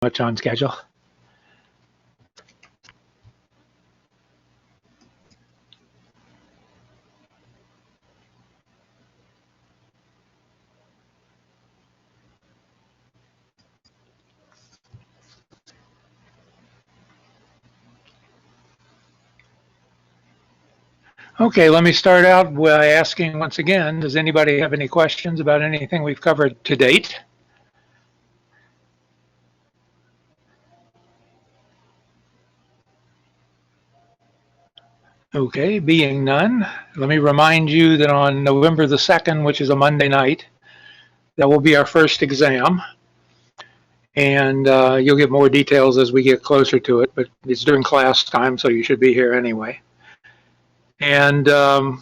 much on schedule. Okay, let me start out by asking once again, does anybody have any questions about anything we've covered to date? Okay, being none, let me remind you that on November the 2nd, which is a Monday night, that will be our first exam. And you'll get more details as we get closer to it, but it's during class time, so you should be here anyway. And I'll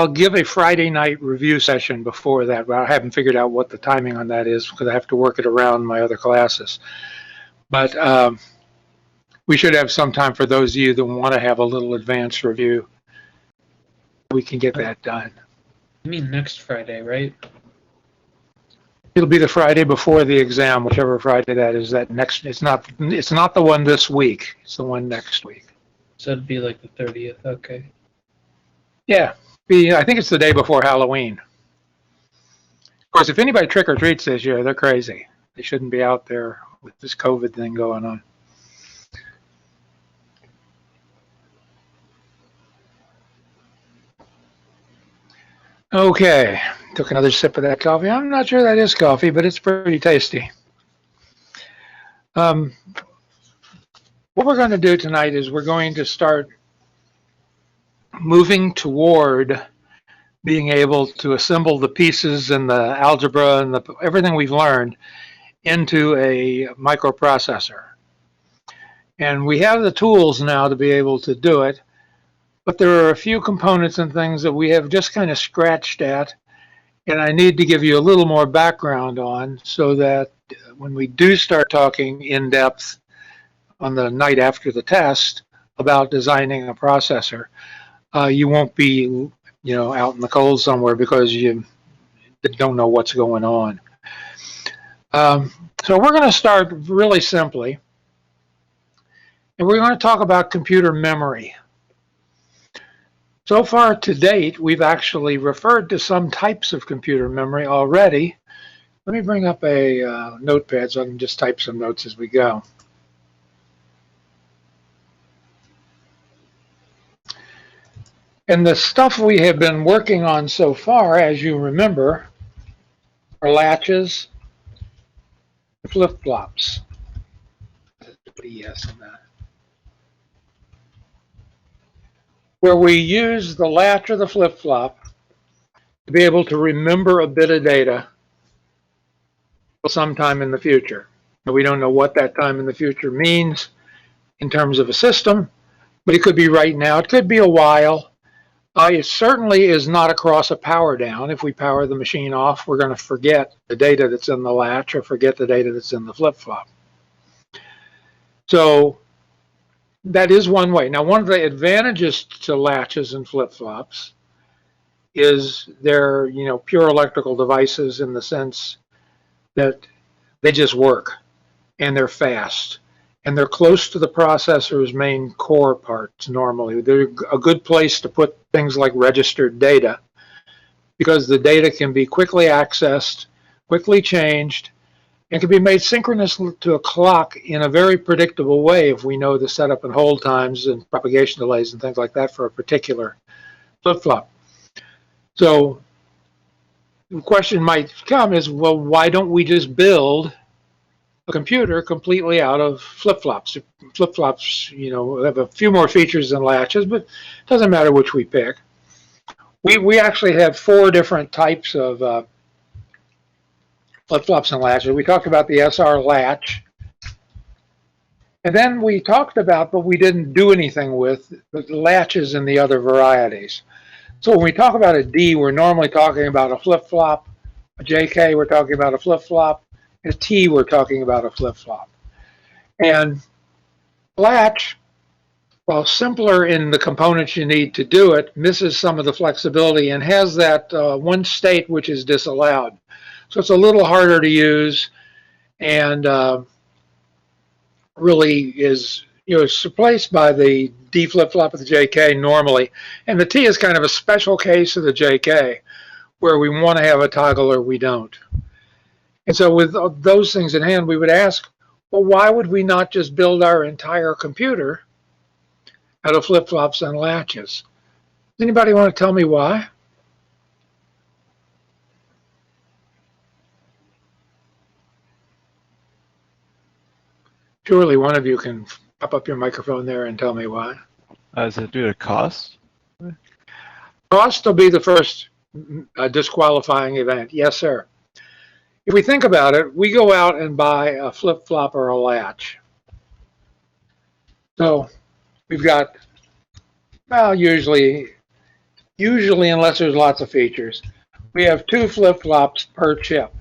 give a Friday night review session before that, but I haven't figured out what the timing on that is because I have to work it around my other classes. But we should have some time for those of you that want to have a little advanced review. We can get that done. You mean next Friday, right? It'll be the Friday before the exam, whichever Friday that is. That next, it's not the one this week. It's the one next week. So it'd be like the 30th. Okay. Yeah, I think it's the day before Halloween. Of course, if anybody trick or treats this year, they're crazy. They shouldn't be out there with this COVID thing going on. Okay, took another sip of that coffee. I'm not sure that is coffee, but it's pretty tasty. What we're going to do tonight is we're going to start moving toward being able to assemble the pieces and the algebra and everything we've learned into a microprocessor. And we have the tools now to be able to do it. But there are a few components and things that we have just kind of scratched at, and I need to give you a little more background on so that when we do start talking in depth on the night after the test about designing a processor, you won't be, out in the cold somewhere because you don't know what's going on. So we're going to start really simply, and we're going to talk about computer memory. So far to date, we've actually referred to some types of computer memory already. Let me bring up a notepad so I can just type some notes as we go. And the stuff we have been working on so far, as you remember, are latches, flip-flops. Put a yes on that. Where we use the latch or the flip-flop to be able to remember a bit of data sometime in the future. Now, we don't know what that time in the future means in terms of a system, but it could be right now. It could be a while. It certainly is not across a power down. If we power the machine off, we're going to forget the data that's in the latch or forget the data that's in the flip-flop. So that is one way. Now, one of the advantages to latches and flip-flops is they're, pure electrical devices in the sense that they just work and they're fast and they're close to the processor's main core parts normally. They're a good place to put things like registered data because the data can be quickly accessed, quickly changed, and can be made synchronous to a clock in a very predictable way if we know the setup and hold times and propagation delays and things like that for a particular flip-flop. So the question might come is, well, why don't we just build a computer completely out of flip-flops? Flip-flops, have a few more features than latches, but it doesn't matter which we pick. We actually have 4 different types of flip-flops and latches. We talked about the SR latch. And then we talked about, but we didn't do anything with, the latches and the other varieties. So when we talk about a D, we're normally talking about a flip-flop. A JK, we're talking about a flip-flop. A T, we're talking about a flip-flop. And latch, while simpler in the components you need to do it, misses some of the flexibility and has that one state which is disallowed. So it's a little harder to use, and really is, it's replaced by the D flip-flop of the JK normally. And the T is kind of a special case of the JK where we want to have a toggle or we don't. And so with those things in hand, we would ask, well, why would we not just build our entire computer out of flip-flops and latches? Does anybody want to tell me why? Surely one of you can pop up your microphone there and tell me why. Is it due to cost? Cost will be the first disqualifying event. Yes, sir. If we think about it, we go out and buy a flip-flop or a latch. So we've got, well, usually unless there's lots of features, we have 2 flip-flops per chip.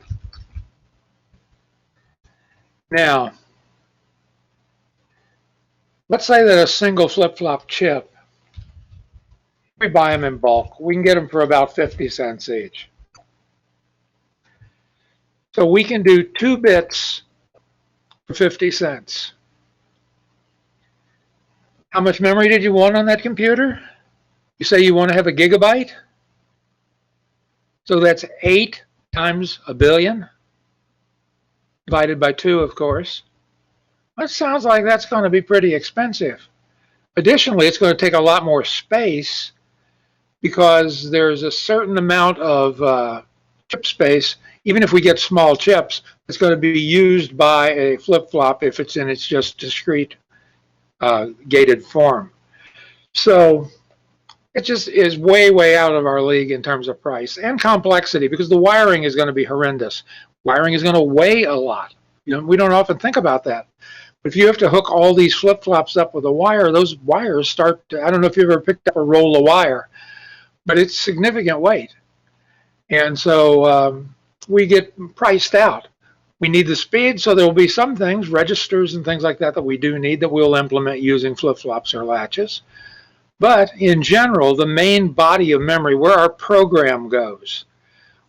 Now, let's say that a single flip-flop chip, we buy them in bulk. We can get them for about 50 cents each. So we can do 2 bits for 50 cents. How much memory did you want on that computer? You say you want to have a gigabyte? So that's 8 times a billion, divided by 2, of course. That sounds like that's going to be pretty expensive. Additionally, it's going to take a lot more space because there's a certain amount of chip space, even if we get small chips, it's going to be used by a flip-flop if it's in its just discrete gated form. So it just is way, way out of our league in terms of price and complexity because the wiring is going to be horrendous. Wiring is going to weigh a lot. We don't often think about that. But if you have to hook all these flip-flops up with a wire, those wires start to, I don't know if you've ever picked up a roll of wire, but it's significant weight. And so we get priced out. We need the speed, so there will be some things, registers and things like that, that we do need that we'll implement using flip-flops or latches. But in general, the main body of memory, where our program goes,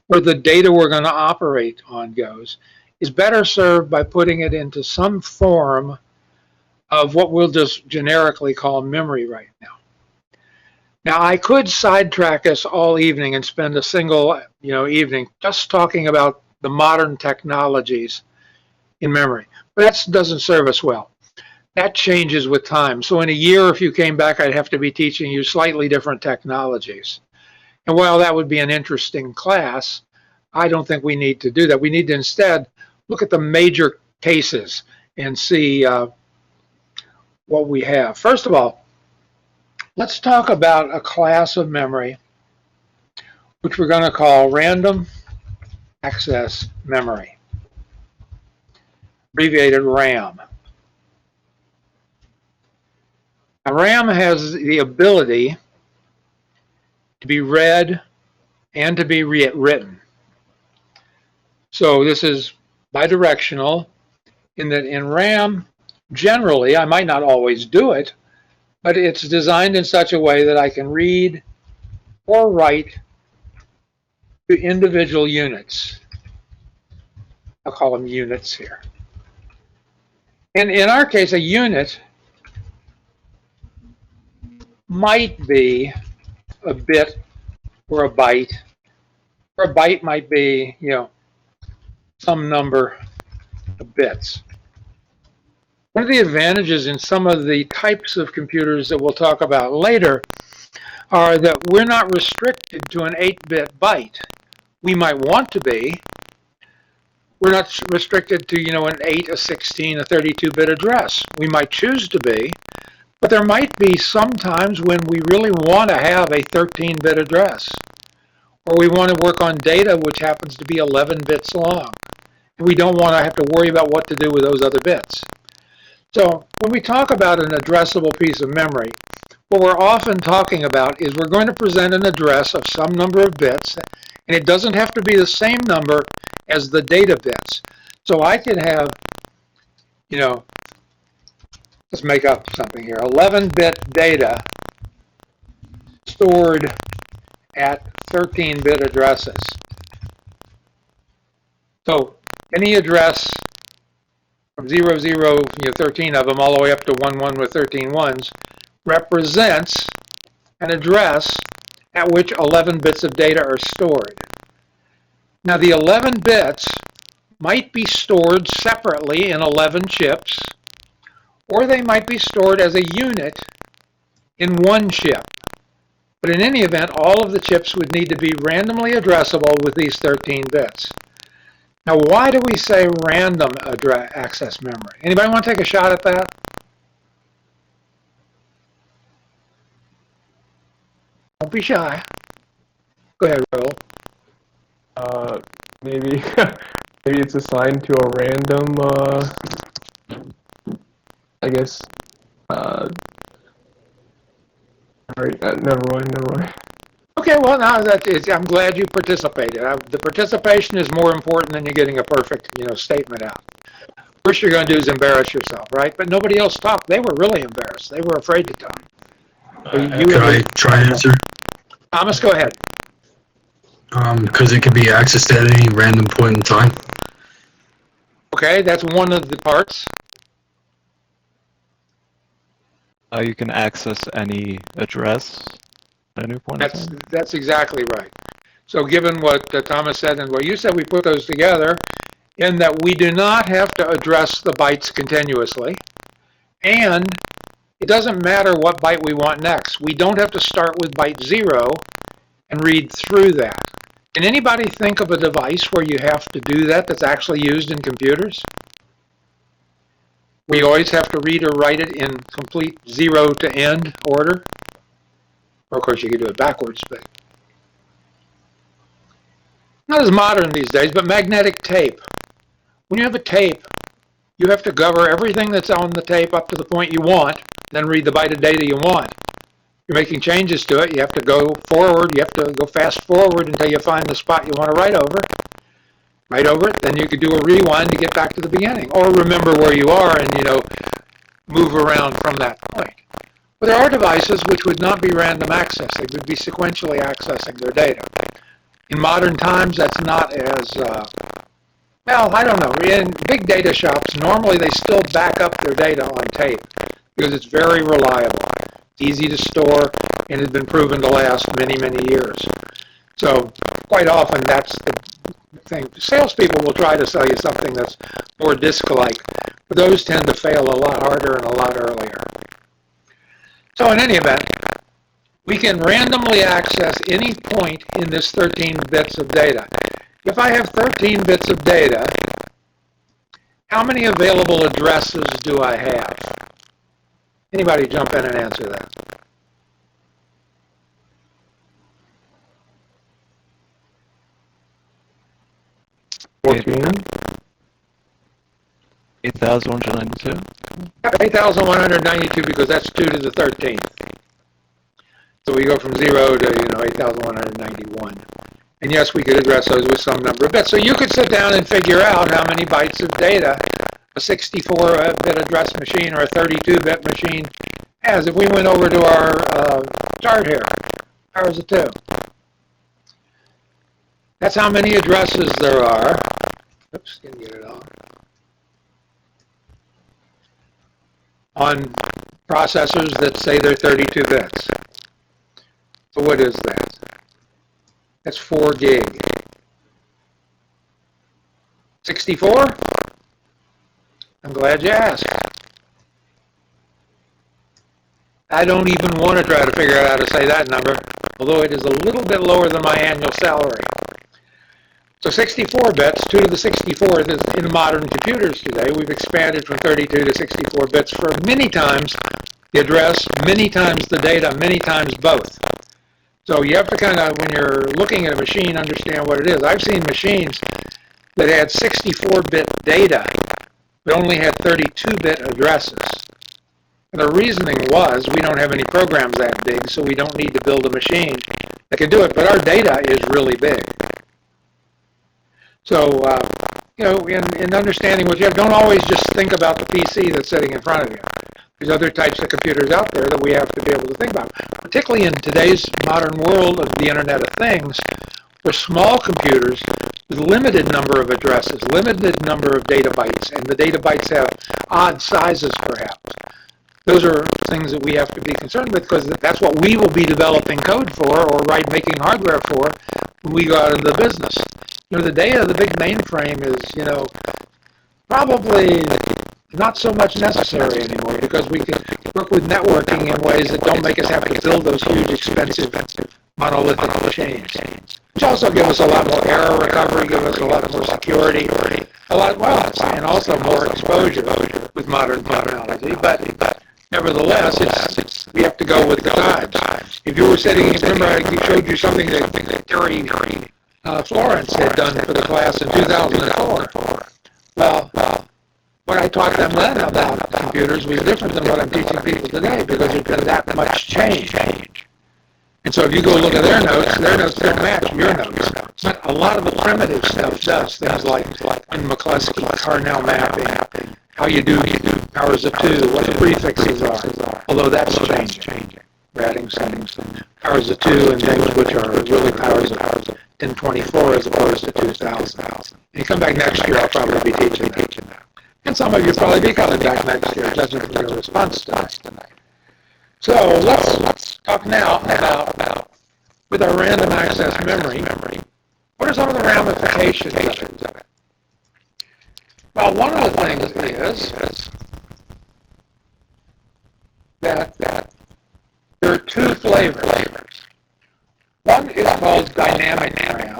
where the data we're going to operate on goes, is better served by putting it into some form of what we'll just generically call memory right now. Now, I could sidetrack us all evening and spend a single evening just talking about the modern technologies in memory, but that doesn't serve us well. That changes with time. So in a year, if you came back, I'd have to be teaching you slightly different technologies. And while that would be an interesting class, I don't think we need to do that. We need to instead look at the major cases and see what we have. First of all, let's talk about a class of memory which we're going to call random access memory, abbreviated RAM. Now, RAM has the ability to be read and to be written. So this is bidirectional in that in RAM, generally, I might not always do it, but it's designed in such a way that I can read or write to individual units. I'll call them units here. And in our case, a unit might be a bit or a byte. Or a byte might be, some number of bits. One of the advantages in some of the types of computers that we'll talk about later are that we're not restricted to an 8-bit byte. We might want to be. We're not restricted to, an 8, a 16, a 32-bit address. We might choose to be, but there might be some times when we really want to have a 13-bit address, or we want to work on data which happens to be 11 bits long. We don't want to have to worry about what to do with those other bits. So when we talk about an addressable piece of memory, what we're often talking about is we're going to present an address of some number of bits, and it doesn't have to be the same number as the data bits. So I could have, let's make up something here, 11-bit data stored at 13-bit addresses. So any address from 0, 0, 13 of them all the way up to 1, 1 with 13 ones, represents an address at which 11 bits of data are stored. Now the 11 bits might be stored separately in 11 chips, or they might be stored as a unit in one chip. But in any event, all of the chips would need to be randomly addressable with these 13 bits. Now, why do we say random access memory? Anybody want to take a shot at that? Don't be shy. Go ahead, Raul. Maybe maybe it's assigned to a random. I guess. All right. Never mind. Okay, well, now I'm glad you participated. The participation is more important than you getting a perfect, statement out. First you're going to do is embarrass yourself, right? But nobody else talked. They were really embarrassed. They were afraid to talk. Can I try and answer? Thomas, go ahead. Because it can be accessed at any random point in time. Okay, that's one of the parts. You can access any address at any point in time. That's exactly right. So given what Thomas said and what you said, we put those together in that we do not have to address the bytes continuously, and it doesn't matter what byte we want next. We don't have to start with byte 0 and read through that. Can anybody think of a device where you have to do that that's actually used in computers? We always have to read or write it in complete 0 to end order. Or of course you could do it backwards, but not as modern these days, but magnetic tape. When you have a tape, you have to cover everything that's on the tape up to the point you want, then read the byte of data you want. You're making changes to it, you have to go forward, you have to go fast forward until you find the spot you want to write over. Write over it, then you could do a rewind to get back to the beginning, or remember where you are and, move around from that point. But there are devices which would not be random access, they would be sequentially accessing their data. In modern times, that's not as, well, I don't know. In big data shops, normally they still back up their data on tape because it's very reliable, easy to store, and has been proven to last many, many years. So quite often that's the thing. Salespeople will try to sell you something that's more disk-like, but those tend to fail a lot harder and a lot earlier. So in any event, we can randomly access any point in this 13 bits of data. If I have 13 bits of data, how many available addresses do I have? Anybody jump in and answer that? $14. 8,192. 8,192 because that's 2 to the 13th. So we go from 0 to 8,191. And yes, we could address those with some number of bits. So you could sit down and figure out how many bytes of data a 64-bit address machine or a 32-bit machine has. If we went over to our chart here, powers of 2. That's how many addresses there are. Oops, didn't get it on processors that say they're 32 bits. So what is that? That's 4 gig. 64? I'm glad you asked. I don't even want to try to figure out how to say that number, although it is a little bit lower than my annual salary. So 64 bits, 2 to the 64th is in modern computers today. We've expanded from 32 to 64 bits for many times the address, many times the data, many times both. So you have to kind of, when you're looking at a machine, understand what it is. I've seen machines that had 64-bit data, but only had 32-bit addresses. And the reasoning was we don't have any programs that big, so we don't need to build a machine that can do it. But our data is really big. So, in understanding what you have, don't always just think about the PC that's sitting in front of you. There's other types of computers out there that we have to be able to think about, particularly in today's modern world of the Internet of Things, for small computers, with limited number of addresses, limited number of data bytes, and the data bytes have odd sizes perhaps. Those are things that we have to be concerned with because that's what we will be developing code for or making hardware for when we go out into the business. The day of the big mainframe is, probably not so much necessary anymore because we can work with networking in ways that don't make us have to build those huge, expensive monolithic machines. Which also give us a lot more error recovery, give us a lot more security, and also more exposure with modern technology. But nevertheless, we have to go with the times. If you were remember I showed you something that Terry Florence had done for the class in 2004. Well, what I taught them then about computers was different than what I'm teaching people today because there's been that much change. And so if you go look at their notes don't match your notes. But a lot of the primitive stuff does, things like McCluskey, Carnell mapping, how you do powers of 2, what the prefixes are, although that's changing. We're adding some powers of 2 and things which are really powers of 1024 as opposed to 2000. And you come back next year, I'll probably be teaching that. And some of you will probably be coming back next year, judging from your response tonight. So let's talk now about, with our random access memory, what are some of the ramifications of it? Well, one of the things is that there are two flavors. One is called dynamic RAM.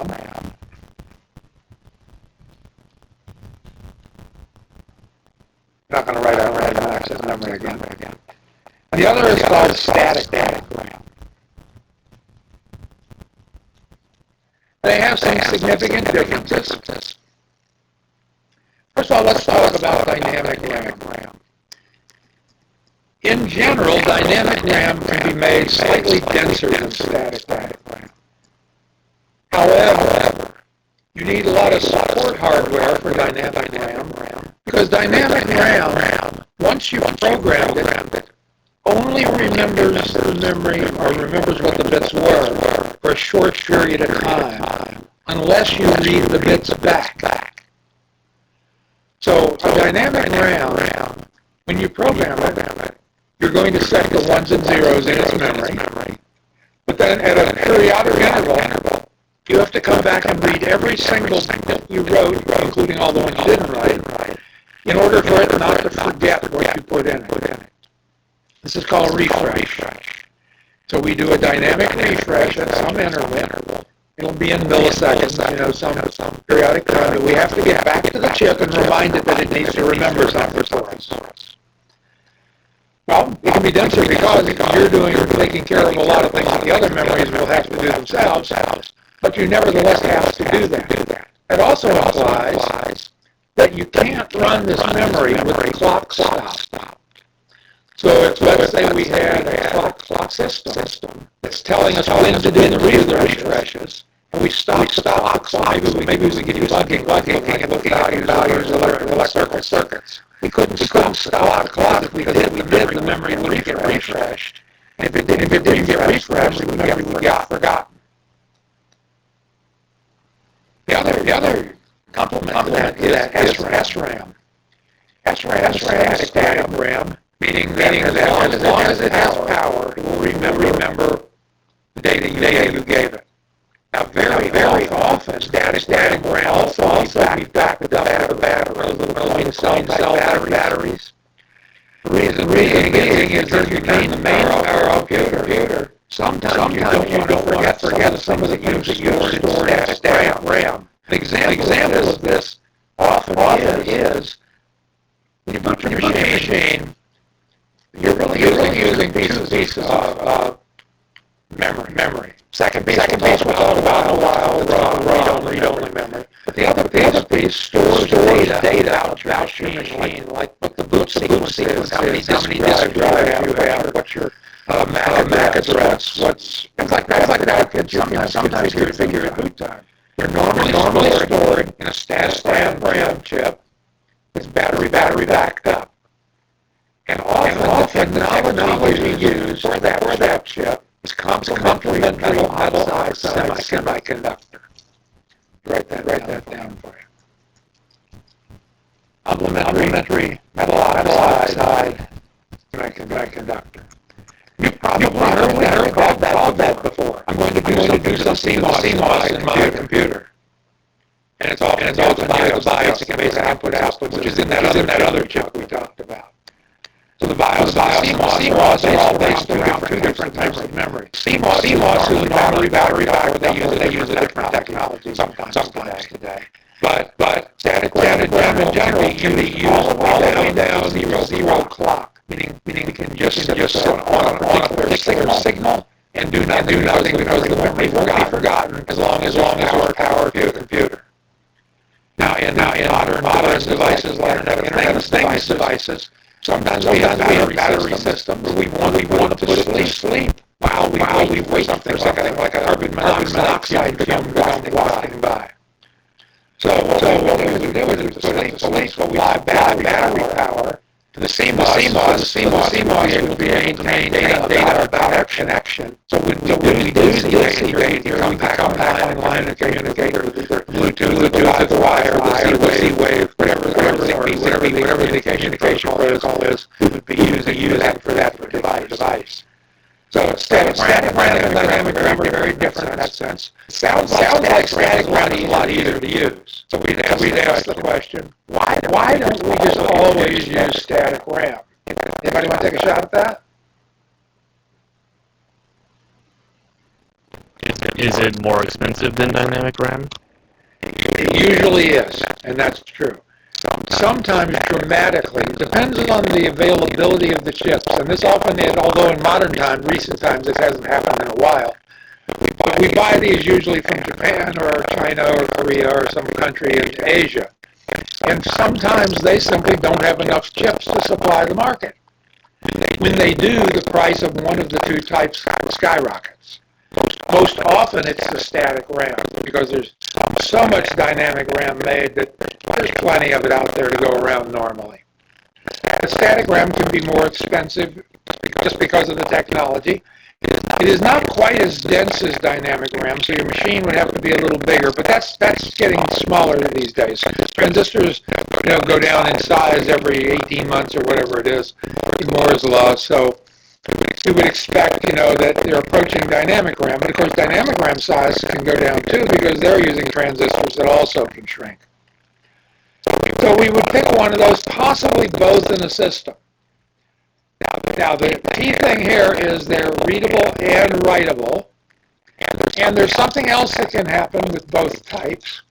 Not going to write out random access memory again. And the other is called static RAM. They have some significant differences. First of all, let's talk about dynamic RAM. In general, dynamic RAM can be made slightly denser than static RAM. However, you need a lot of support hardware for dynamic RAM because dynamic RAM, once you've programmed it, only remembers the memory or remembers what the bits were for a short period of time unless you read the bits back. So a dynamic RAM, when you program it, you're going to set the ones and zeros in its memory, but then at a periodic interval, you have to come back and read every single bit you wrote, including all the ones you didn't write, in order for it not to forget what you put in it. This is called refresh. So we do a dynamic refresh at some interval. It'll be in milliseconds, some periodic time that we have to get back to the chip and remind it that it needs to remember something for us. Well, it can be denser because you're taking care of a lot of things that the other memories will have to do themselves, but you nevertheless have to do that. It also implies that you can't run this memory with the clock stopped. So if, let's say we had a clock system that's telling us when to do the refreshes, and we stop the clock, maybe we get bugging, looking at values of electrical circuits. We couldn't stop the clock because if we did, the memory wouldn't get refreshed. And if it didn't get refreshed, we got forgotten. The other complement to that is SRAM. SRAM is static RAM, meaning that as long as it has power, it will remember the data you gave it. Now, very often, static RAM also be backed up with a battery, those little coin cell batteries. The reason being is if you turn the main power off your computer, sometimes you don't forget some of the units you stored in static RAM. An example of this often is when you boot your machine, you're really using pieces of memory. Second piece we'll talk about in a while, read-only memory. But the other piece stores data out your machine, like what the boot sequence is, how many disk drives you have, what's your MAC address, things like that. Sometimes you can figure at boot time. They're normally stored in a static RAM chip with battery backed up. And often the technology used for that chip is complementary metal oxide semiconductor. write that down for you. Complementary metal oxide semiconductor. You probably heard about that before. I'm going to do some CMOS in my computer. And it's often used the BIOS, basic input-output, which is in that other chip we talked about. So the BIOS and CMOS are all based around two different types of memory. CMOS is normally battery power. They use a different technology sometimes today. But static RAM in general can be used all the way down zero clock, meaning we can just sit on a particular signal and do nothing because the memory won't be forgotten as long as our power to the computer. Now in modern devices like Internet of Things devices, sometimes we have battery systems where we want to put it to sleep while we wait for something like a carbon monoxide to come walking by. So what we would do is put it to sleep, so we apply battery power to the CMOS would be able to maintain data about connection. So when we lose the LC data, you come back online and communicate with either Bluetooth, the wire, the Z-Wave, whatever the communication protocol is, we would be using that for that device. So static RAM and dynamic RAM are very different in that sense. Sounds like static RAM is a lot easier to use. So we'd ask the question, why don't we just always use static RAM? Anybody want to take a shot at that? Is it more expensive than dynamic RAM? It usually is, and that's true. Sometimes dramatically. It depends on the availability of the chips, and this often is, although in recent times this hasn't happened in a while. But we buy these usually from Japan or China or Korea or some country in Asia. And sometimes they simply don't have enough chips to supply the market. When they do, the price of one of the two types skyrockets. Most often it's the static RAM because there's so much dynamic RAM made that there's plenty of it out there to go around normally. The static RAM can be more expensive just because of the technology. It is not quite as dense as dynamic RAM, so your machine would have to be a little bigger, but that's getting smaller these days. Transistors, go down in size every 18 months or whatever it is. Moore's law, so we would expect, that they're approaching dynamic RAM, but of course dynamic RAM size can go down too because they're using transistors that also can shrink. So we would pick one of those, possibly both in a system. Now the key thing here is they're readable and writable, and there's something else that can happen with both types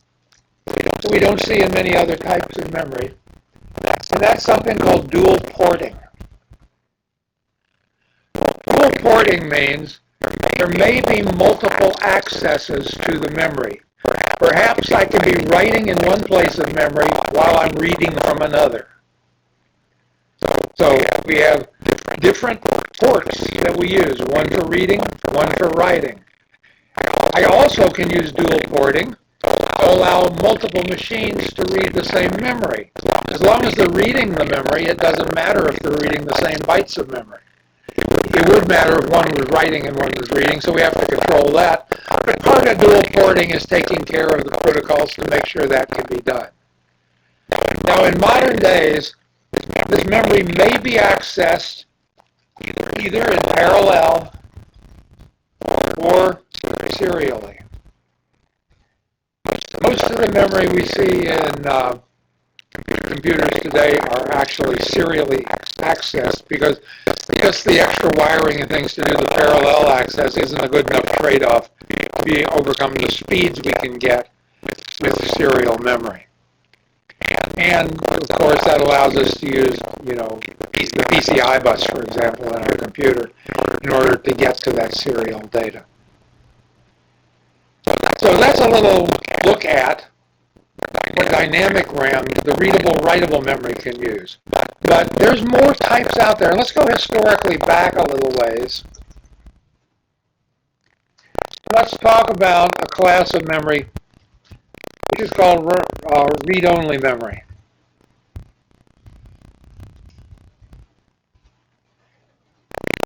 that we don't see in many other types of memory, and that's something called dual porting. Dual porting means there may be multiple accesses to the memory. Perhaps I can be writing in one place of memory while I'm reading from another. So we have different ports that we use, one for reading, one for writing. I also can use dual porting to allow multiple machines to read the same memory. As long as they're reading the memory, it doesn't matter if they're reading the same bytes of memory. It would matter if one was writing and one was reading, so we have to control that. But part of dual porting is taking care of the protocols to make sure that can be done. Now, in modern days, this memory may be accessed either in parallel or serially. Most of the memory we see in computers today are actually serially accessed because the extra wiring and things to do the parallel access isn't a good enough trade-off to overcome the speeds we can get with serial memory. And of course that allows us to use, the PCI bus, for example, in our computer in order to get to that serial data. So that's a little look at what dynamic RAM, the readable, writable memory can use. But there's more types out there. Let's go historically back a little ways. Let's talk about a class of memory which is called read-only memory.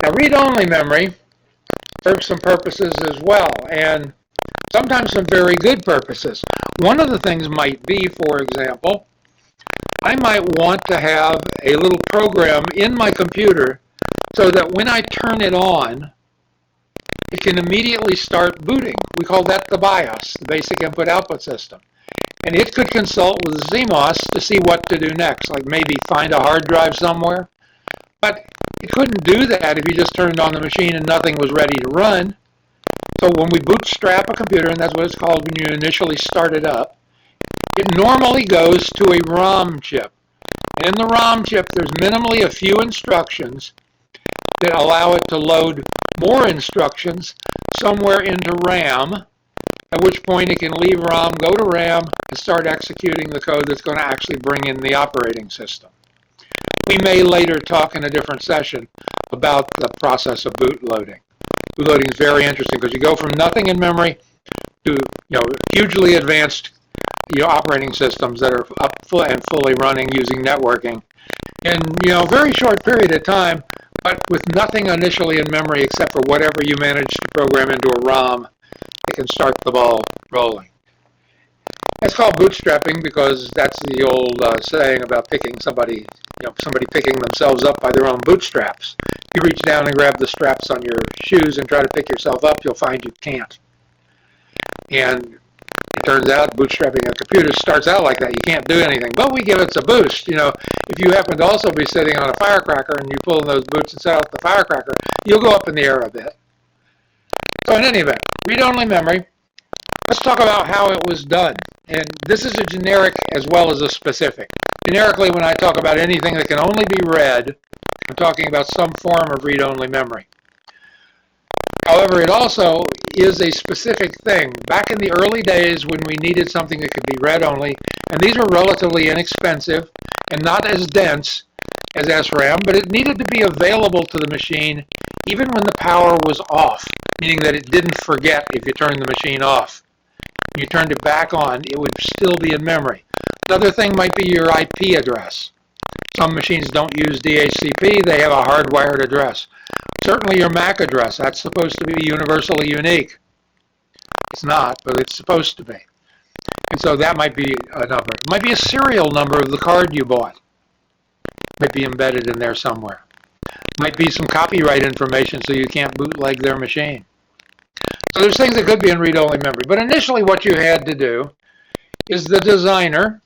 Now, read-only memory serves some purposes as well, and sometimes some very good purposes. One of the things might be, for example, I might want to have a little program in my computer so that when I turn it on, it can immediately start booting. We call that the BIOS, the basic input-output system. And it could consult with ZMOS to see what to do next, like maybe find a hard drive somewhere. But it couldn't do that if you just turned on the machine and nothing was ready to run. So when we bootstrap a computer, and that's what it's called when you initially start it up, it normally goes to a ROM chip. And in the ROM chip, there's minimally a few instructions that allow it to load more instructions somewhere into RAM, at which point it can leave ROM, go to RAM, and start executing the code that's going to actually bring in the operating system. We may later talk in a different session about the process of boot loading. Boot loading is very interesting because you go from nothing in memory to hugely advanced operating systems that are up and fully running using networking in a very short period of time, but with nothing initially in memory except for whatever you manage to program into a ROM, it can start the ball rolling. It's called bootstrapping because that's the old saying about picking somebody picking themselves up by their own bootstraps. You reach down and grab the straps on your shoes and try to pick yourself up, you'll find you can't. And it turns out bootstrapping a computer starts out like that. You can't do anything, but we give it a boost. If you happen to also be sitting on a firecracker and you pull in those boots and set out the firecracker, you'll go up in the air a bit. So in any event, read-only memory. Let's talk about how it was done. And this is a generic as well as a specific. Generically, when I talk about anything that can only be read, I'm talking about some form of read-only memory. However, it also is a specific thing. Back in the early days when we needed something that could be read only, and these were relatively inexpensive and not as dense as SRAM, but it needed to be available to the machine even when the power was off, meaning that it didn't forget if you turned the machine off. When you turned it back on, it would still be in memory. Another thing might be your IP address. Some machines don't use DHCP, they have a hardwired address. Certainly your MAC address, that's supposed to be universally unique. It's not, but it's supposed to be. And so that might be a number. It might be a serial number of the card you bought. It might be embedded in there somewhere. It might be some copyright information so you can't bootleg their machine. So there's things that could be in read-only memory. But initially what you had to do is the designer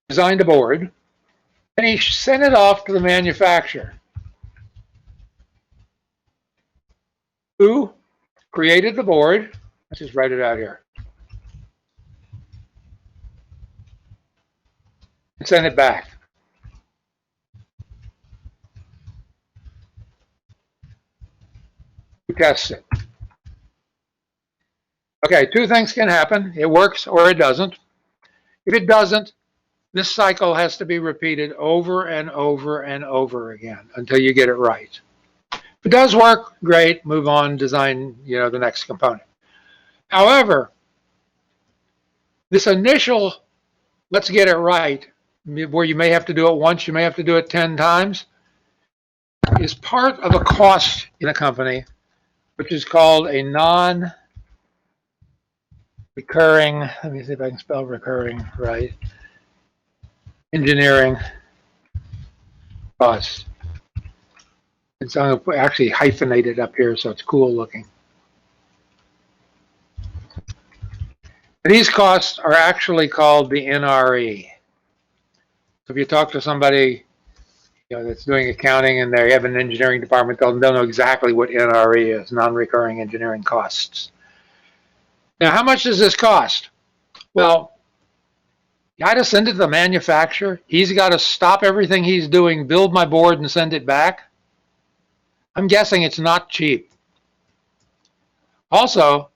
designed a board, and he sent it off to the manufacturer, who created the board. Let's just write it out here. And send it back. Who tests it? Okay, two things can happen. It works or it doesn't. If it doesn't, this cycle has to be repeated over and over and over again until you get it right. If it does work, great, move on, design, the next component. However, this initial, let's get it right, where you may have to do it once, you may have to do it 10 times, is part of a cost in a company, which is called a non-recurring, let me see if I can spell recurring right, engineering cost. And so I'm going to actually hyphenate it up here so it's cool looking. These costs are actually called the NRE. So if you talk to somebody that's doing accounting and they have an engineering department, they'll know exactly what NRE is, non-recurring engineering costs. Now, how much does this cost? Well, you got to send it to the manufacturer. He's got to stop everything he's doing, build my board, and send it back. I'm guessing it's not cheap. Also,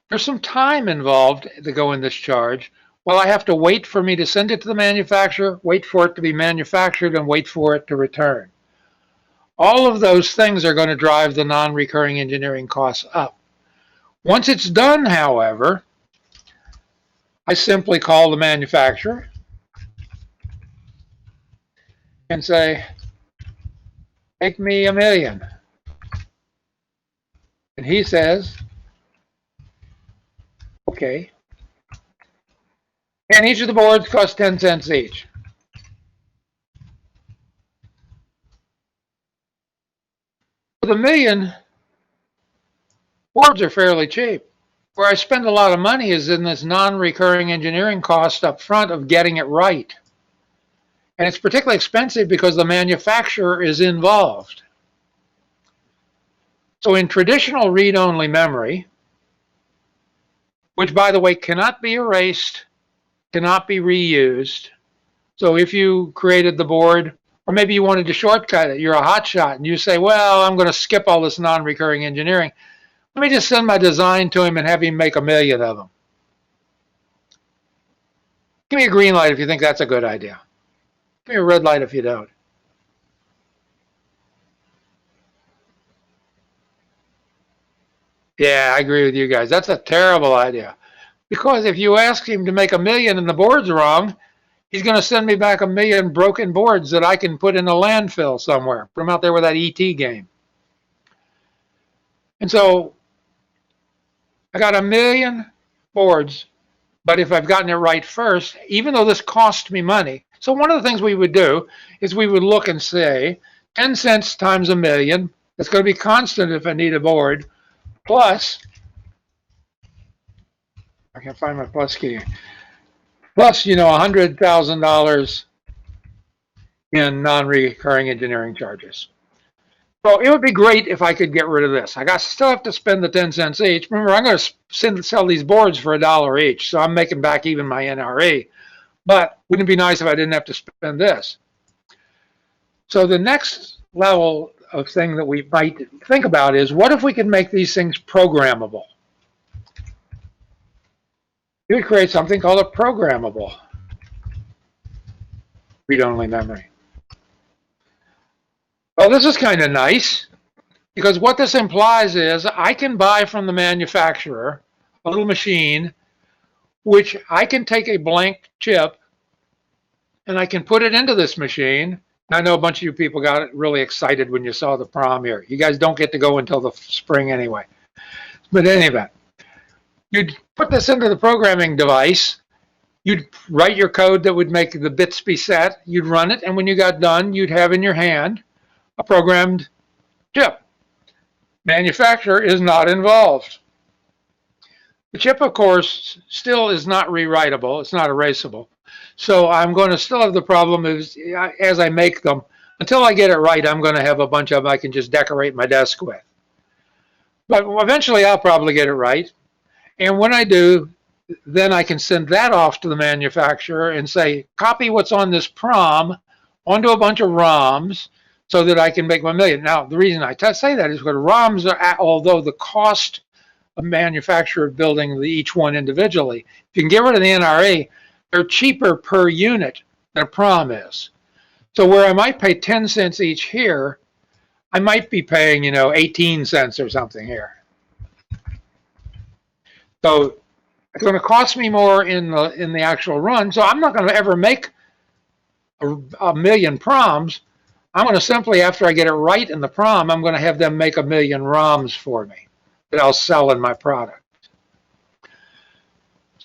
there's some time involved to go in this charge. Well, I have to wait for me to send it to the manufacturer, wait for it to be manufactured, and wait for it to return. All of those things are going to drive the non-recurring engineering costs up. Once it's done, however, I simply call the manufacturer and say, make me $1 million. And he says, Okay. And each of the boards cost 10 cents each. With 1,000,000, boards are fairly cheap. Where I spend a lot of money is in this non-recurring engineering cost up front of getting it right. And it's particularly expensive because the manufacturer is involved. So in traditional read-only memory, which by the way cannot be erased, cannot be reused. So if you created the board, or maybe you wanted to shortcut it, you're a hotshot, and you say, well, I'm going to skip all this non-recurring engineering. Let me just send my design to him and have him make 1,000,000 of them. Give me a green light if you think that's a good idea. Give me a red light if you don't. Yeah, I agree with you guys. That's a terrible idea. Because if you ask him to make 1,000,000 and the board's wrong, he's going to send me back 1,000,000 broken boards that I can put in a landfill somewhere. Put them out there with that ET game. And so I got 1,000,000 boards, but if I've gotten it right first, even though this cost me money. So one of the things we would do is we would look and say 10 cents times 1,000,000. It's going to be constant if I need a board. Plus, I can't find my plus key. Plus, $100,000 in non-recurring engineering charges. So it would be great if I could get rid of this. Still have to spend the 10 cents each. Remember, I'm going to sell these boards for $1 each, so I'm making back even my NRE. But wouldn't it be nice if I didn't have to spend this? So the next level of thing that we might think about is, what if we could make these things programmable? You would create something called a programmable read-only memory. Well, this is kind of nice, because what this implies is I can buy from the manufacturer a little machine which I can take a blank chip and I can put it into this machine. I know a bunch of you people got really excited when you saw the prom here. You guys don't get to go until the spring anyway. But in any event, you'd put this into the programming device. You'd write your code that would make the bits be set. You'd run it, and when you got done, you'd have in your hand a programmed chip. Manufacturer is not involved. The chip, of course, still is not rewritable. It's not erasable. So I'm going to still have the problem as I make them. Until I get it right, I'm going to have a bunch of them I can just decorate my desk with. But eventually, I'll probably get it right. And when I do, then I can send that off to the manufacturer and say, copy what's on this PROM onto a bunch of ROMs so that I can make my 1,000,000. Now, the reason I say that is because ROMs are, although the cost of manufacturer building each one individually, if you can get rid of the NRE, they're cheaper per unit than a PROM is. So where I might pay 10 cents each here, I might be paying, 18 cents or something here. So it's going to cost me more in the actual run. So I'm not going to ever make a 1,000,000 PROMs. I'm going to simply, after I get it right in the PROM, I'm going to have them make 1,000,000 ROMs for me that I'll sell in my product.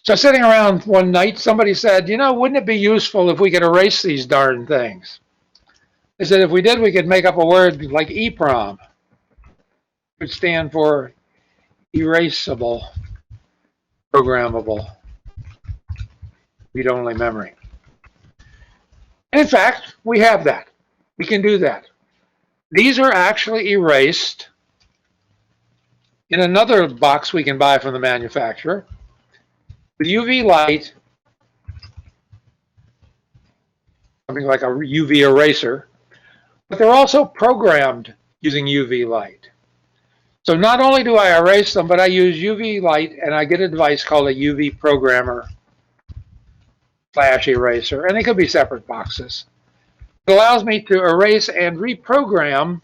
So sitting around one night, somebody said, wouldn't it be useful if we could erase these darn things? They said if we did, we could make up a word like EPROM, which would stand for erasable programmable read-only memory. And in fact, we have that. We can do that. These are actually erased in another box we can buy from the manufacturer with UV light, something like a UV eraser, but they're also programmed using UV light. So not only do I erase them, but I use UV light, and I get a device called a UV programmer / eraser, and they could be separate boxes. It allows me to erase and reprogram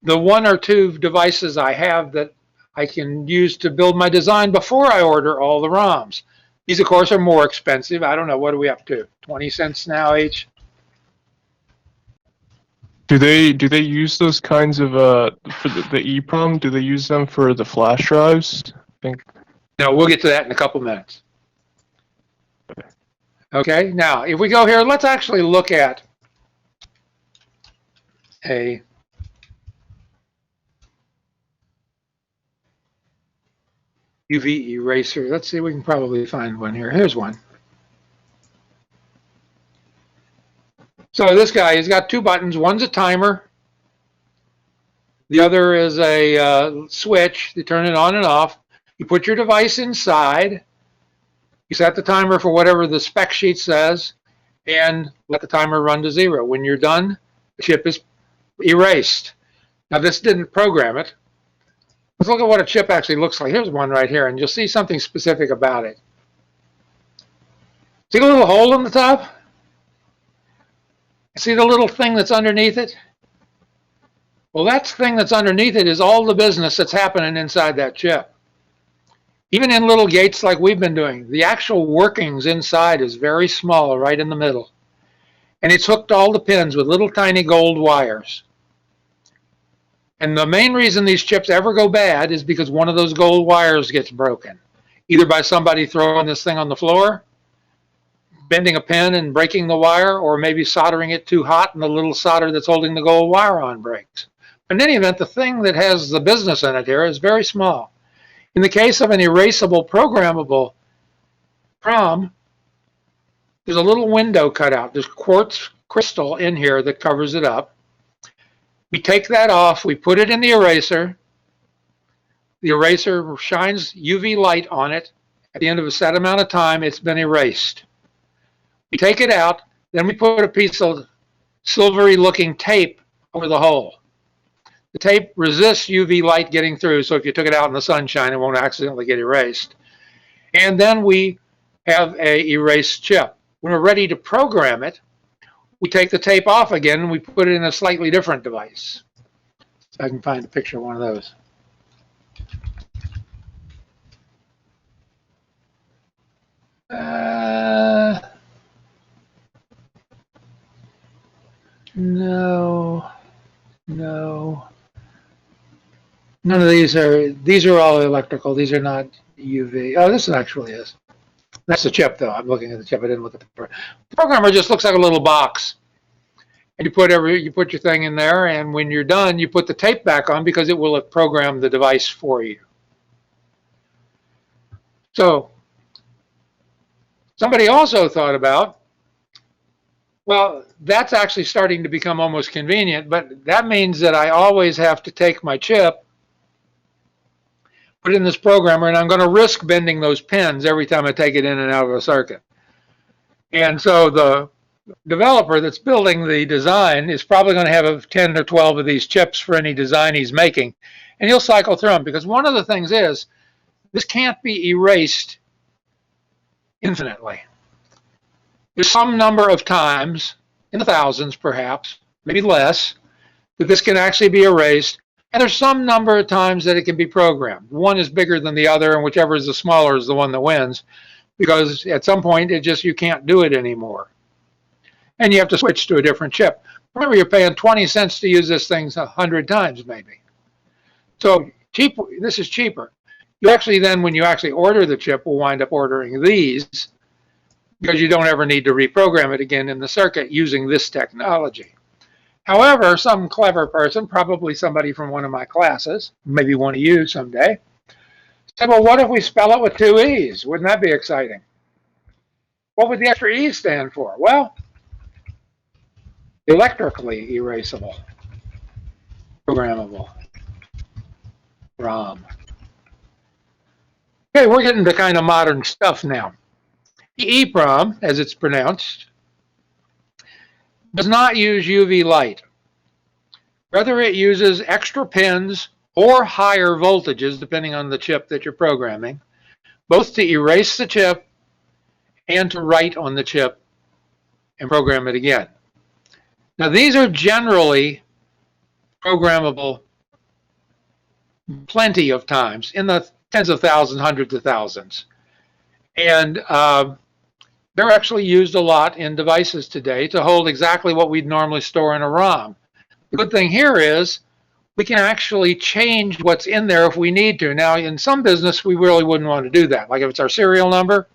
the one or two devices I have that I can use to build my design before I order all the ROMs. These, of course, are more expensive. I don't know, what are we up to? 20 cents now each? Do they use those kinds of for the EEPROM? Do they use them for the flash drives? I think No, we'll get to that in a couple minutes. Okay, now if we go here, let's actually look at a UV eraser. Let's see, we can probably find one here. Here's one. So this guy, he's got two buttons. One's a timer. The other is a switch. You turn it on and off. You put your device inside. You set the timer for whatever the spec sheet says, and let the timer run to 0. When you're done, the chip is erased. Now, this didn't program it. Let's look at what a chip actually looks like. Here's one right here, and you'll see something specific about it. See the little hole in the top? See the little thing that's underneath it? Well, that thing that's underneath it is all the business that's happening inside that chip. Even in little gates like we've been doing, the actual workings inside is very small, right in the middle. And it's hooked all the pins with little tiny gold wires. And the main reason these chips ever go bad is because one of those gold wires gets broken, either by somebody throwing this thing on the floor, bending a pin and breaking the wire, or maybe soldering it too hot and the little solder that's holding the gold wire on breaks. In any event, the thing that has the business in it here is very small. In the case of an erasable programmable PROM, there's a little window cut out. There's quartz crystal in here that covers it up. We take that off, we put it in the eraser. The eraser shines UV light on it. At the end of a set amount of time, it's been erased. We take it out, then we put a piece of silvery looking tape over the hole. The tape resists UV light getting through, so if you took it out in the sunshine, it won't accidentally get erased. And then we have an erased chip. When we're ready to program it, we take the tape off again and we put it in a slightly different device. So I can find a picture of one of those. No. None of these are all electrical. These are not UV. Oh, this actually is. That's the chip, though. I'm looking at the chip. I didn't look at the programmer. The programmer just looks like a little box. And you put your thing in there, and when you're done, you put the tape back on because it will have programmed the device for you. So somebody also thought about, well, that's actually starting to become almost convenient, but that means that I always have to take my chip, put it in this programmer, and I'm going to risk bending those pins every time I take it in and out of a circuit. And so the developer that's building the design is probably going to have 10 or 12 of these chips for any design he's making, and he'll cycle through them, because one of the things is this can't be erased infinitely. There's some number of times, in the thousands perhaps, maybe less, that this can actually be erased. And there's some number of times that it can be programmed. One is bigger than the other, and whichever is the smaller is the one that wins, because at some point you can't do it anymore. And you have to switch to a different chip. Remember, you're paying 20 cents to use this thing 100 times maybe. So this is cheaper. You actually then, when you actually order the chip, will wind up ordering these, because you don't ever need to reprogram it again in the circuit using this technology. However, some clever person, probably somebody from one of my classes, maybe one of you someday, said, well, what if we spell it with 2 E's? Wouldn't that be exciting? What would the extra E stand for? Well, electrically erasable, programmable, ROM. Okay, we're getting to kind of modern stuff now. The EEPROM, as it's pronounced, does not use UV light. Rather, it uses extra pins or higher voltages, depending on the chip that you're programming, both to erase the chip and to write on the chip and program it again. Now, these are generally programmable plenty of times, in the tens of thousands, hundreds of thousands. And they're actually used a lot in devices today to hold exactly what we'd normally store in a ROM. The good thing here is we can actually change what's in there if we need to. Now, in some business, we really wouldn't want to do that, like if it's our serial number.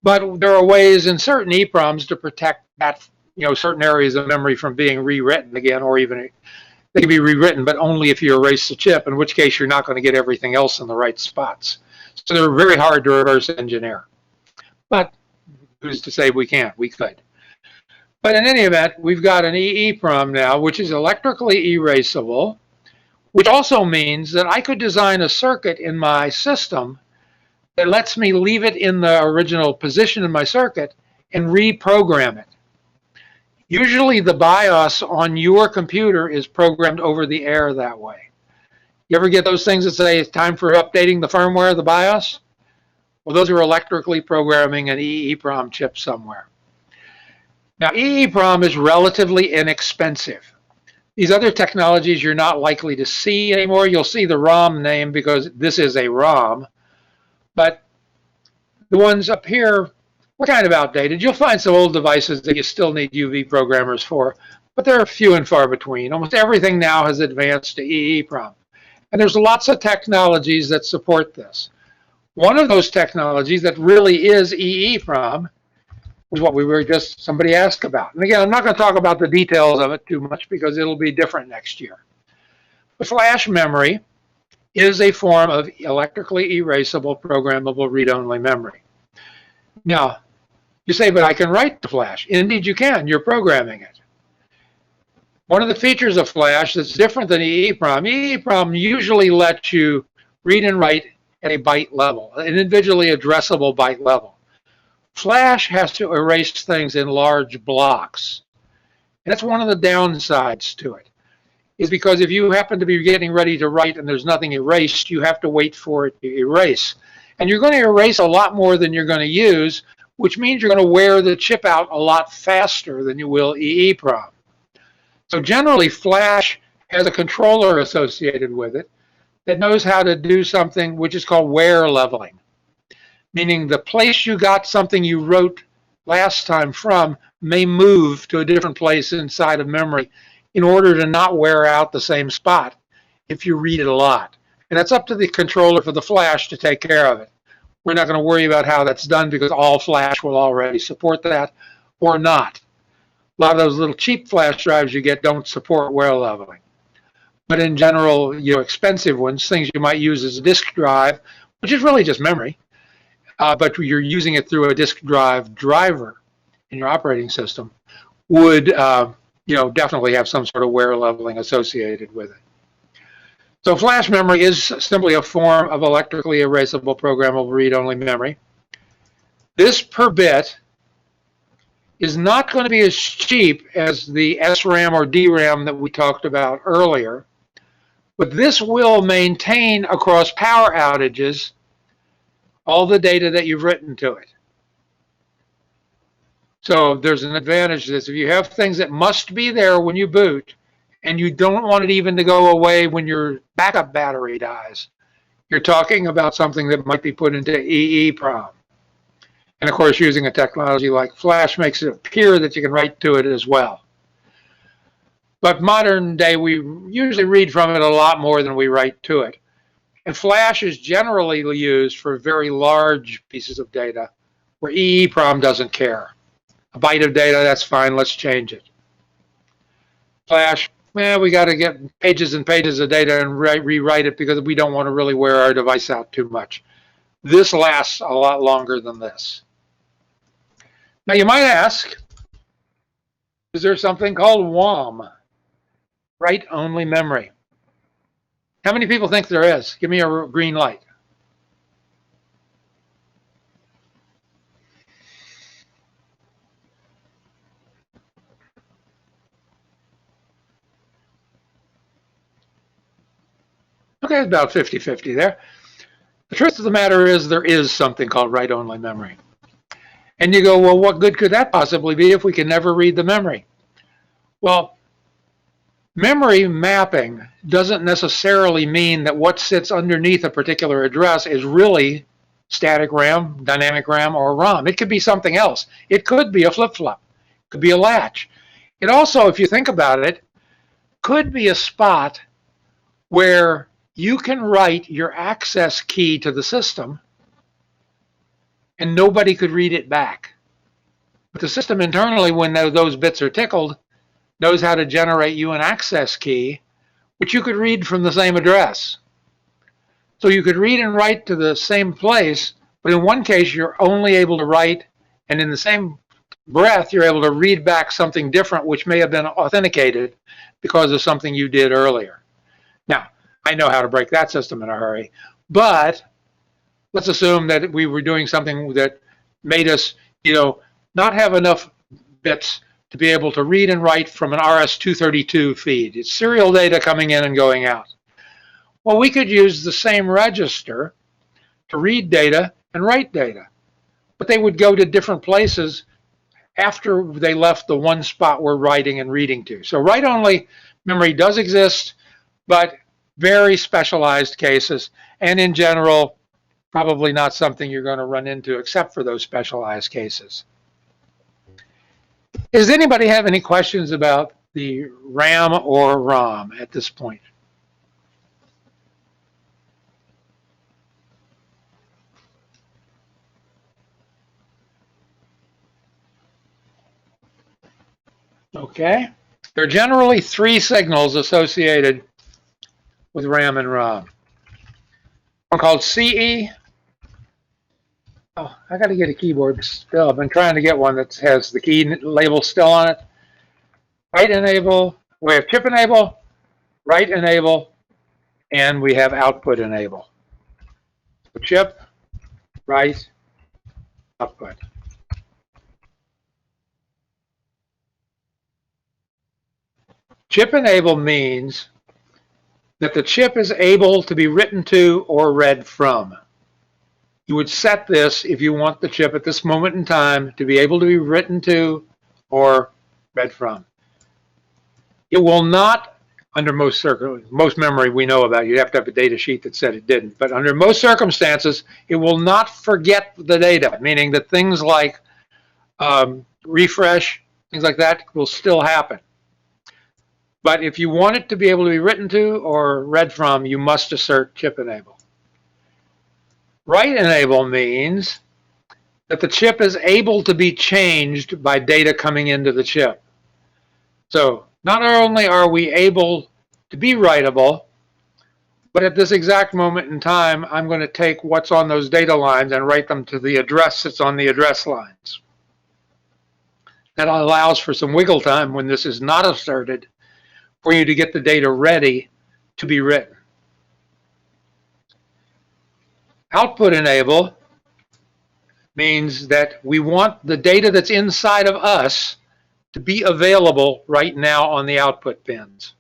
But there are ways in certain EEPROMs to protect that, certain areas of memory from being rewritten again, or even they can be rewritten, but only if you erase the chip, in which case you're not going to get everything else in the right spots. So they're very hard to reverse engineer. But who's to say we can't? We could. But in any event, we've got an EEPROM now, which is electrically erasable, which also means that I could design a circuit in my system that lets me leave it in the original position in my circuit and reprogram it. Usually the BIOS on your computer is programmed over the air that way. You ever get those things that say it's time for updating the firmware of the BIOS? Well, those are electrically programming an EEPROM chip somewhere. Now, EEPROM is relatively inexpensive. These other technologies you're not likely to see anymore. You'll see the ROM name because this is a ROM. But the ones up here were kind of outdated. You'll find some old devices that you still need UV programmers for, but they're few and far between. Almost everything now has advanced to EEPROM. And there's lots of technologies that support this. One of those technologies that really is EEPROM is what we were just, somebody asked about. And again, I'm not going to talk about the details of it too much because it'll be different next year. But flash memory is a form of electrically erasable programmable read-only memory. Now, you say, but I can write to flash. Indeed you can. You're programming it. One of the features of flash that's different than EEPROM, EEPROM usually lets you read and write at a byte level, an individually addressable byte level. Flash has to erase things in large blocks. And that's one of the downsides to it, is because if you happen to be getting ready to write and there's nothing erased, you have to wait for it to erase. And you're going to erase a lot more than you're going to use, which means you're going to wear the chip out a lot faster than you will EEPROM. So generally, flash has a controller associated with it that knows how to do something which is called wear leveling, meaning the place you got something you wrote last time from may move to a different place inside of memory in order to not wear out the same spot if you read it a lot. And that's up to the controller for the flash to take care of it. We're not going to worry about how that's done because all flash will already support that or not. A lot of those little cheap flash drives you get don't support wear leveling. But in general, expensive ones, things you might use as a disk drive, which is really just memory, but you're using it through a disk drive driver in your operating system, would definitely have some sort of wear leveling associated with it. So flash memory is simply a form of electrically erasable programmable read-only memory. This per bit is not going to be as cheap as the SRAM or DRAM that we talked about earlier, but this will maintain across power outages all the data that you've written to it. So there's an advantage to this. If you have things that must be there when you boot, and you don't want it even to go away when your backup battery dies, you're talking about something that might be put into EEPROM. And of course, using a technology like flash makes it appear that you can write to it as well. But modern day, we usually read from it a lot more than we write to it. And flash is generally used for very large pieces of data where EEPROM doesn't care. A byte of data, that's fine, let's change it. Flash, we got to get pages and pages of data and rewrite it because we don't want to really wear our device out too much. This lasts a lot longer than this. Now you might ask, is there something called WOM, write-only memory? How many people think there is? Give me a green light. Okay, about 50-50 there. The truth of the matter is there is something called write-only memory. And you go, well, what good could that possibly be if we can never read the memory? Well, memory mapping doesn't necessarily mean that what sits underneath a particular address is really static RAM, dynamic RAM, or ROM. It could be something else. It could be a flip-flop. It could be a latch. It also, if you think about it, could be a spot where you can write your access key to the system and nobody could read it back. But the system internally, when those bits are tickled, knows how to generate you an access key, which you could read from the same address. So you could read and write to the same place, but in one case you're only able to write, and in the same breath you're able to read back something different which may have been authenticated because of something you did earlier. Now, I know how to break that system in a hurry, but let's assume that we were doing something that made us, not have enough bits to be able to read and write from an RS-232 feed. It's serial data coming in and going out. Well, we could use the same register to read data and write data, but they would go to different places after they left the one spot we're writing and reading to. So write-only memory does exist, but very specialized cases, and in general, probably not something you're going to run into except for those specialized cases. Does anybody have any questions about the RAM or ROM at this point? Okay. There are generally three signals associated with RAM and ROM. One called CE. Oh, I got to get a keyboard still. I've been trying to get one that has the key label still on it. Write enable. We have chip enable, write enable, and we have output enable. So chip, write, output. Chip enable means that the chip is able to be written to or read from. You would set this if you want the chip at this moment in time to be able to be written to or read from. It will not, under most memory we know about, you have to have a data sheet that said it didn't, but under most circumstances, it will not forget the data, meaning that things like refresh, things like that will still happen. But if you want it to be able to be written to or read from, you must assert chip enable. Write enable means that the chip is able to be changed by data coming into the chip. So not only are we able to be writable, but at this exact moment in time, I'm going to take what's on those data lines and write them to the address that's on the address lines. That allows for some wiggle time when this is not asserted for you to get the data ready to be written. Output enable means that we want the data that's inside of us to be available right now on the output pins,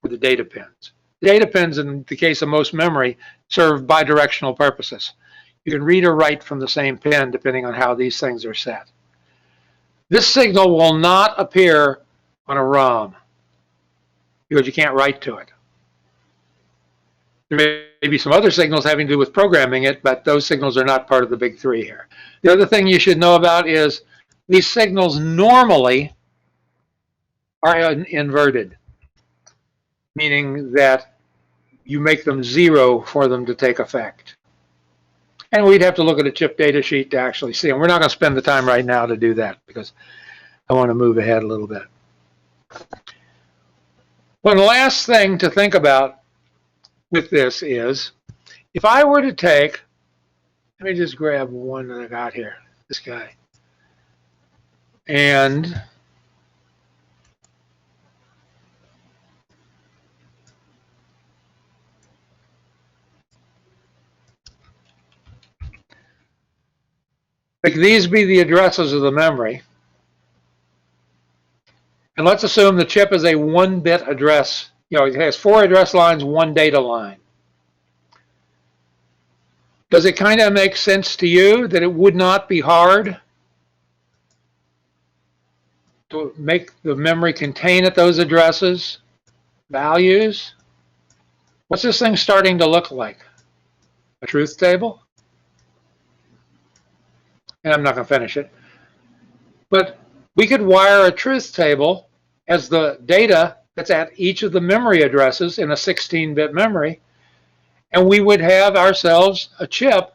or the data pins. The data pins, in the case of most memory, serve bidirectional purposes. You can read or write from the same pin depending on how these things are set. This signal will not appear on a ROM because you can't write to it. There may be some other signals having to do with programming it, but those signals are not part of the big three here. The other thing you should know about is these signals normally are inverted, meaning that you make them 0 for them to take effect. And we'd have to look at a chip data sheet to actually see them. We're not going to spend the time right now to do that because I want to move ahead a little bit. One last thing to think about with this is, if I were to take, let me just grab one that I got here, this guy, and make these be the addresses of the memory, and let's assume the chip is a 1-bit address. It has 4 address lines, 1 data line. Does it kind of make sense to you that it would not be hard to make the memory contain at those addresses values? What's this thing starting to look like? A truth table? And I'm not going to finish it. But we could wire a truth table as the data that's at each of the memory addresses in a 16-bit memory, and we would have ourselves a chip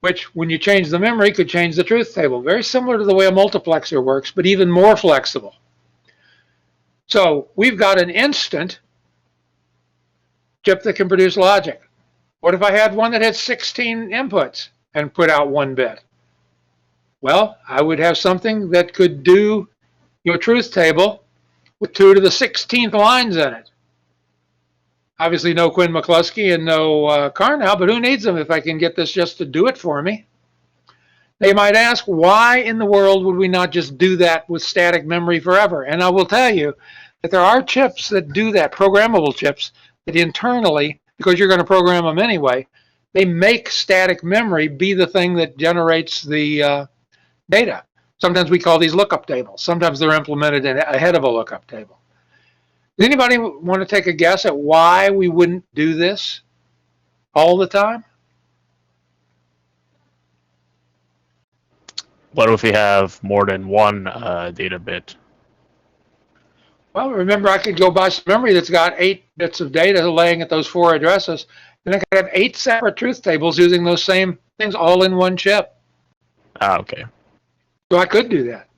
which, when you change the memory, could change the truth table. Very similar to the way a multiplexer works, but even more flexible. So we've got an instant chip that can produce logic. What if I had one that had 16 inputs and put out 1 bit? Well, I would have something that could do your truth table with 2 to the 16th lines in it. Obviously no Quinn McCluskey and no Carnow, but who needs them if I can get this just to do it for me? They might ask, why in the world would we not just do that with static memory forever? And I will tell you that there are chips that do that, programmable chips, that internally, because you're going to program them anyway, they make static memory be the thing that generates the data. Sometimes we call these lookup tables. Sometimes they're implemented ahead of a lookup table. Does anybody want to take a guess at why we wouldn't do this all the time? What if we have more than one data bit? Well, remember, I could go buy some memory that's got 8 bits of data laying at those 4 addresses, and I could have 8 separate truth tables using those same things all in one chip. Ah, okay. So I could do that.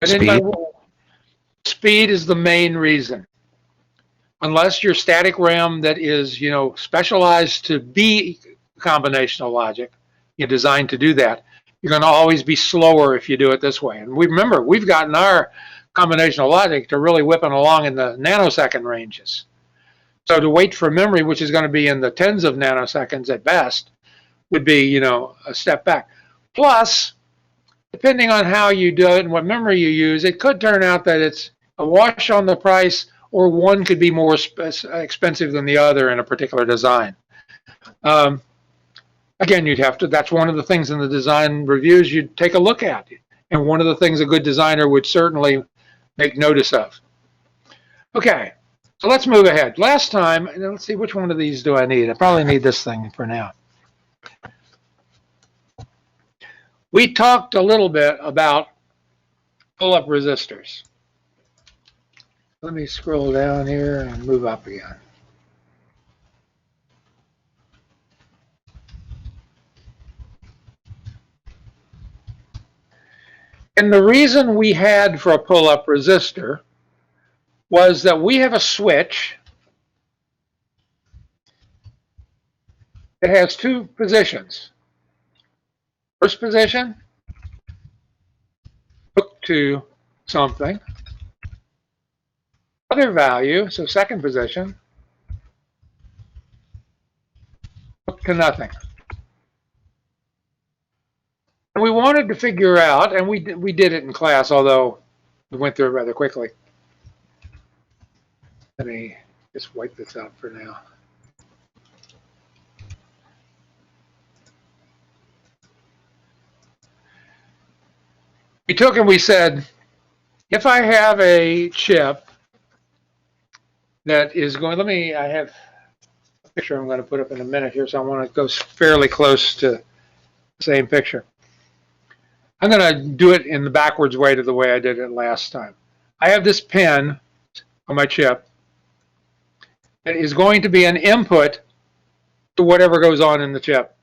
But speed is the main reason. Unless your static RAM that is, specialized to be combinational logic, you're designed to do that, you're going to always be slower if you do it this way. And remember, we've gotten our combinational logic to really whipping along in the nanosecond ranges. So to wait for memory, which is going to be in the tens of nanoseconds at best, would be, a step back. Plus, depending on how you do it and what memory you use, it could turn out that it's a wash on the price, or one could be more expensive than the other in a particular design. Again, you'd have to, that's one of the things in the design reviews you'd take a look at. And one of the things a good designer would certainly make notice of. Okay, so let's move ahead. Last time, let's see, which one of these do I need? I probably need this thing for now. We talked a little bit about pull-up resistors. Let me scroll down here and move up again. And the reason we had for a pull-up resistor was that we have a switch that has 2 positions. First position, hooked to something. Other value, so second position, hooked to nothing. And we wanted to figure out, and we did it in class, although we went through it rather quickly. Let me just wipe this out for now. We took and we said, if I have a chip that is going, I have a picture I'm going to put up in a minute here, so I want to go fairly close to the same picture. I'm going to do it in the backwards way to the way I did it last time. I have this pin on my chip that is going to be an input to whatever goes on in the chip.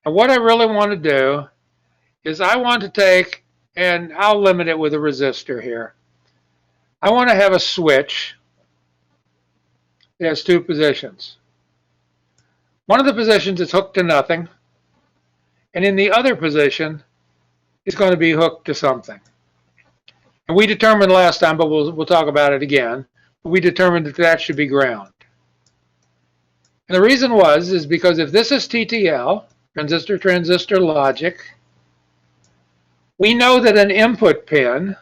And what I really want to do is I want to take, and I'll limit it with a resistor here. I want to have a switch that has 2 positions. One of the positions is hooked to nothing, and in the other position, it's going to be hooked to something. And we determined last time, but we'll talk about it again, we determined that that should be ground. And the reason is because if this is TTL, transistor-transistor logic, we know that an input pin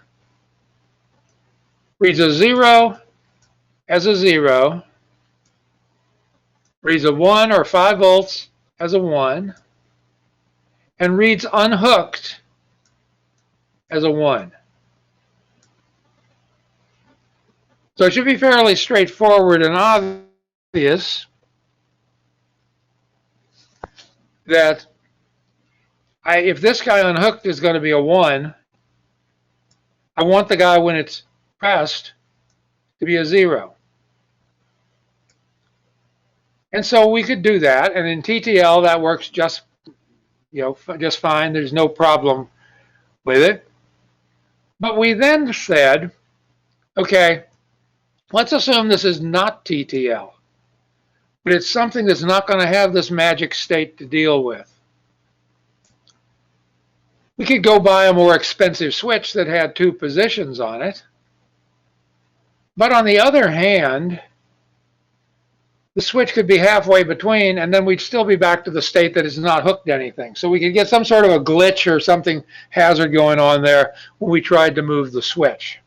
reads a 0 as a 0, reads a 1 or 5 volts as a 1, and reads unhooked as a 1. So it should be fairly straightforward and obvious that if this guy unhooked is going to be a 1, I want the guy when it's pressed to be a 0. And so we could do that, and in TTL that works just, just fine. There's no problem with it. But we then said, okay, let's assume this is not TTL, but it's something that's not going to have this magic state to deal with. We could go buy a more expensive switch that had 2 positions on it. But on the other hand, the switch could be halfway between, and then we'd still be back to the state that it's not hooked to anything. So we could get some sort of a glitch or something hazard going on there when we tried to move the switch.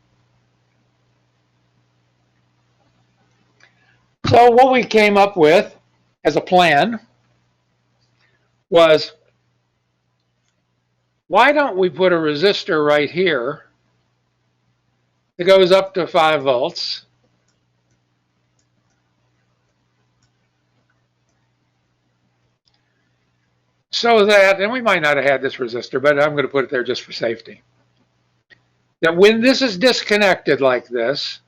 So what we came up with as a plan was, why don't we put a resistor right here that goes up to 5 volts, so that, and we might not have had this resistor, but I'm going to put it there just for safety, that when this is disconnected like this,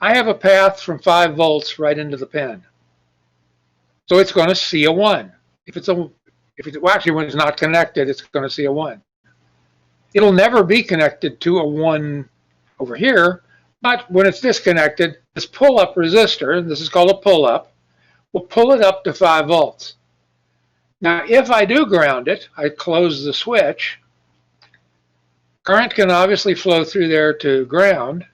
I have a path from 5 volts right into the pin. So it's going to see a 1. Well, actually, when it's not connected, it's going to see a 1. It'll never be connected to a 1 over here, but when it's disconnected, this pull-up resistor, this is called a pull-up, will pull it up to 5 volts. Now, if I do ground it, I close the switch, current can obviously flow through there to ground,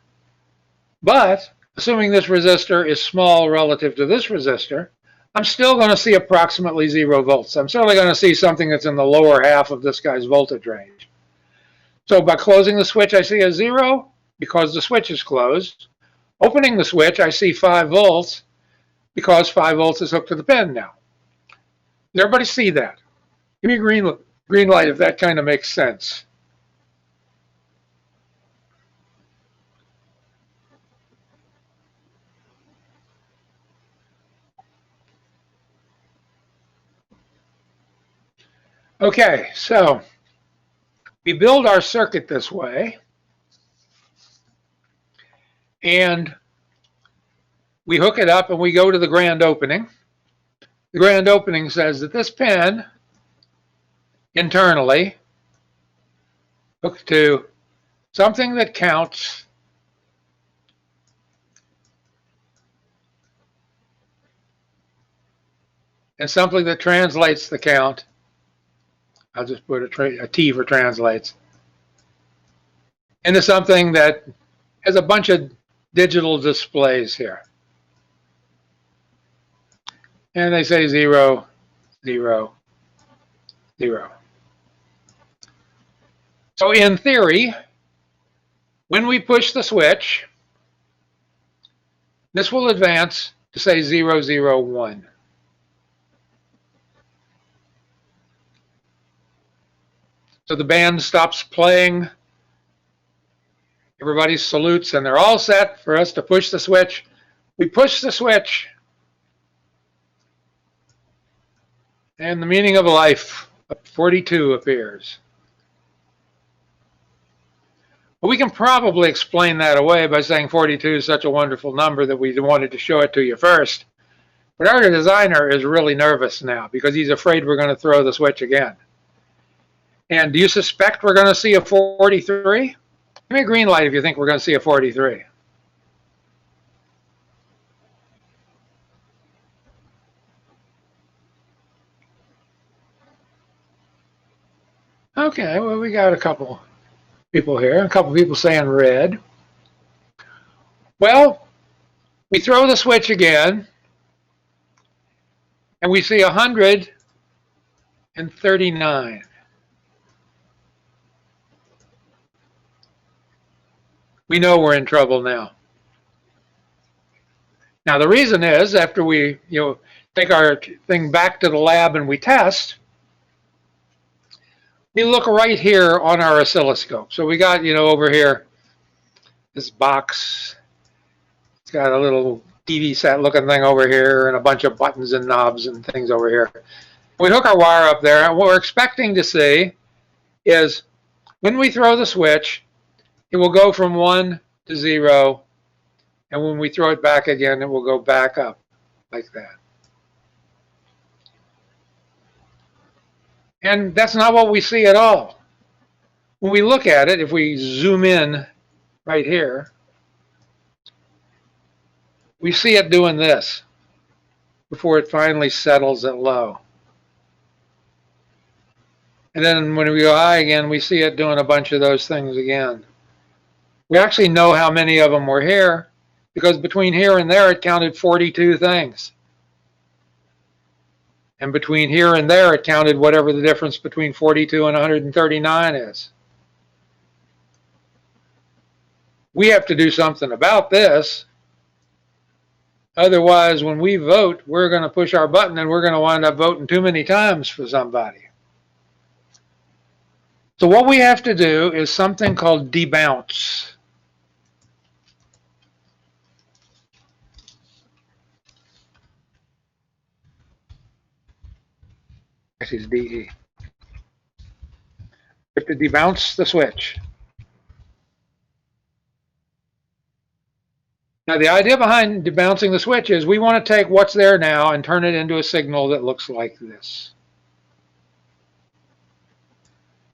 but assuming this resistor is small relative to this resistor, I'm still going to see approximately 0 volts. I'm certainly going to see something that's in the lower half of this guy's voltage range. So by closing the switch, I see a 0 because the switch is closed. Opening the switch, I see 5 volts because 5 volts is hooked to the pin now. Does everybody see that? Give me a green light if that kind of makes sense. Okay, so we build our circuit this way, and we hook it up and we go to the grand opening. The grand opening says that this pin internally hooked to something that counts and something that translates the count. I'll just put a T for translates, into something that has a bunch of digital displays here. And they say 0, 0, 0. So in theory, when we push the switch, this will advance to say 0, 0, 1. So the band stops playing, everybody salutes, and they're all set for us to push the switch. We push the switch, and the meaning of life, 42 appears. Well, we can probably explain that away by saying 42 is such a wonderful number that we wanted to show it to you first. But our designer is really nervous now because he's afraid we're going to throw the switch again. And do you suspect we're going to see a 43? Give me a green light if you think we're going to see a 43. Okay, well, we got a couple people here, a couple people saying red. Well, we throw the switch again, and we see 139. We know we're in trouble now. Now, the reason is, after we take our thing back to the lab and we test, we look right here on our oscilloscope. So we got, over here, this box. It's got a little TV set looking thing over here and a bunch of buttons and knobs and things over here. We hook our wire up there, and what we're expecting to see is when we throw the switch, it will go from 1 to 0 And when we throw it back again, it will go back up like that. And that's not what we see at all. When we look at it, if we zoom in right here, we see it doing this before it finally settles at low. And then when we go high again, we see it doing a bunch of those things again. We actually know how many of them were here because between here and there, it counted 42 things. And between here and there, it counted whatever the difference between 42 and 139 is. We have to do something about this. Otherwise, when we vote, we're going to push our button and we're going to wind up voting too many times for somebody. So what we have to do is something called debounce. Actually, it's DE. We have to debounce the switch. Now, the idea behind debouncing the switch is we want to take what's there now and turn it into a signal that looks like this.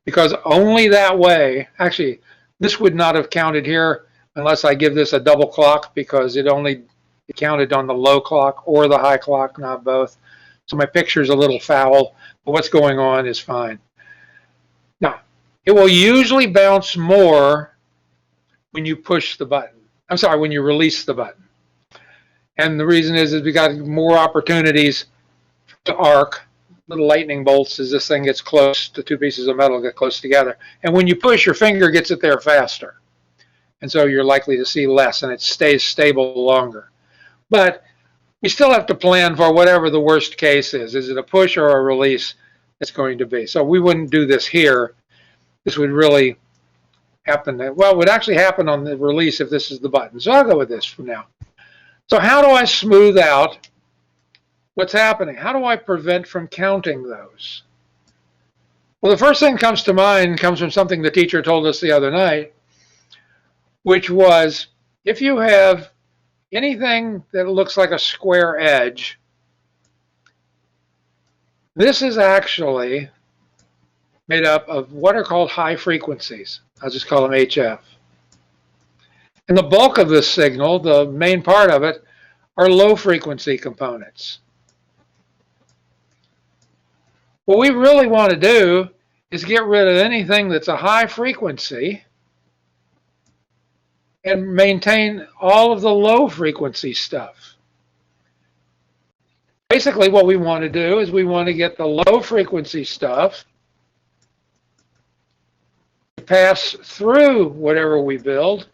Because only that way, actually, this would not have counted here unless I give this a double clock because it counted on the low clock or the high clock, not both. So my picture's a little foul, but what's going on is fine. Now, it will usually bounce more when you push the button. I'm sorry, when you release the button. And the reason is we got more opportunities to arc little lightning bolts as this thing gets close, the two pieces of metal get close together. And when you push, your finger gets it there faster. And so you're likely to see less and it stays stable longer. But we still have to plan for whatever the worst case is. Is it a push or a release it's going to be? So we wouldn't do this here. This would really happen. Well, it would actually happen on the release if this is the button. So I'll go with this for now. So how do I smooth out what's happening? How do I prevent from counting those? Well, the first thing that comes to mind comes from something the teacher told us the other night, which was if you have anything that looks like a square edge, this is actually made up of what are called high frequencies. I'll just call them HF. And the bulk of this signal, the main part of it, are low frequency components. What we really want to do is get rid of anything that's a high frequency and maintain all of the low frequency stuff. Basically, what we want to do is we want to get the low frequency stuff to pass through whatever we build.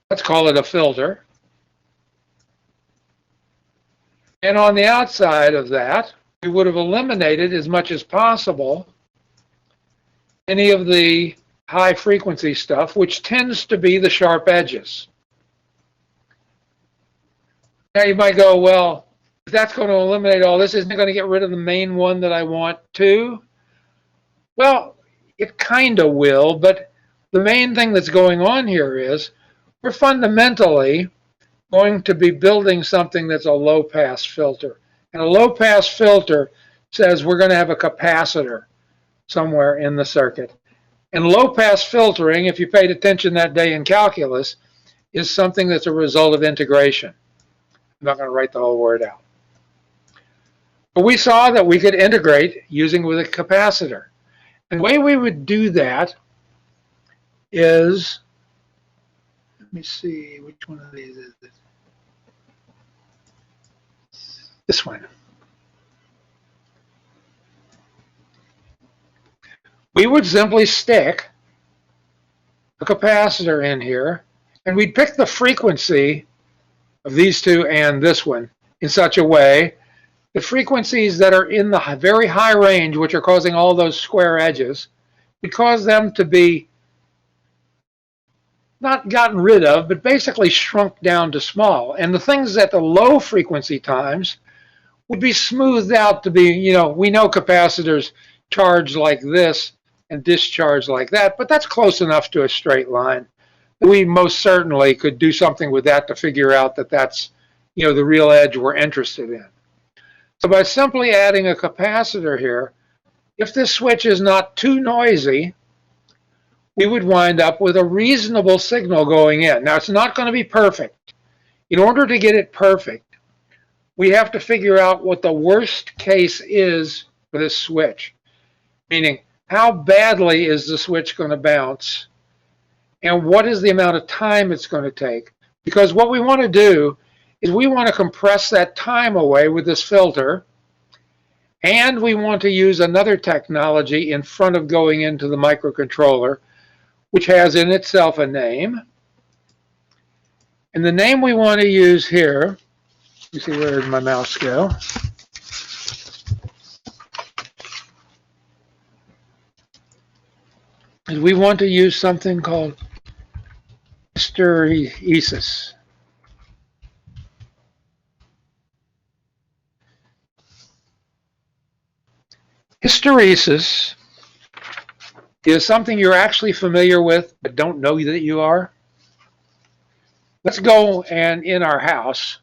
Let's call it a filter. And on the outside of that, we would have eliminated as much as possible any of the high frequency stuff, which tends to be the sharp edges. Now you might go, well, if that's going to eliminate all this, isn't it going to get rid of the main one that I want too? Well, it kind of will, but the main thing that's going on here is we're fundamentally going to be building something that's a low-pass filter. And a low-pass filter says we're going to have a capacitor somewhere in the circuit. And low-pass filtering, if you paid attention that day in calculus, is something that's a result of integration. I'm not going to write the whole word out. But we saw that we could integrate using with a capacitor. And the way we would do that is, let me see, which one of these is it? This one. We would simply stick a capacitor in here, and we'd pick the frequency of these two and this one in such a way the frequencies that are in the very high range, which are causing all those square edges, we cause them to be not gotten rid of, but basically shrunk down to small. And the things at the low frequency times would be smoothed out to be, you know, we know capacitors charge like this and discharge like that, but that's close enough to a straight line. we most certainly could do something with that to figure out that that's, you know, the real edge we're interested in. So by simply adding a capacitor here, if this switch is not too noisy, we would wind up with a reasonable signal going in. Now, it's not going to be perfect. In order to get it perfect, we have to figure out what the worst case is for this switch, meaning how badly is the switch going to bounce and what is the amount of time it's going to take. Because what we want to do is we want to compress that time away with this filter, and we want to use another technology in front of going into the microcontroller, which has in itself a name. And the name we want to use here, you see, where did my mouse go? Is we want to use something called hysteresis. Hysteresis is something you're actually familiar with but don't know that you are. Let's go and in our house,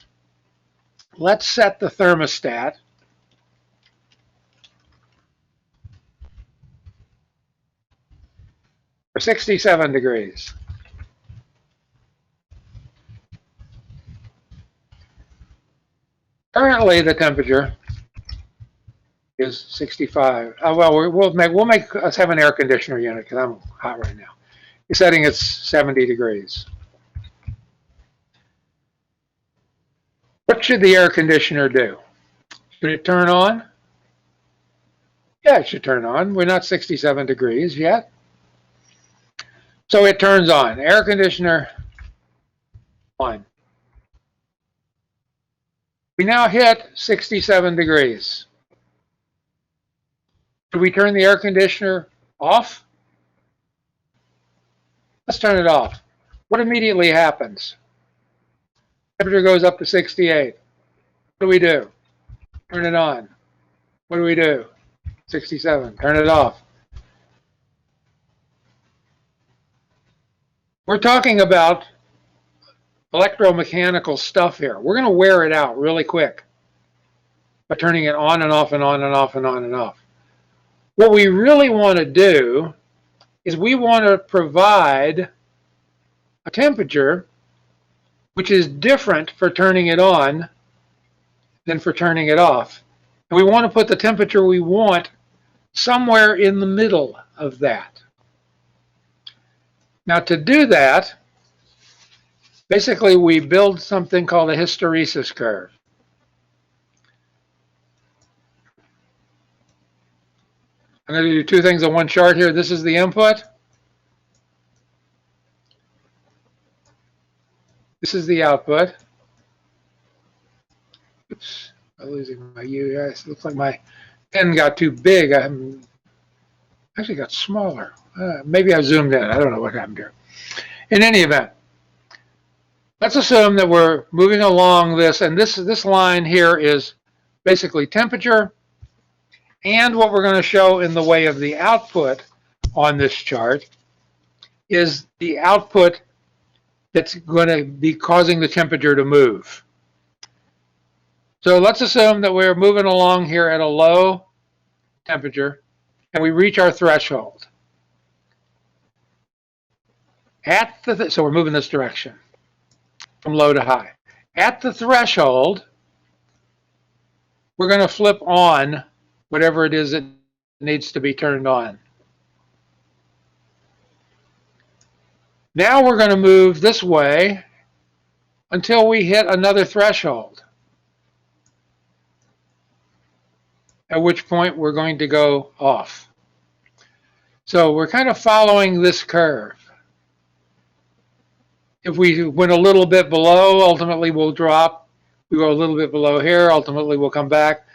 let's set the thermostat for 67 degrees. Currently, the temperature is 65. Well, let's have an air conditioner unit because I'm hot right now. You're setting it's 70 degrees. What should the air conditioner do? Should it turn on? Yeah, it should turn on. We're not 67 degrees yet. So it turns on. Air conditioner on. We now hit 67 degrees. Do we turn the air conditioner off? Let's turn it off. What immediately happens? Temperature goes up to 68. What do we do? Turn it on. What do we do? 67. Turn it off. We're talking about electromechanical stuff here. We're going to wear it out really quick by turning it on and off and on and off and on and off. What we really want to do is we want to provide a temperature which is different for turning it on than for turning it off. And we want to put the temperature we want somewhere in the middle of that. Now, to do that, basically we build something called a hysteresis curve. I'm going to do two things on one chart here. This is the input. This is the output. Oops, I'm losing my U. It looks like my pen got too big. I actually got smaller. Maybe I zoomed in. I don't know what happened here. In any event, let's assume that we're moving along this, and this line here is basically temperature, and what we're going to show in the way of the output on this chart is the output that's going to be causing the temperature to move. So let's assume that we're moving along here at a low temperature, and we reach our threshold. So we're moving this direction from low to high. At the threshold, we're going to flip on whatever it is that needs to be turned on. Now we're going to move this way until we hit another threshold, at which point we're going to go off. So we're kind of following this curve. If we went a little bit below, ultimately we'll drop. We go a little bit below here, ultimately we'll come back.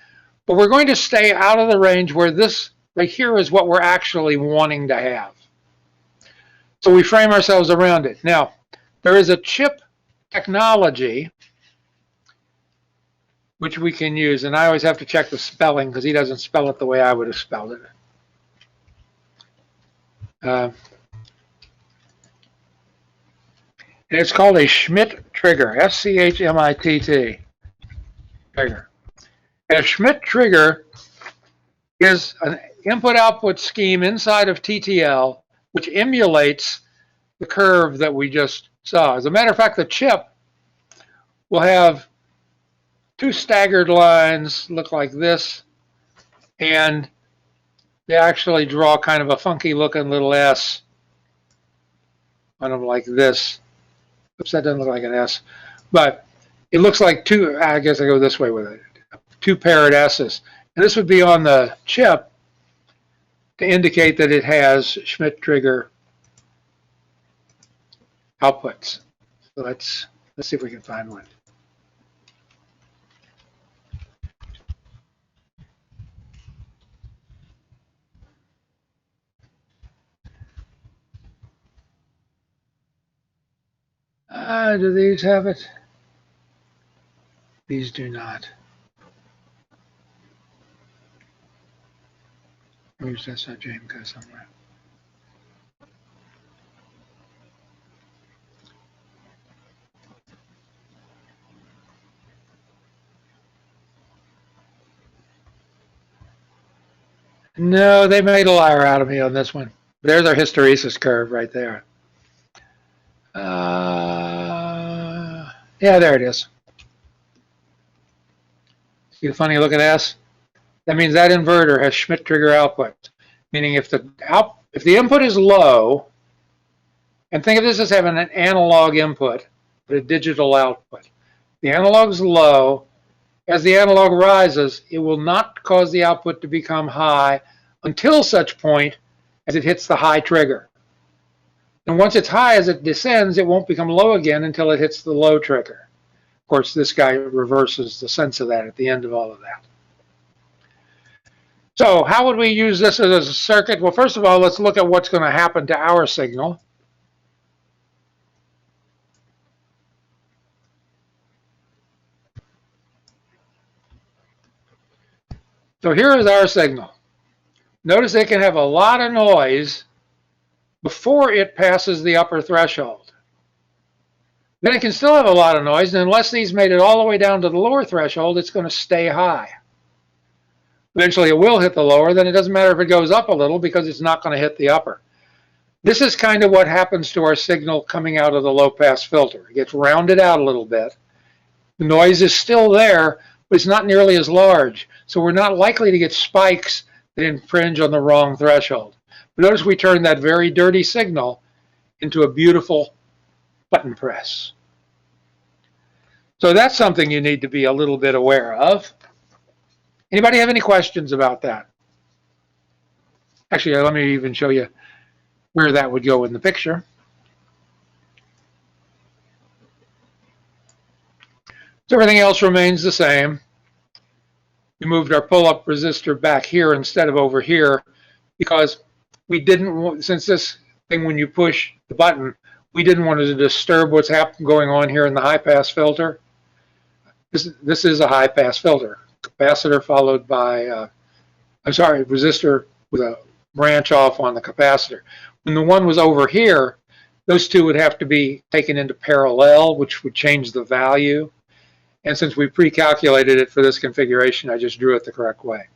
But we're going to stay out of the range where this right here is what we're actually wanting to have. So we frame ourselves around it. Now, there is a chip technology which we can use, and I always have to check the spelling because he doesn't spell it the way I would have spelled it. And it's called a Schmidt Trigger, S-C-H-M-I-T-T, trigger. And a Schmidt Trigger is an input-output scheme inside of TTL, which emulates the curve that we just saw. As a matter of fact, the chip will have two staggered lines, look like this, and they actually draw kind of a funky-looking little S on them like this. Oops, that doesn't look like an S, but it looks like two. I guess I go this way with it. Two paired S's, and this would be on the chip to indicate that it has Schmidt Trigger outputs. So let's see if we can find one. Do these have it? These do not. Where's SRJMK somewhere? No, they made a liar out of me on this one. There's our hysteresis curve right there. Yeah, there it is. See the funny looking S? That means that inverter has Schmidt Trigger output, meaning if the input is low, and think of this as having an analog input, but a digital output. The analog is low. As the analog rises, it will not cause the output to become high until such point as it hits the high trigger. And once it's high, as it descends, it won't become low again until it hits the low trigger. Of course, this guy reverses the sense of that at the end of all of that. So how would we use this as a circuit? Well, first of all, let's look at what's going to happen to our signal. So here is our signal. Notice it can have a lot of noise before it passes the upper threshold. Then it can still have a lot of noise, and unless these made it all the way down to the lower threshold, it's going to stay high. Eventually it will hit the lower, then it doesn't matter if it goes up a little because it's not going to hit the upper. This is kind of what happens to our signal coming out of the low-pass filter. It gets rounded out a little bit. The noise is still there, but it's not nearly as large, so we're not likely to get spikes that infringe on the wrong threshold. But notice we turned that very dirty signal into a beautiful button press. So that's something you need to be a little bit aware of. Anybody have any questions about that? Actually, let me even show you where that would go in the picture. So everything else remains the same. We moved our pull-up resistor back here instead of over here because we didn't want, since this thing, when you push the button, we didn't want to disturb what's going on here in the high-pass filter. This is a high-pass filter. Capacitor followed by, resistor with a branch off on the capacitor. When the one was over here, those two would have to be taken into parallel, which would change the value. And since we pre-calculated it for this configuration, I just drew it the correct way.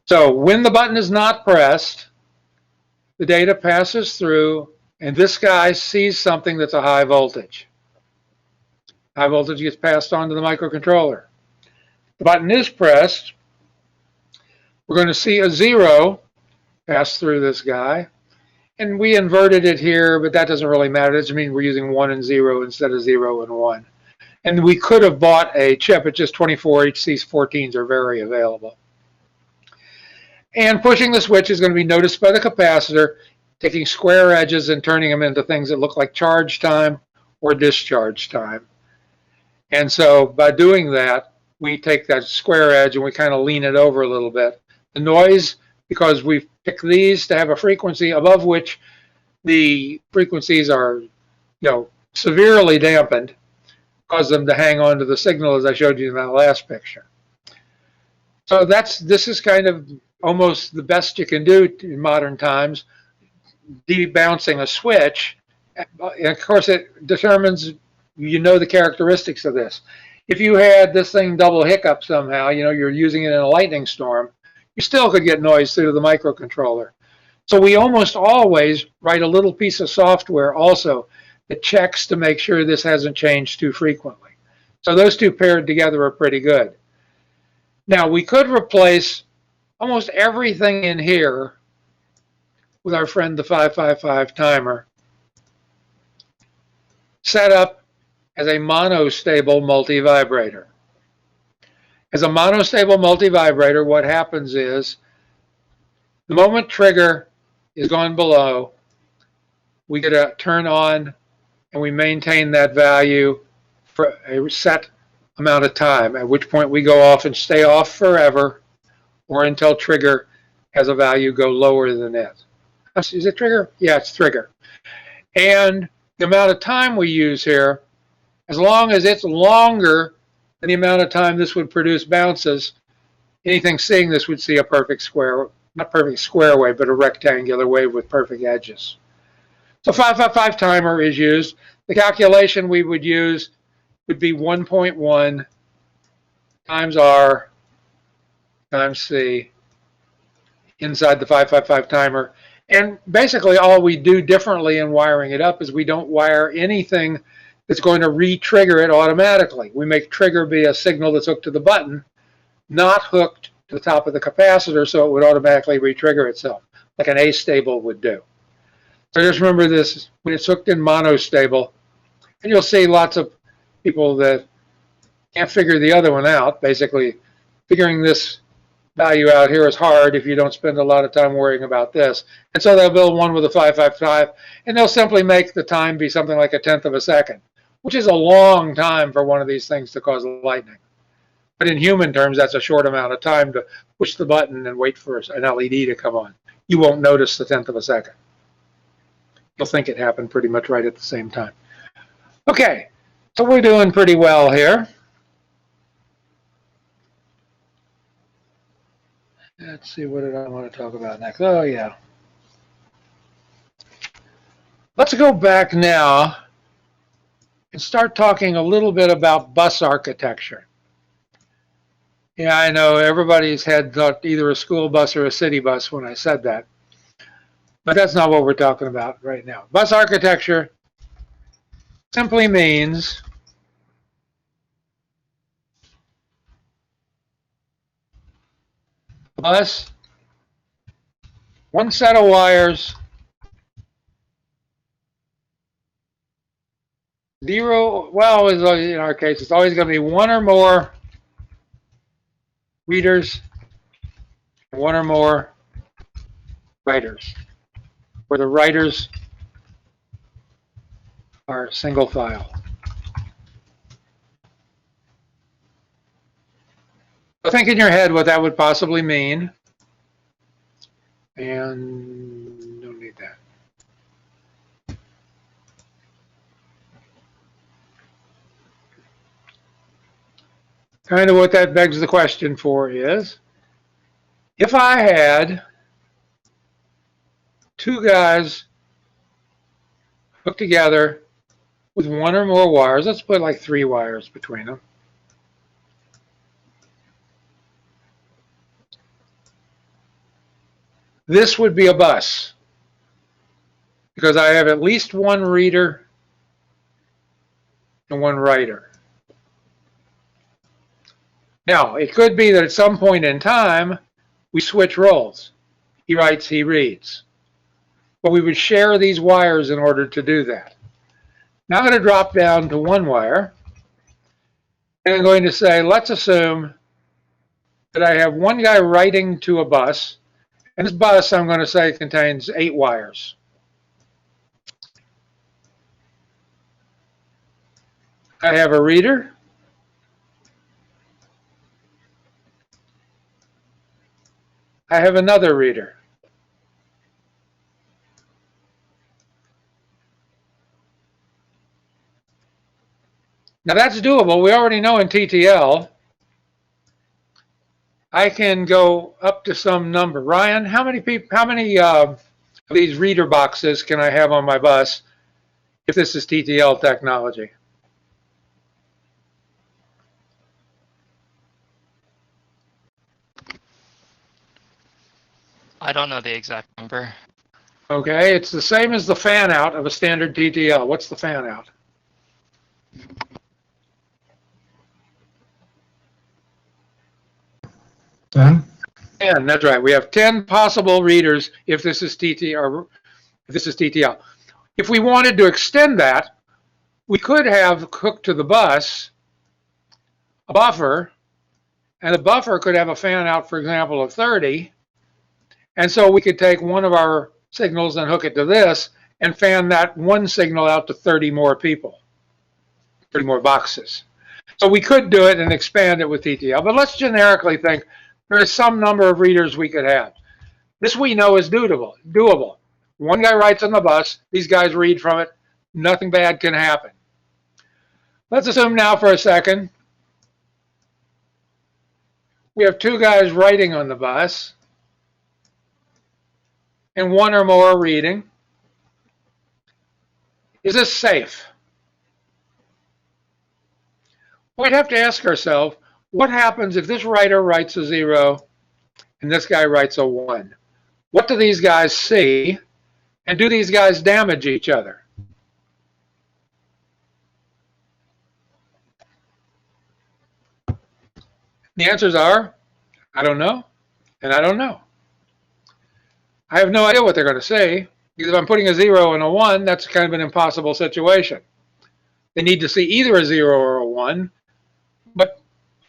So when the button is not pressed, the data passes through, and this guy sees something that's a high voltage. High voltage gets passed on to the microcontroller. The button is pressed. We're going to see a 0 pass through this guy. And we inverted it here, but that doesn't really matter. It just means we're using 1 and 0 instead of 0 and 1. And we could have bought a chip. It's just 24 HC14s are very available. And pushing the switch is going to be noticed by the capacitor, taking square edges and turning them into things that look like charge time or discharge time. And so by doing that, we take that square edge and we kind of lean it over a little bit. The noise, because we've picked these to have a frequency above which the frequencies are, severely dampened, cause them to hang on to the signal as I showed you in that last picture. So this is kind of almost the best you can do in modern times. Debouncing a switch And of course, it determines, the characteristics of this. If you had this thing double hiccup somehow, you're using it in a lightning storm, you still could get noise through the microcontroller. So we almost always write a little piece of software also that checks to make sure this hasn't changed too frequently. So those two paired together are pretty good. Now, we could replace almost everything in here with our friend the 555 timer, set up as a monostable multivibrator. As a monostable multivibrator, what happens is the moment trigger is gone below, we get a turn on and we maintain that value for a set amount of time, at which point we go off and stay off forever or until trigger has a value go lower than it. Is it trigger? Yeah, it's trigger. And the amount of time we use here, as long as it's longer than the amount of time this would produce bounces, anything seeing this would see a perfect square, not perfect square wave, but a rectangular wave with perfect edges. So 555 timer is used. The calculation we would use would be 1.1 times R times C inside the 555 timer. And basically all we do differently in wiring it up is we don't wire anything that's going to re-trigger it automatically. We make trigger be a signal that's hooked to the button, not hooked to the top of the capacitor, so it would automatically re-trigger itself, like an A-stable would do. So just remember this, when it's hooked in monostable, and you'll see lots of people that can't figure the other one out. Basically, figuring this value out here is hard if you don't spend a lot of time worrying about this. And so they'll build one with a 555, and they'll simply make the time be something like 1/10 of a second, which is a long time for one of these things to cause lightning. But in human terms, that's a short amount of time to push the button and wait for an LED to come on. You won't notice the 1/10 of a second. You'll think it happened pretty much right at the same time. Okay, so we're doing pretty well here. Let's see, what did I want to talk about next? Oh, yeah. Let's go back now and start talking a little bit about bus architecture. Yeah, I know everybody's head thought either a school bus or a city bus when I said that. But that's not what we're talking about right now. Bus architecture simply means bus, one set of wires, zero, well, in our case, it's always going to be one or more readers, one or more writers, where the writers are single file. So think in your head what that would possibly mean. And don't need that. Kind of what that begs the question for is, if I had two guys hooked together with one or more wires, let's put like 3 wires between them. This would be a bus because I have at least one reader and one writer. Now, it could be that at some point in time, we switch roles. He writes, he reads. But we would share these wires in order to do that. Now I'm going to drop down to one wire. And I'm going to say, let's assume that I have one guy writing to a bus. And this bus, I'm going to say, contains 8 wires. I have a reader. I have another reader. Now that's doable. We already know in TTL, I can go up to some number. Ryan, how many of these reader boxes can I have on my bus? if this is TTL technology? I don't know the exact number. Okay, it's the same as the fan out of a standard TTL. What's the fan out? 10? 10, that's right. We have 10 possible readers if this is TTL. If we wanted to extend that, we could have hooked to the bus a buffer, and the buffer could have a fan out, for example, of 30. And so we could take one of our signals and hook it to this and fan that one signal out to 30 more people, 30 more boxes. So we could do it and expand it with TTL, but let's generically think there is some number of readers we could have. This we know is doable. One guy writes on the bus, these guys read from it, nothing bad can happen. Let's assume now for a second we have two guys writing on the bus and one or more reading. Is this safe? We'd have to ask ourselves, what happens if this writer writes a 0 and this guy writes a 1? What do these guys see, and do these guys damage each other? The answers are, I don't know, and I don't know. I have no idea what they're going to say, because if I'm putting a 0 and a 1, that's kind of an impossible situation. They need to see either a 0 or a 1, but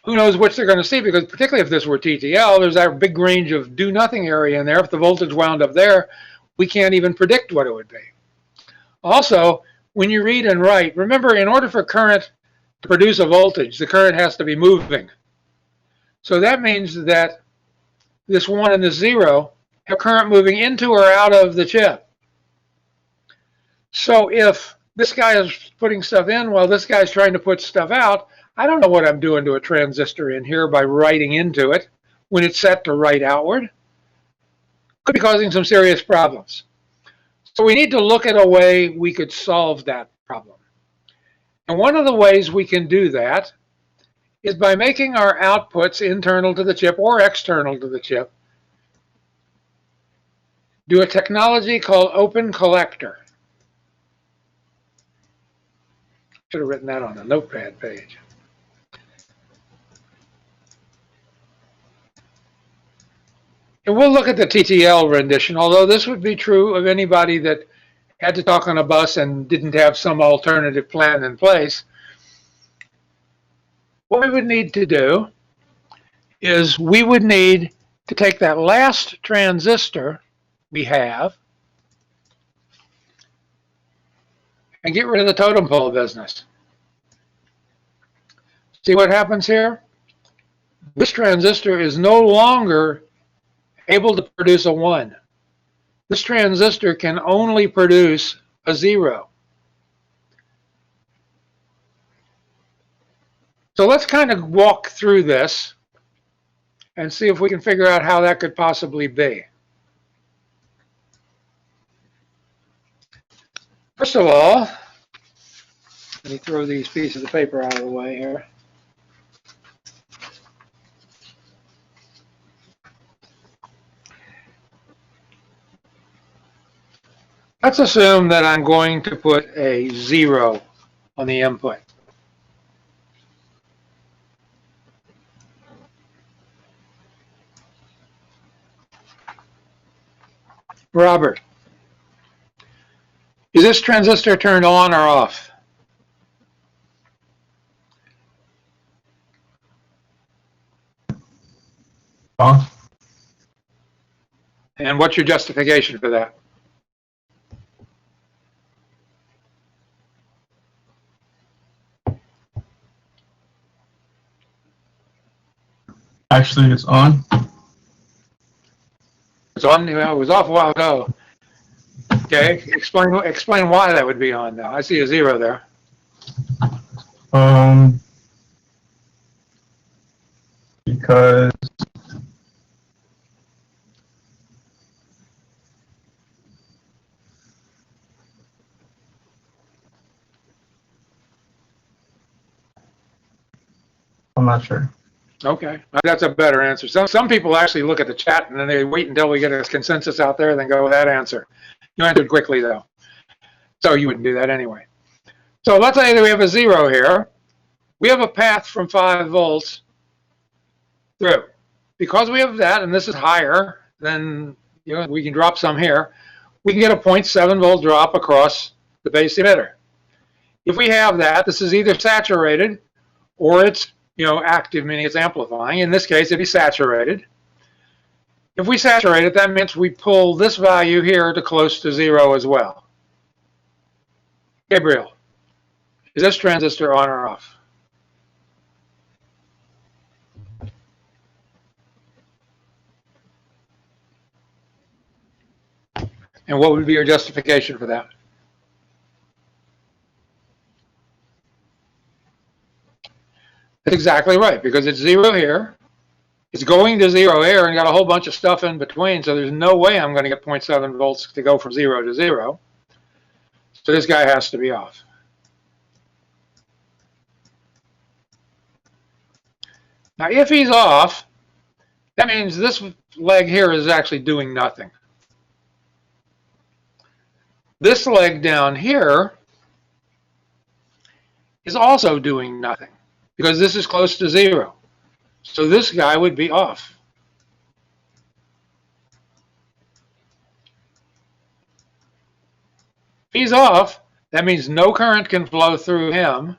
who knows which they're going to see, because particularly if this were TTL, there's that big range of do-nothing area in there. If the voltage wound up there, we can't even predict what it would be. Also, when you read and write, remember, in order for current to produce a voltage, the current has to be moving. So that means that this 1 and this 0 have current moving into or out of the chip. So if this guy is putting stuff in while this guy's trying to put stuff out, I don't know what I'm doing to a transistor in here by writing into it when it's set to write outward. Could be causing some serious problems. So we need to look at a way we could solve that problem. And one of the ways we can do that is by making our outputs internal to the chip or external to the chip do a technology called open collector. Should have written that on the notepad page. And we'll look at the TTL rendition, although this would be true of anybody that had to talk on a bus and didn't have some alternative plan in place. What we would need to do is we would need to take that last transistor we have and get rid of the totem pole business. See what happens here? This transistor is no longer able to produce a 1. This transistor can only produce a 0. So let's kind of walk through this and see if we can figure out how that could possibly be. First of all, let me throw these pieces of paper out of the way here. Let's assume that I'm going to put a 0 on the input. Robert, is this transistor turned on or off? Off? And what's your justification for that? Actually, it's on. It's on. Well, it was off a while ago. Okay, explain why that would be on now. I see a 0 there. Because not sure. Okay, that's a better answer. Some people actually look at the chat and then they wait until we get a consensus out there and then go with that answer. You answered quickly though. So you wouldn't do that anyway. So let's say that we have a 0 here. We have a path from 5 volts through. Because we have that, and this is higher, then we can drop some here. We can get a 0.7 volt drop across the base emitter. If we have that, this is either saturated or it's active, meaning it's amplifying. In this case, it'd be saturated. If we saturate it, that means we pull this value here to close to 0 as well. Gabriel, is this transistor on or off? And what would be your justification for that? That's exactly right, because it's 0 here. It's going to 0 here and got a whole bunch of stuff in between, so there's no way I'm going to get 0.7 volts to go from 0 to 0. So this guy has to be off. Now, if he's off, that means this leg here is actually doing nothing. This leg down here is also doing nothing because this is close to 0. So this guy would be off. If he's off, that means no current can flow through him.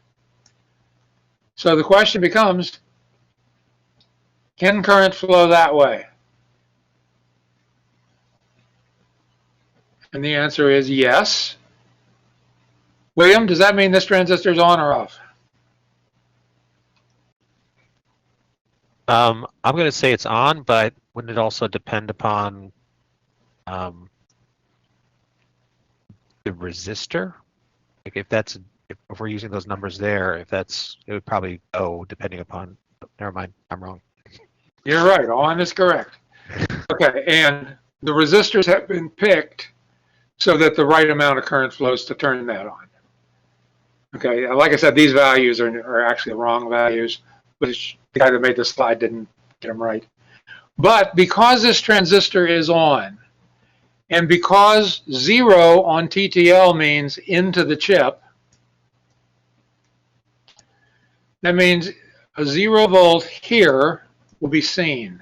So the question becomes, can current flow that way? And the answer is yes. William, does that mean this transistor is on or off? I'm going to say it's on, but wouldn't it also depend upon the resistor? Like if we're using those numbers there, it would probably go depending upon. Never mind, I'm wrong. You're right. On is correct. Okay, and the resistors have been picked so that the right amount of current flows to turn that on. Okay, like I said, these values are actually the wrong values, but the guy that made the slide didn't get them right. But because this transistor is on, and because 0 on TTL means into the chip, that means a 0 volt here will be seen,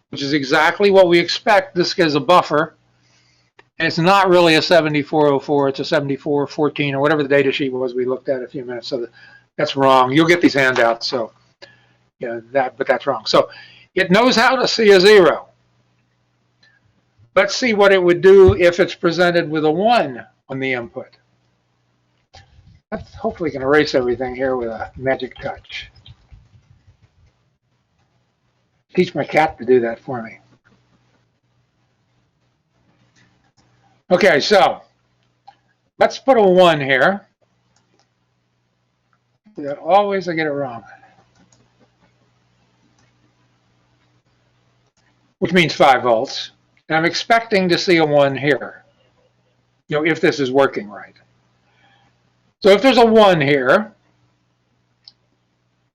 which is exactly what we expect. This is a buffer. And it's not really a 7404, it's a 7414 or whatever the data sheet was we looked at a few minutes. So that's wrong. You'll get these handouts. So but that's wrong. So it knows how to see a 0. Let's see what it would do if it's presented with a 1 on the input. Let's hopefully can erase everything here with a magic touch. Teach my cat to do that for me. Okay, so let's put a 1 here. Always I get it wrong. Which means 5 volts. And I'm expecting to see a 1 here, if this is working right. So if there's a 1 here,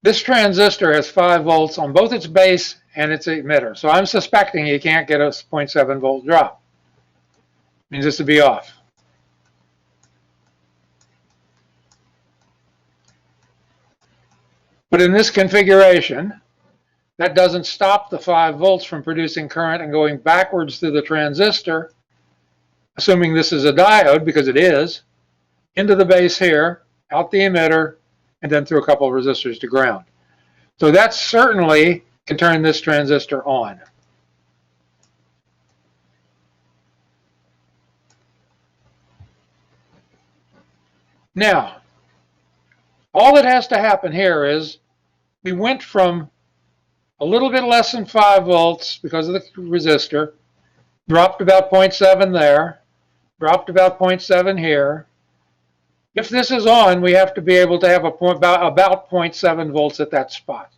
this transistor has 5 volts on both its base and its emitter. So I'm suspecting you can't get a 0.7 volt drop. Means this would be off. But in this configuration, that doesn't stop the 5 volts from producing current and going backwards through the transistor, assuming this is a diode, because it is, into the base here, out the emitter, and then through a couple of resistors to ground. So that certainly can turn this transistor on. Now, all that has to happen here is we went from a little bit less than 5 volts because of the resistor, dropped about 0.7 there, dropped about 0.7 here. If this is on, we have to be able to have about 0.7 volts at that spot.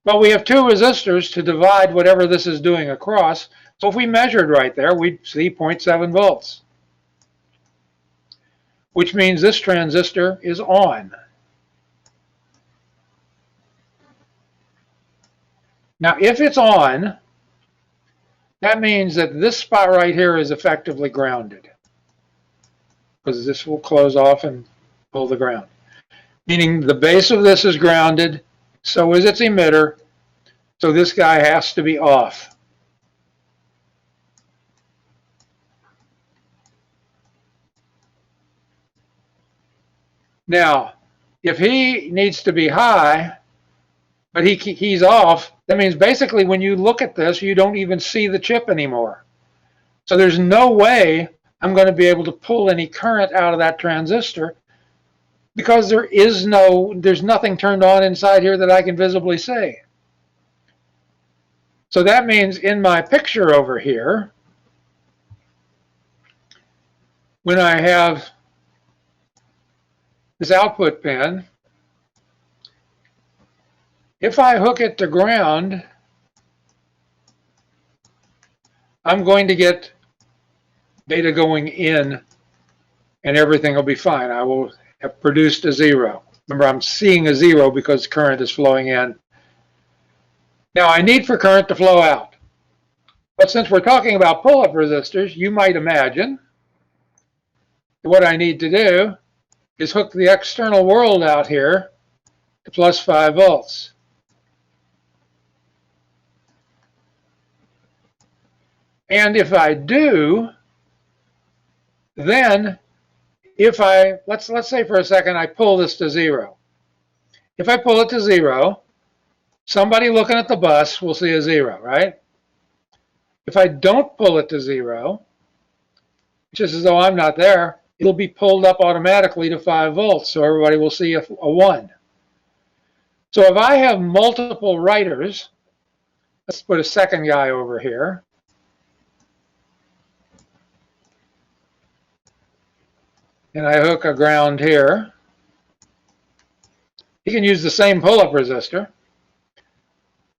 But we have 2 resistors to divide whatever this is doing across. So if we measured right there, we'd see 0.7 volts. Which means this transistor is on. Now, if it's on, that means that this spot right here is effectively grounded, because this will close off and pull the ground. Meaning the base of this is grounded, so is its emitter, so this guy has to be off. Now, if he needs to be high, but he's off, that means basically when you look at this, you don't even see the chip anymore. So there's no way I'm going to be able to pull any current out of that transistor, because there's nothing turned on inside here that I can visibly see. So that means in my picture over here, when I have this output pin, if I hook it to ground, I'm going to get data going in and everything will be fine. I will have produced a 0. Remember, I'm seeing a 0 because current is flowing in. Now, I need for current to flow out. But since we're talking about pull-up resistors, you might imagine what I need to do is hook the external world out here to plus 5 volts. And if I do, then if let's say for a second I pull this to 0. If I pull it to 0, somebody looking at the bus will see a 0, right? If I don't pull it to 0, just as though I'm not there, it'll be pulled up automatically to 5 volts, so everybody will see a 1. So if I have multiple writers, let's put a second guy over here. And I hook a ground here. He can use the same pull-up resistor.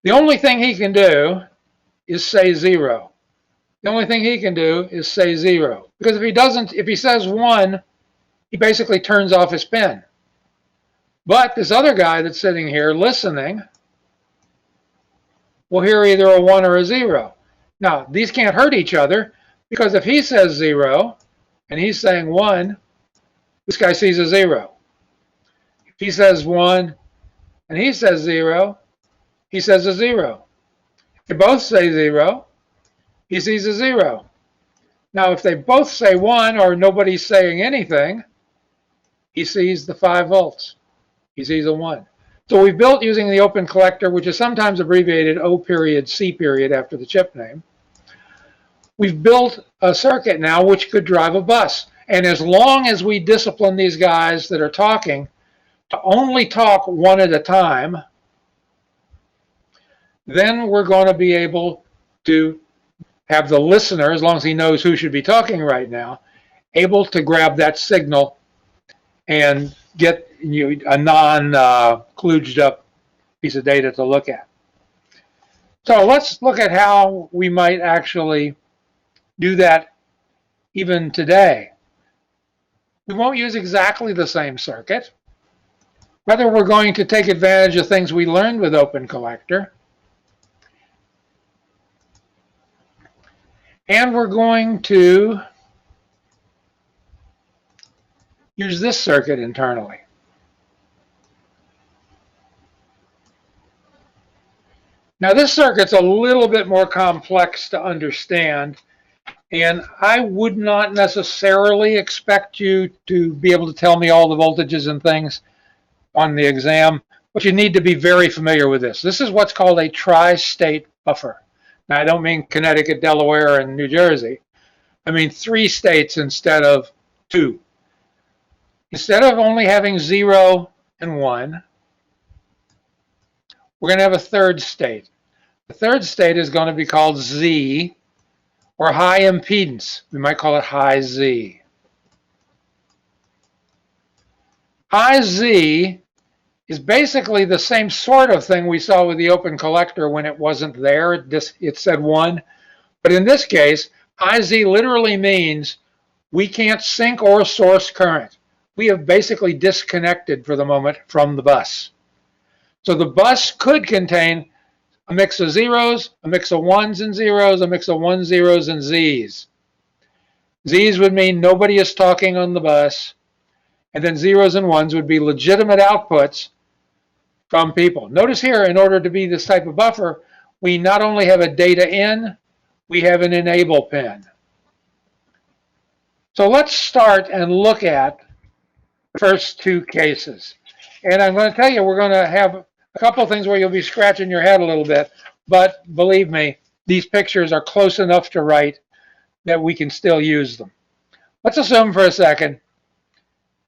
The only thing he can do is say 0. The only thing he can do is say 0. Because if he says 1, he basically turns off his pin. But this other guy that's sitting here listening will hear either a 1 or a 0. Now, these can't hurt each other, because if he says 0 and he's saying 1, this guy sees a 0. If he says 1 and he says 0, he says a 0. If they both say 0, he sees a 0. Now, if they both say 1 or nobody's saying anything, he sees the 5 volts. He sees a 1. So we've built using the open collector, which is sometimes abbreviated O period C period after the chip name. We've built a circuit now which could drive a bus. And as long as we discipline these guys that are talking to only talk one at a time, then we're going to be able to have the listener, as long as he knows who should be talking right now, able to grab that signal and get a non-kludged up piece of data to look at. So let's look at how we might actually do that even today. We won't use exactly the same circuit. Rather, we're going to take advantage of things we learned with Open Collector. And we're going to use this circuit internally. Now, this circuit's a little bit more complex to understand, and I would not necessarily expect you to be able to tell me all the voltages and things on the exam, but you need to be very familiar with this. This is what's called a tri-state buffer. Now, I don't mean Connecticut, Delaware, and New Jersey. I mean 3 states instead of 2. Instead of only having 0 and 1, we're going to have a third state. The third state is going to be called Z, or high impedance. We might call it high Z. High Z is basically the same sort of thing we saw with the open collector when it wasn't there. It said 1. But in this case, high Z literally means we can't sink or source current. We have basically disconnected for the moment from the bus. So the bus could contain a mix of zeros, a mix of ones and zeros, a mix of ones, zeros, and Z's. Z's would mean nobody is talking on the bus, and then zeros and ones would be legitimate outputs from people. Notice here, in order to be this type of buffer, we not only have a data in, we have an enable pin. So let's start and look at the first two cases. And I'm going to tell you, we're going to have a couple of things where you'll be scratching your head a little bit, but believe me, these pictures are close enough to right that we can still use them. Let's assume for a second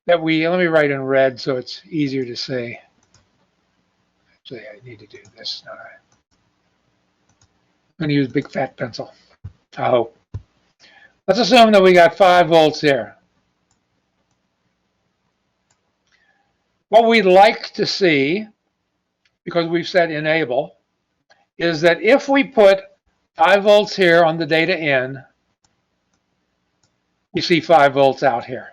that let me write in red so it's easier to see. Actually, I need to do this, don't I? I'm going to use big fat pencil, I hope. Let's assume that we got 5 volts here. What we'd like to see, because we've said enable, is that if we put 5 volts here on the data in, we see 5 volts out here.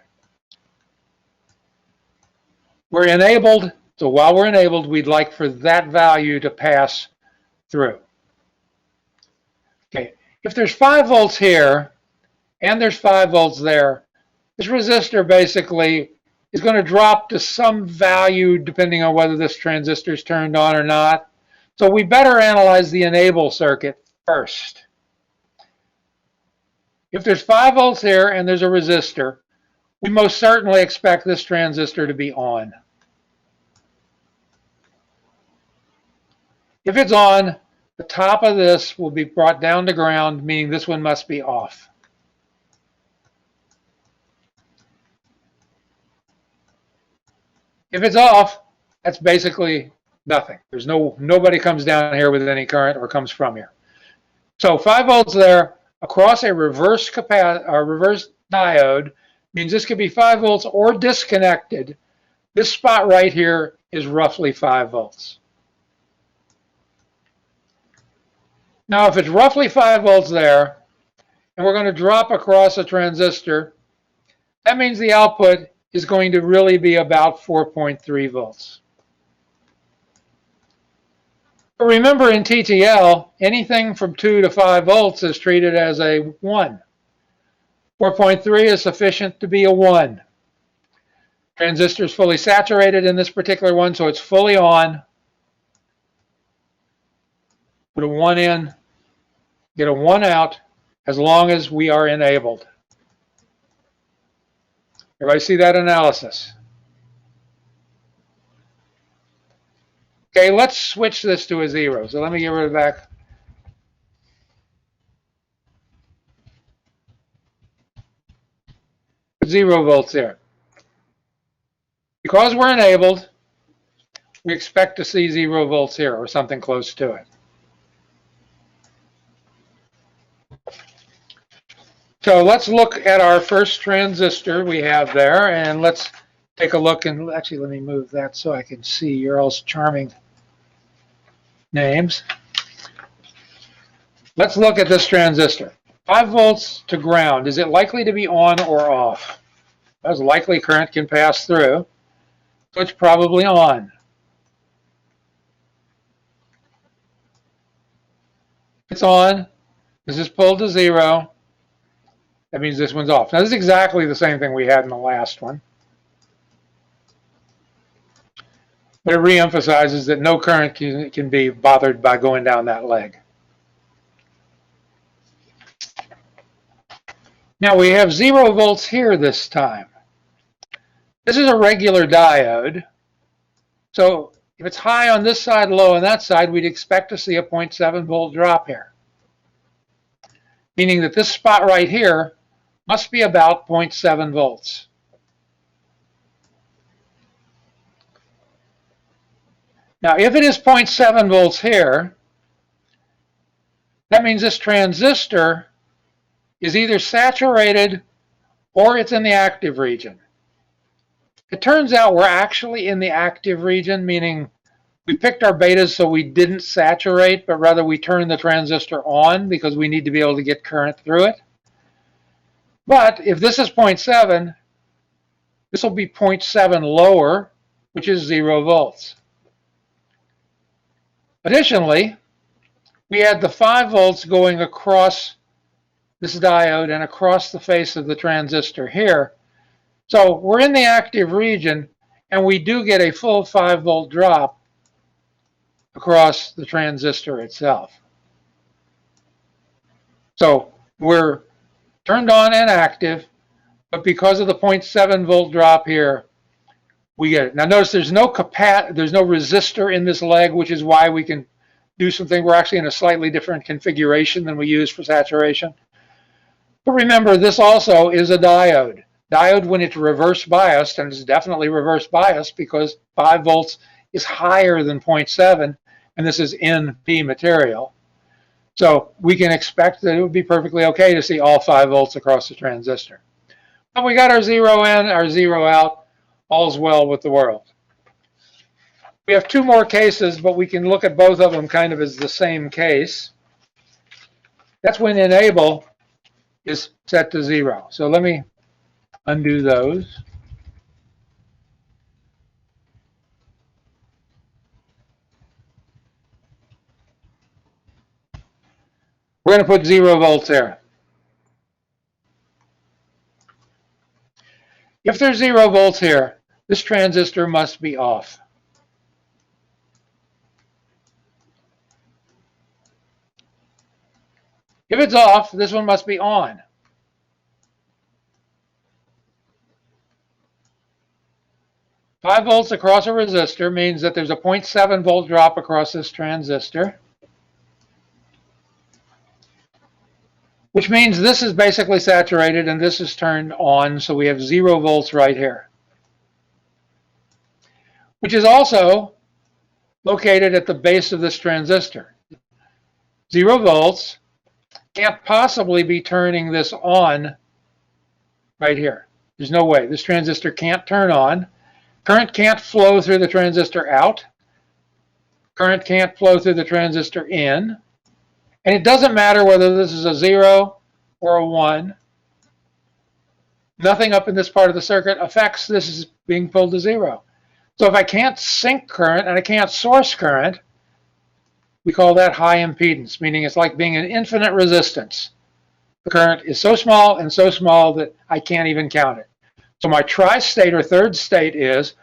We're enabled, so while we're enabled, we'd like for that value to pass through. Okay, if there's 5 volts here and there's 5 volts there, this resistor basically is going to drop to some value depending on whether this transistor is turned on or not. So we better analyze the enable circuit first. If there's 5 volts here and there's a resistor, we most certainly expect this transistor to be on. If it's on, the top of this will be brought down to ground, meaning this one must be off. If it's off, that's basically nothing. There's nobody comes down here with any current or comes from here. So 5 volts there across a reverse diode means this could be 5 volts or disconnected. This spot right here is roughly 5 volts. Now, if it's roughly 5 volts there, and we're going to drop across a transistor, that means the output is going to really be about 4.3 volts. But remember, in TTL, anything from 2 to 5 volts is treated as a 1. 4.3 is sufficient to be a 1. Transistor is fully saturated in this particular one, so it's fully on. Put a 1 in, get a 1 out, as long as we are enabled. Everybody see that analysis? Okay, let's switch this to a 0. So let me get rid of that. Put 0 volts there. Because we're enabled, we expect to see 0 volts here or something close to it. So let's look at our first transistor we have there, and let's take a look. And actually, let me move that so I can see your all's charming names. Let's look at this transistor. 5 volts to ground. Is it likely to be on or off? As likely current can pass through, so it's probably on. It's on. This is pulled to 0. That means this one's off. Now, this is exactly the same thing we had in the last one. But it reemphasizes that no current can be bothered by going down that leg. Now, we have 0 volts here this time. This is a regular diode. So if it's high on this side, low on that side, we'd expect to see a 0.7 volt drop here. Meaning that this spot right here must be about 0.7 volts. Now, if it is 0.7 volts here, that means this transistor is either saturated or it's in the active region. It turns out we're actually in the active region, meaning we picked our betas so we didn't saturate, but rather we turned the transistor on because we need to be able to get current through it. But if this is 0.7, this will be 0.7 lower, which is 0 volts. Additionally, we had the 5 volts going across this diode and across the face of the transistor here. So we're in the active region, and we do get a full 5-volt drop across the transistor itself. So we're turned on and active, but because of the 0.7 volt drop here, we get it. Now notice there's no resistor in this leg, which is why we can do something. We're actually in a slightly different configuration than we use for saturation. But remember, this also is a diode. Diode, when it's reverse biased, and it's definitely reverse biased because 5 volts is higher than 0.7, and this is NP material. So we can expect that it would be perfectly okay to see all 5 volts across the transistor. But we got our 0 in, our 0 out, all's well with the world. We have 2 more cases, but we can look at both of them kind of as the same case. That's when enable is set to 0. So let me undo those. We're going to put 0 volts there. If there's 0 volts here, this transistor must be off. If it's off, this one must be on. Five volts across a resistor means that there's a 0.7 volt drop across this transistor, which means this is basically saturated and this is turned on, so we have 0 volts right here, which is also located at the base of this transistor. 0 volts can't possibly be turning this on right here. There's no way. This transistor can't turn on. Current can't flow through the transistor out. Current can't flow through the transistor in. And it doesn't matter whether this is a 0 or a 1. Nothing up in this part of the circuit affects this is being pulled to 0. So if I can't sink current and I can't source current, we call that high impedance, meaning it's like being an infinite resistance. The current is so small and so small that I can't even count it. So my tri-state or third state is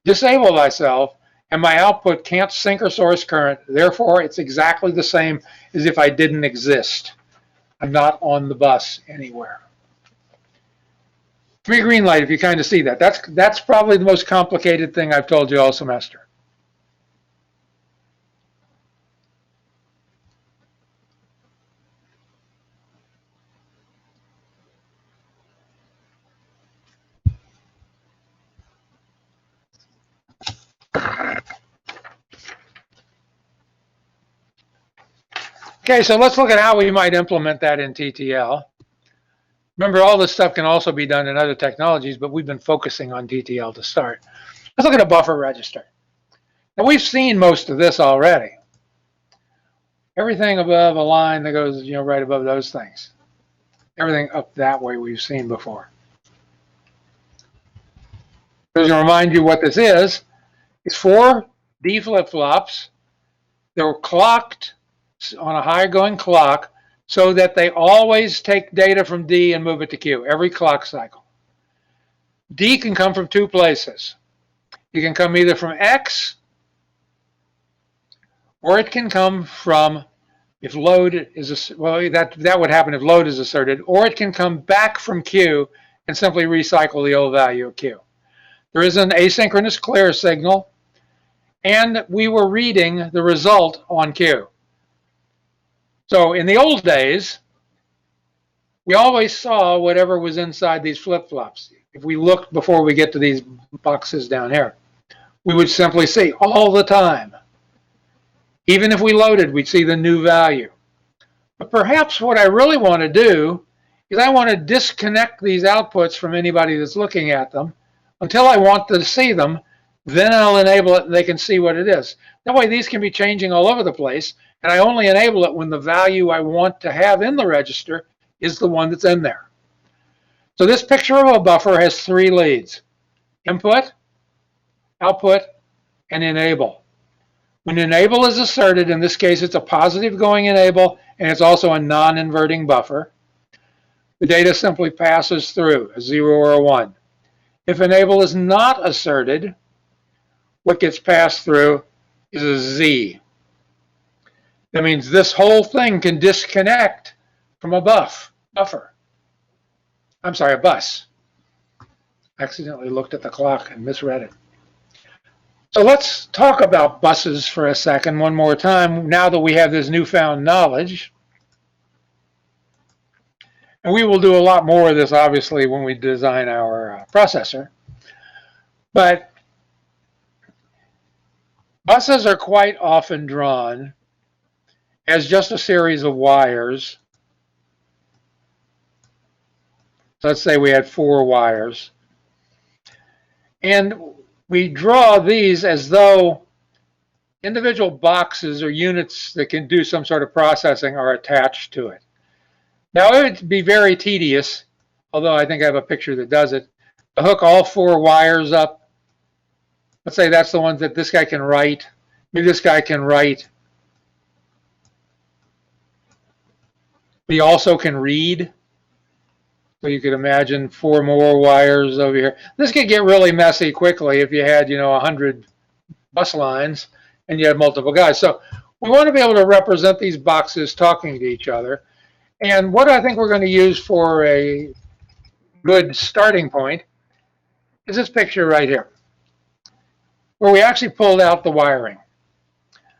disable thyself, and my output can't sink or source current. Therefore, it's exactly the same as if I didn't exist. I'm not on the bus anywhere. 3 green light, if you kind of see that. That's probably the most complicated thing I've told you all semester. Okay, so let's look at how we might implement that in TTL. Remember, all this stuff can also be done in other technologies, but we've been focusing on TTL to start. Let's look at a buffer register. Now, we've seen most of this already. Everything above a line that goes, right above those things. Everything up that way we've seen before. Just to remind you what this is, it's 4 D flip-flops. They're clocked on a high going clock so that they always take data from D and move it to Q every clock cycle. D can come from 2 places. It can come either from X, or it can come from, if load is, well, that would happen if load is asserted, or it can come back from Q and simply recycle the old value of Q. There is an asynchronous clear signal, and we were reading the result on Q. So in the old days, we always saw whatever was inside these flip-flops. If we looked before we get to these boxes down here, we would simply see all the time. Even if we loaded, we'd see the new value. But perhaps what I really want to do is I want to disconnect these outputs from anybody that's looking at them until I want to see them. Then I'll enable it and they can see what it is. That way these can be changing all over the place, and I only enable it when the value I want to have in the register is the one that's in there. So this picture of a buffer has 3 leads: input, output, and enable. When enable is asserted, in this case it's a positive going enable, and it's also a non-inverting buffer, the data simply passes through, a 0 or a 1. If enable is not asserted, what gets passed through is a Z. That means this whole thing can disconnect from a buffer. I'm sorry, a bus. I accidentally looked at the clock and misread it. So let's talk about buses for a second one more time, now that we have this newfound knowledge. And we will do a lot more of this, obviously, when we design our processor. But buses are quite often drawn as just a series of wires. So let's say we had 4 wires. And we draw these as though individual boxes or units that can do some sort of processing are attached to it. Now, it would be very tedious, although I think I have a picture that does it, to hook all 4 wires up. Let's say that's the ones that this guy can write. Maybe this guy can write. He also can read. So you could imagine 4 more wires over here. This could get really messy quickly if you had, 100 bus lines and you had multiple guys. So we want to be able to represent these boxes talking to each other. And what I think we're going to use for a good starting point is this picture right here, where we actually pulled out the wiring.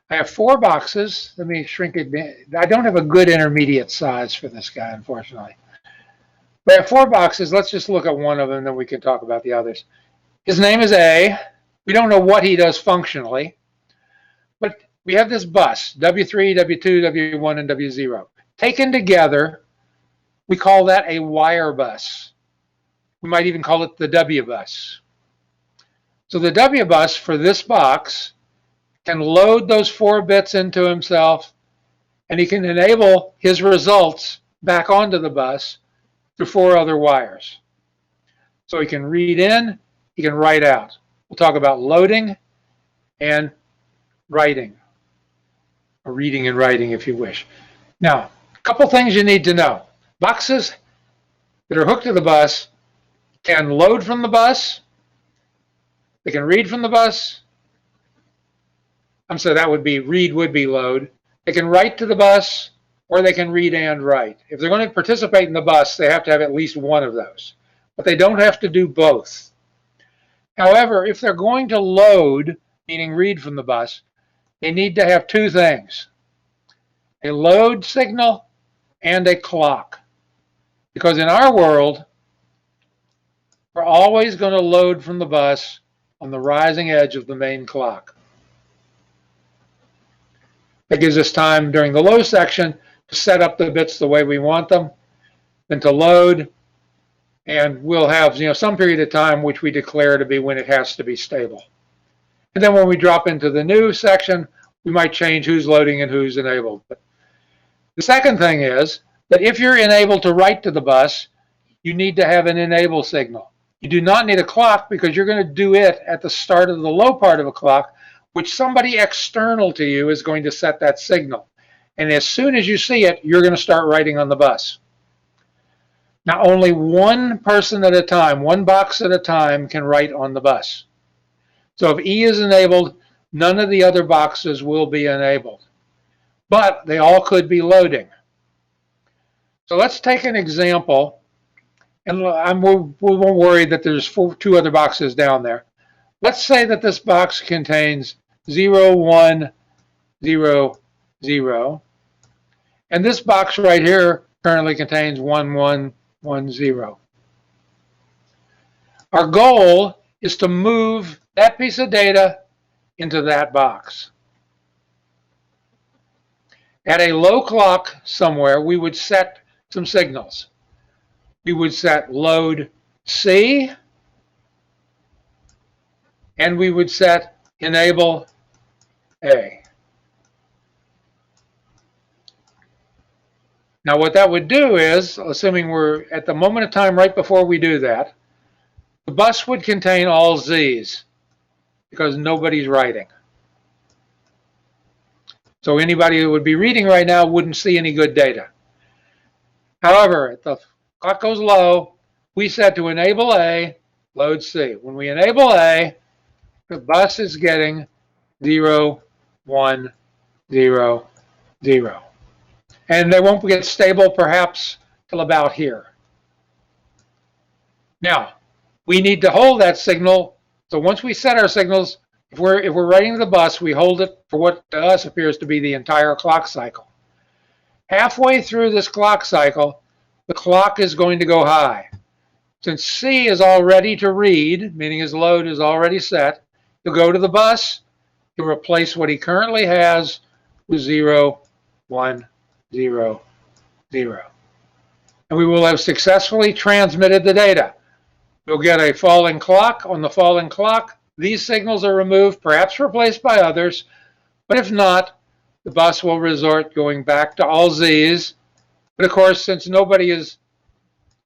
I have 4 boxes. Let me shrink it. I don't have a good intermediate size for this guy, unfortunately. We have 4 boxes. Let's just look at one of them, then we can talk about the others. His name is A. We don't know what he does functionally, but we have this bus, W3, W2, W1, and W0. Taken together, we call that a wire bus. We might even call it the W bus. So the W bus for this box can load those 4 bits into himself, and he can enable his results back onto the bus through 4 other wires. So he can read in, he can write out. We'll talk about loading and writing, or reading and writing if you wish. Now, a couple things you need to know. Boxes that are hooked to the bus can load from the bus, they can read from the bus. So that would be read would be load. They can write to the bus, or they can read and write. If they're going to participate in the bus, they have to have at least one of those. But they don't have to do both. However, if they're going to load, meaning read from the bus, they need to have 2 things: a load signal and a clock. Because in our world, we're always going to load from the bus on the rising edge of the main clock. That gives us time during the low section to set up the bits the way we want them, then to load, and we'll have some period of time which we declare to be when it has to be stable. And then when we drop into the new section, we might change who's loading and who's enabled. But the second thing is that if you're enabled to write to the bus, you need to have an enable signal. You do not need a clock because you're going to do it at the start of the low part of a clock, which somebody external to you is going to set that signal. And as soon as you see it, you're going to start writing on the bus. Now, only one person at a time, one box at a time, can write on the bus. So if E is enabled, none of the other boxes will be enabled. But they all could be loading. So let's take an example. And we won't worry that there's 2 other boxes down there. Let's say that this box contains 0, 1, 0, 0. And this box right here currently contains 1, 1, 1, 0. Our goal is to move that piece of data into that box. At a low clock somewhere, we would set some signals. We would set load C, and we would set enable A. Now what that would do is, assuming we're at the moment of time right before we do that, the bus would contain all Z's because nobody's writing. So anybody who would be reading right now wouldn't see any good data. However, if the clock goes low, we set to enable A, load C. When we enable A, the bus is getting 0, 1, 0, 0. And they won't get stable perhaps till about here. Now, we need to hold that signal. So once we set our signals, if we're writing to the bus, we hold it for what to us appears to be the entire clock cycle. Halfway through this clock cycle, the clock is going to go high. Since C is all ready to read, meaning his load is already set, he'll go to the bus, he'll replace what he currently has with 0, 1, 0, 0. And we will have successfully transmitted the data. We'll get a falling clock. On the falling clock, these signals are removed, perhaps replaced by others, but if not, the bus will resort going back to all Z's. But of course, since nobody has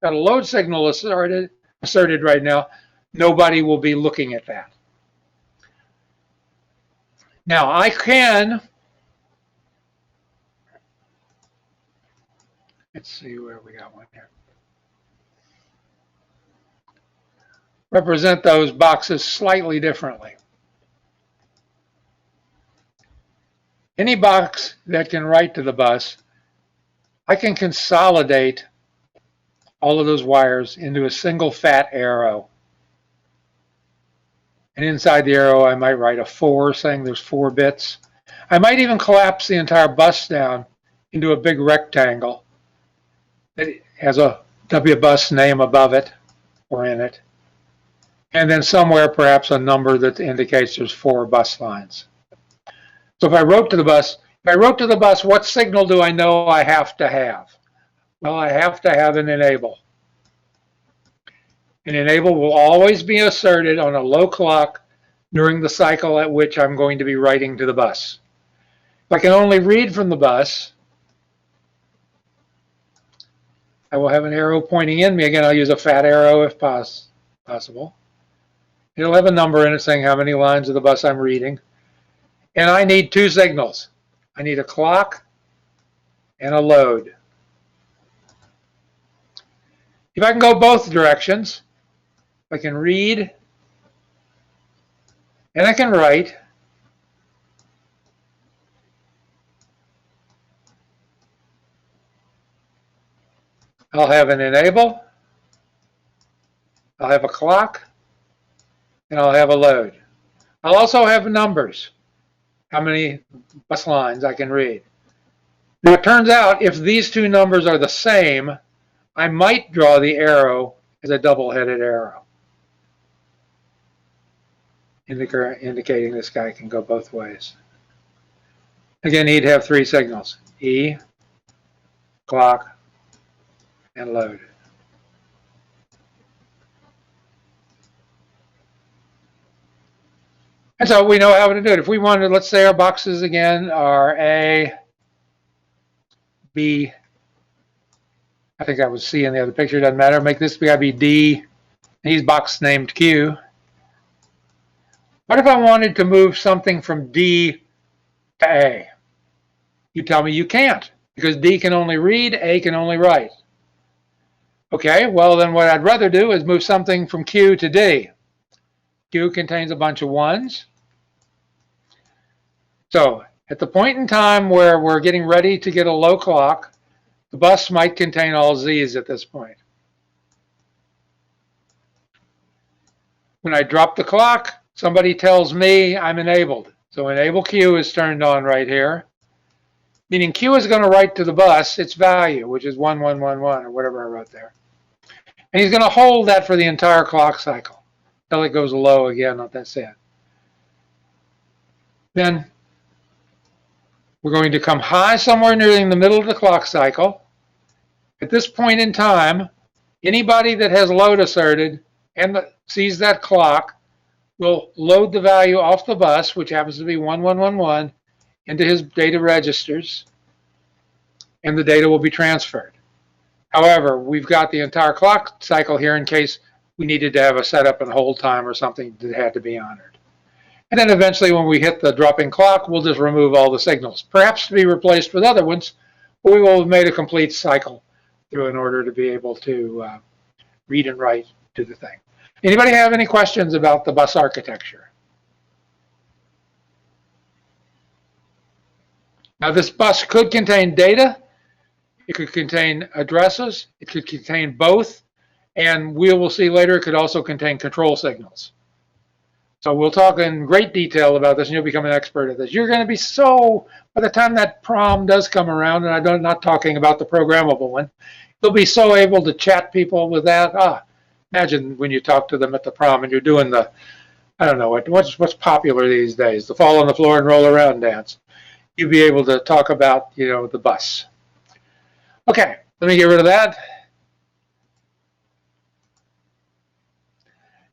got a load signal asserted right now, nobody will be looking at that. Now, I can, let's see where we got one here. Represent those boxes slightly differently. Any box that can write to the bus, I can consolidate all of those wires into a single fat arrow. And inside the arrow, I might write a 4, saying there's 4 bits. I might even collapse the entire bus down into a big rectangle that has a WBus name above it or in it. And then somewhere perhaps a number that indicates there's 4 bus lines. So if I wrote to the bus, what signal do I know I have to have? Well, I have to have an enable. An enable will always be asserted on a low clock during the cycle at which I'm going to be writing to the bus. If I can only read from the bus, I will have an arrow pointing in me. Again, I'll use a fat arrow if possible. It'll have a number in it saying how many lines of the bus I'm reading. And I need 2 signals. I need a clock and a load. If I can go both directions, I can read and I can write. I'll have an enable, I'll have a clock, and I'll have a load. I'll also have numbers, how many bus lines I can read. Now it turns out if these 2 numbers are the same, I might draw the arrow as a double-headed arrow, indicating this guy can go both ways. Again, he'd have 3 signals, E, clock, and load. And so we know how to do it. If we wanted, let's say our boxes again are A, B, I think that was C in the other picture, doesn't matter. Make this guy be D, he's box named Q. What if I wanted to move something from D to A? You tell me you can't, because D can only read, A can only write. Okay, well then what I'd rather do is move something from Q to D. Q contains a bunch of 1s. So at the point in time where we're getting ready to get a low clock, the bus might contain all Z's at this point. When I drop the clock, somebody tells me I'm enabled. So enable Q is turned on right here, meaning Q is going to write to the bus its value, which is 1111 or whatever I wrote there. And he's going to hold that for the entire clock cycle until it goes low again. That's it. Then we're going to come high somewhere near the middle of the clock cycle. At this point in time, anybody that has load asserted and sees that clock will load the value off the bus, which happens to be 1111, into his data registers, and the data will be transferred. However, we've got the entire clock cycle here in case we needed to have a setup and hold time or something that had to be honored. And then eventually when we hit the dropping clock, we'll just remove all the signals, perhaps to be replaced with other ones, but we will have made a complete cycle through in order to be able to read and write to the thing. Anybody have any questions about the bus architecture? Now this bus could contain data, it could contain addresses, it could contain both, and we will see later it could also contain control signals. So we'll talk in great detail about this and you'll become an expert at this. You're going to be so, by the time that prom does come around, and I'm not talking about the programmable one, you'll be so able to chat people with that. Imagine when you talk to them at the prom and you're doing the, I don't know, what's popular these days, the fall on the floor and roll around dance. You'll be able to talk about, the bus. Okay, let me get rid of that.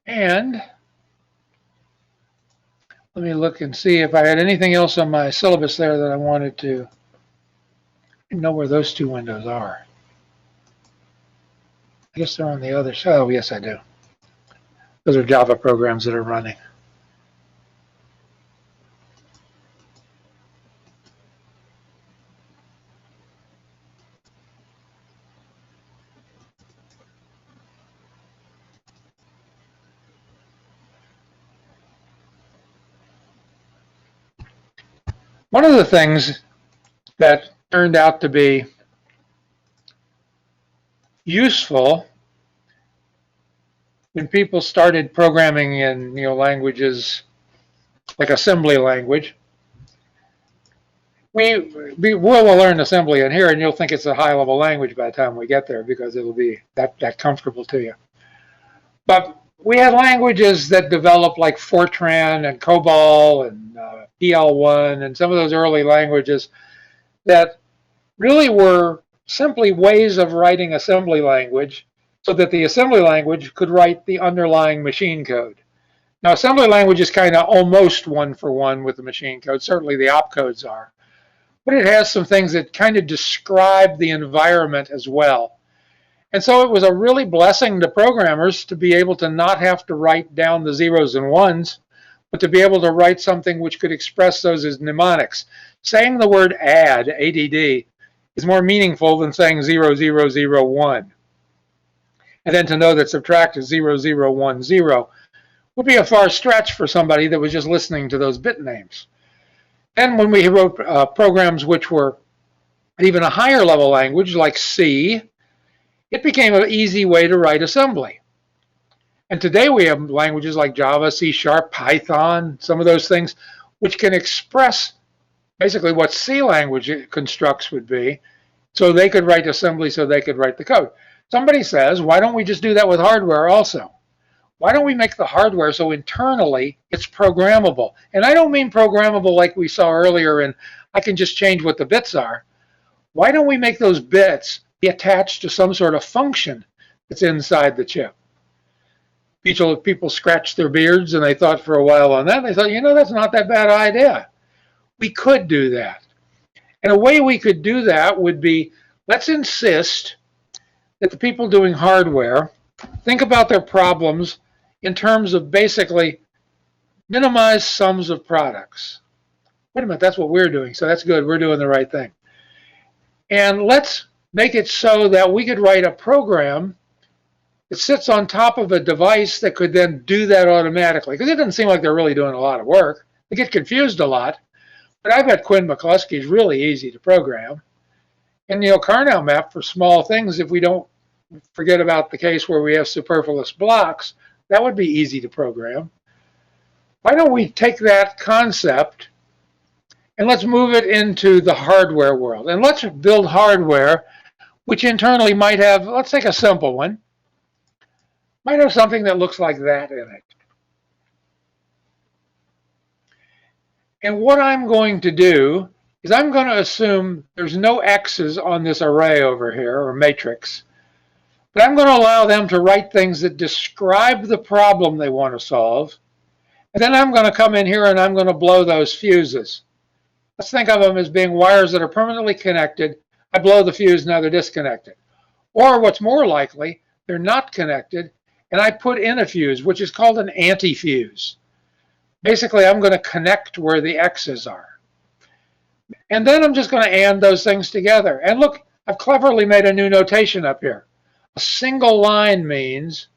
And let me look and see if I had anything else on my syllabus there that I wanted to know where those two windows are. I guess they're on the other side. Oh, yes, I do. Those are Java programs that are running. One of the things that turned out to be useful when people started programming in languages like assembly language, we'll learn assembly in here, and you'll think it's a high-level language by the time we get there because it'll be that comfortable to you. But we had languages that developed like Fortran and COBOL and PL1 and some of those early languages that really were simply ways of writing assembly language so that the assembly language could write the underlying machine code. Now, assembly language is kind of almost one-for-one with the machine code. Certainly the opcodes are. But it has some things that kind of describe the environment as well. And so it was a really blessing to programmers to be able to not have to write down the zeros and ones, but to be able to write something which could express those as mnemonics. Saying the word add, ADD, is more meaningful than saying 0001. And then to know that subtract is 0010 would be a far stretch for somebody that was just listening to those bit names. And when we wrote programs which were even a higher level language like C, it became an easy way to write assembly. And today we have languages like Java, C#, Python, some of those things, which can express basically what C language constructs would be, so they could write assembly so they could write the code. Somebody says, why don't we just do that with hardware also? Why don't we make the hardware so internally it's programmable? And I don't mean programmable like we saw earlier in I can just change what the bits are. Why don't we make those bits be attached to some sort of function that's inside the chip? People scratched their beards and they thought for a while on that. They thought, that's not that bad an idea. We could do that. And a way we could do that would be, let's insist that the people doing hardware think about their problems in terms of basically minimize sums of products. Wait a minute, that's what we're doing, so that's good. We're doing the right thing. And let's make it so that we could write a program that sits on top of a device that could then do that automatically. Because it doesn't seem like they're really doing a lot of work. They get confused a lot. But I bet Quinn McCluskey is really easy to program. And Karnow map for small things, if we don't forget about the case where we have superfluous blocks, that would be easy to program. Why don't we take that concept and let's move it into the hardware world? And let's build hardware which internally might have, let's take a simple one, might have something that looks like that in it. And what I'm going to do is I'm going to assume there's no X's on this array over here, or matrix, but I'm going to allow them to write things that describe the problem they want to solve. And then I'm going to come in here and I'm going to blow those fuses. Let's think of them as being wires that are permanently connected. I blow the fuse, now they're disconnected. Or what's more likely, they're not connected, and I put in a fuse, which is called an anti-fuse. Basically, I'm going to connect where the X's are. And then I'm just going to AND those things together. And look, I've cleverly made a new notation up here. A single line means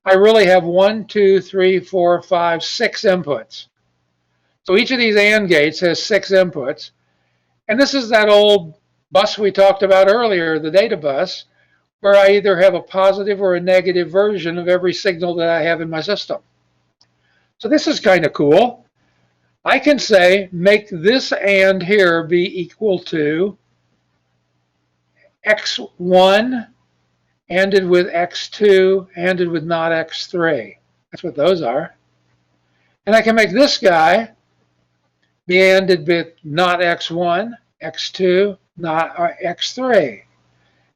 I really have 1, 2, 3, 4, 5, 6 inputs. So each of these AND gates has 6 inputs. And this is that old bus we talked about earlier, the data bus, where I either have a positive or a negative version of every signal that I have in my system. So this is kind of cool. I can say, make this AND here be equal to X1 ANDed with X2 ANDed with not X3. That's what those are. And I can make this guy be ANDed with not X1, X2, not X3.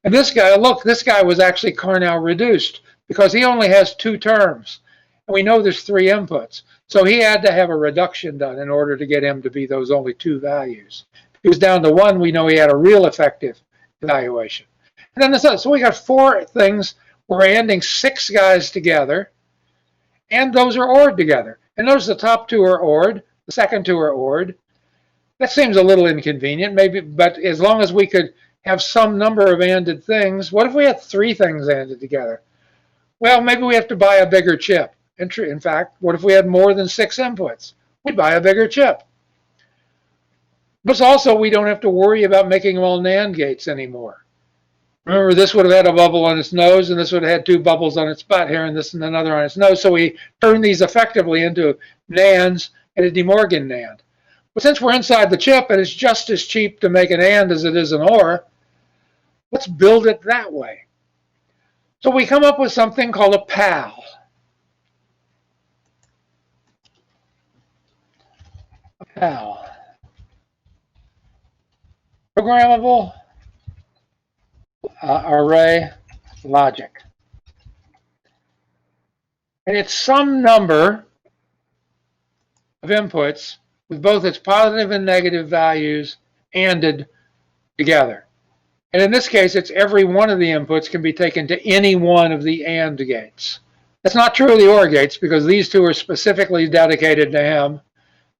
And this guy, look, this guy was actually Karnow reduced because he only has 2 terms. And we know there's 3 inputs. So he had to have a reduction done in order to get him to be those only 2 values. If he was down to 1, we know he had a real effective evaluation. And then this, so we got 4 things. We're ANDing 6 guys together. And those are ORed together. And notice the top 2 are ORed. The second 2 are ORed. That seems a little inconvenient, maybe, but as long as we could have some number of ANDed things. What if we had 3 things ANDed together? Well, maybe we have to buy a bigger chip. In fact, what if we had more than 6 inputs? We'd buy a bigger chip. But also, we don't have to worry about making them all NAND gates anymore. Remember, this would have had a bubble on its nose, and this would have had 2 bubbles on its butt here, and this and another on its nose. So we turn these effectively into NANDs and a De Morgan NAND. But since we're inside the chip and it's just as cheap to make an AND as it is an OR, let's build it that way. So we come up with something called a PAL. A PAL. Programmable Array Logic. And it's some number of inputs with both its positive and negative values ANDed together. And in this case, it's every one of the inputs can be taken to any one of the AND gates. That's not true of the OR gates because these 2 are specifically dedicated to him.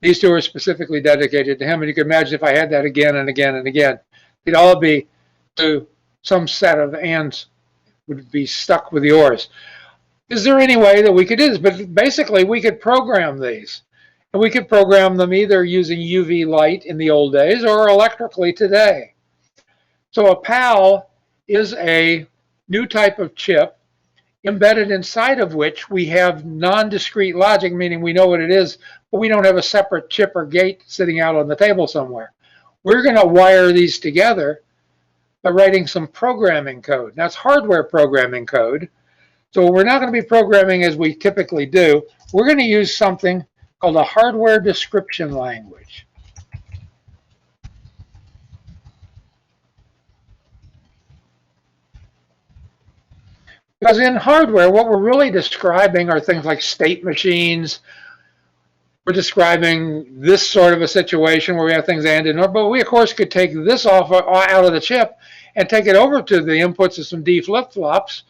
These 2 are specifically dedicated to him. And you can imagine if I had that again and again and again, they'd all be to some set of ANDs would be stuck with the ORs. Is there any way that we could do this? But basically, we could program these. And we could program them either using UV light in the old days or electrically today. So a PAL is a new type of chip embedded inside of which we have non-discrete logic, meaning we know what it is, but we don't have a separate chip or gate sitting out on the table somewhere. We're going to wire these together by writing some programming code. Now, it's hardware programming code, so we're not going to be programming as we typically do. We're going to use something called a hardware description language. Because in hardware, what we're really describing are things like state machines. We're describing this sort of a situation where we have things ANDed, but we, of course, could take this off out of the chip and take it over to the inputs of some D flip-flops.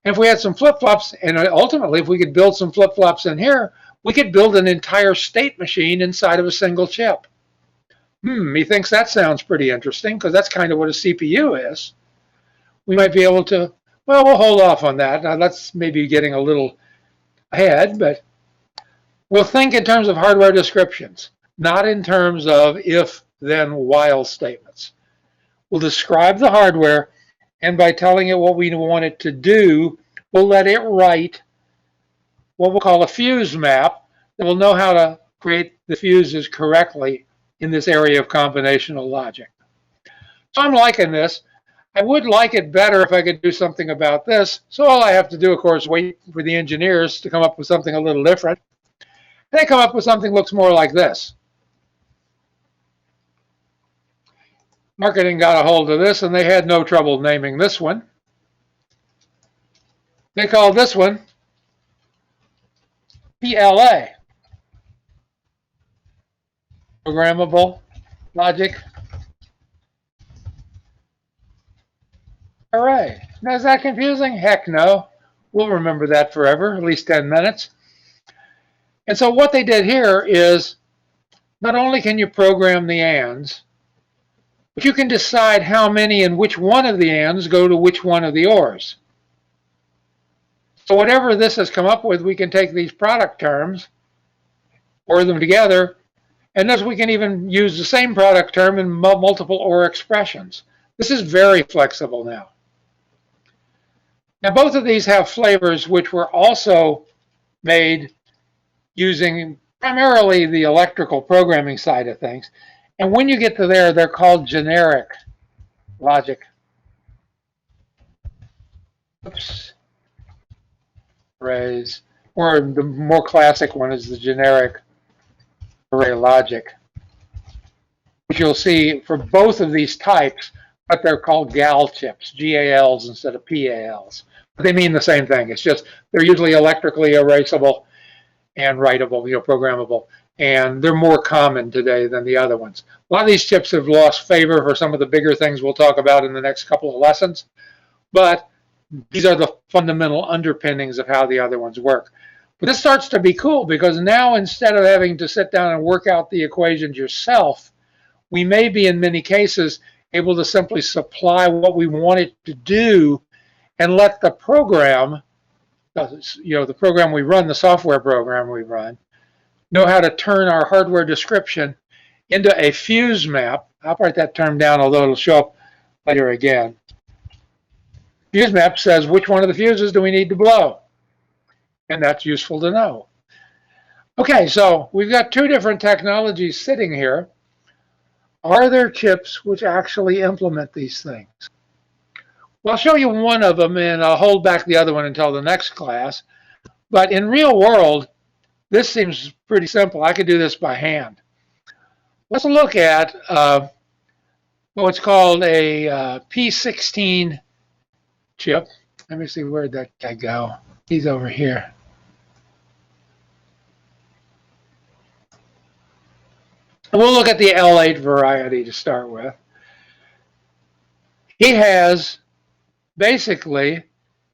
And if we had some flip-flops, and ultimately, if we could build some flip-flops in here, we could build an entire state machine inside of a single chip. Methinks that sounds pretty interesting because that's kind of what a CPU is. We might be able to, well, we'll hold off on that. Now, that's maybe getting a little ahead, but we'll think in terms of hardware descriptions, not in terms of if, then, while statements. We'll describe the hardware, and by telling it what we want it to do, we'll let it write what we'll call a fuse map that will know how to create the fuses correctly in this area of combinational logic. So I'm liking this. I would like it better if I could do something about this. So all I have to do, of course, wait for the engineers to come up with something a little different. And they come up with something that looks more like this. Marketing got a hold of this, and they had no trouble naming this one. They called this one PLA, Programmable Logic Array. Now, is that confusing? Heck no. We'll remember that forever, at least 10 minutes. And so what they did here is not only can you program the ands, but you can decide how many and which one of the ands go to which one of the ors. So whatever this has come up with, we can take these product terms, or them together, and thus we can even use the same product term in multiple OR expressions. This is very flexible now. Now both of these have flavors which were also made using primarily the electrical programming side of things. And when you get to there, they're called generic logic. Oops. Arrays. Or the more classic one is the generic array logic, which you'll see for both of these types, but they're called GAL chips, GALs instead of PALs. But they mean the same thing. It's just they're usually electrically erasable and writable, programmable. And they're more common today than the other ones. A lot of these chips have lost favor for some of the bigger things we'll talk about in the next couple of lessons. But these are the fundamental underpinnings of how the other ones work. But this starts to be cool because now instead of having to sit down and work out the equations yourself, we may be in many cases able to simply supply what we want it to do and let the program, the program we run, the software program we run, know how to turn our hardware description into a fuse map. I'll write that term down, although it'll show up later again. Fuse map says which one of the fuses do we need to blow? And that's useful to know. Okay, so we've got two different technologies sitting here. Are there chips which actually implement these things? Well, I'll show you one of them, and I'll hold back the other one until the next class. But in real world, this seems pretty simple. I could do this by hand. Let's look at what's called a P16 chip. Let me see, where'd that guy go? He's over here. We'll look at the L8 variety to start with. He has basically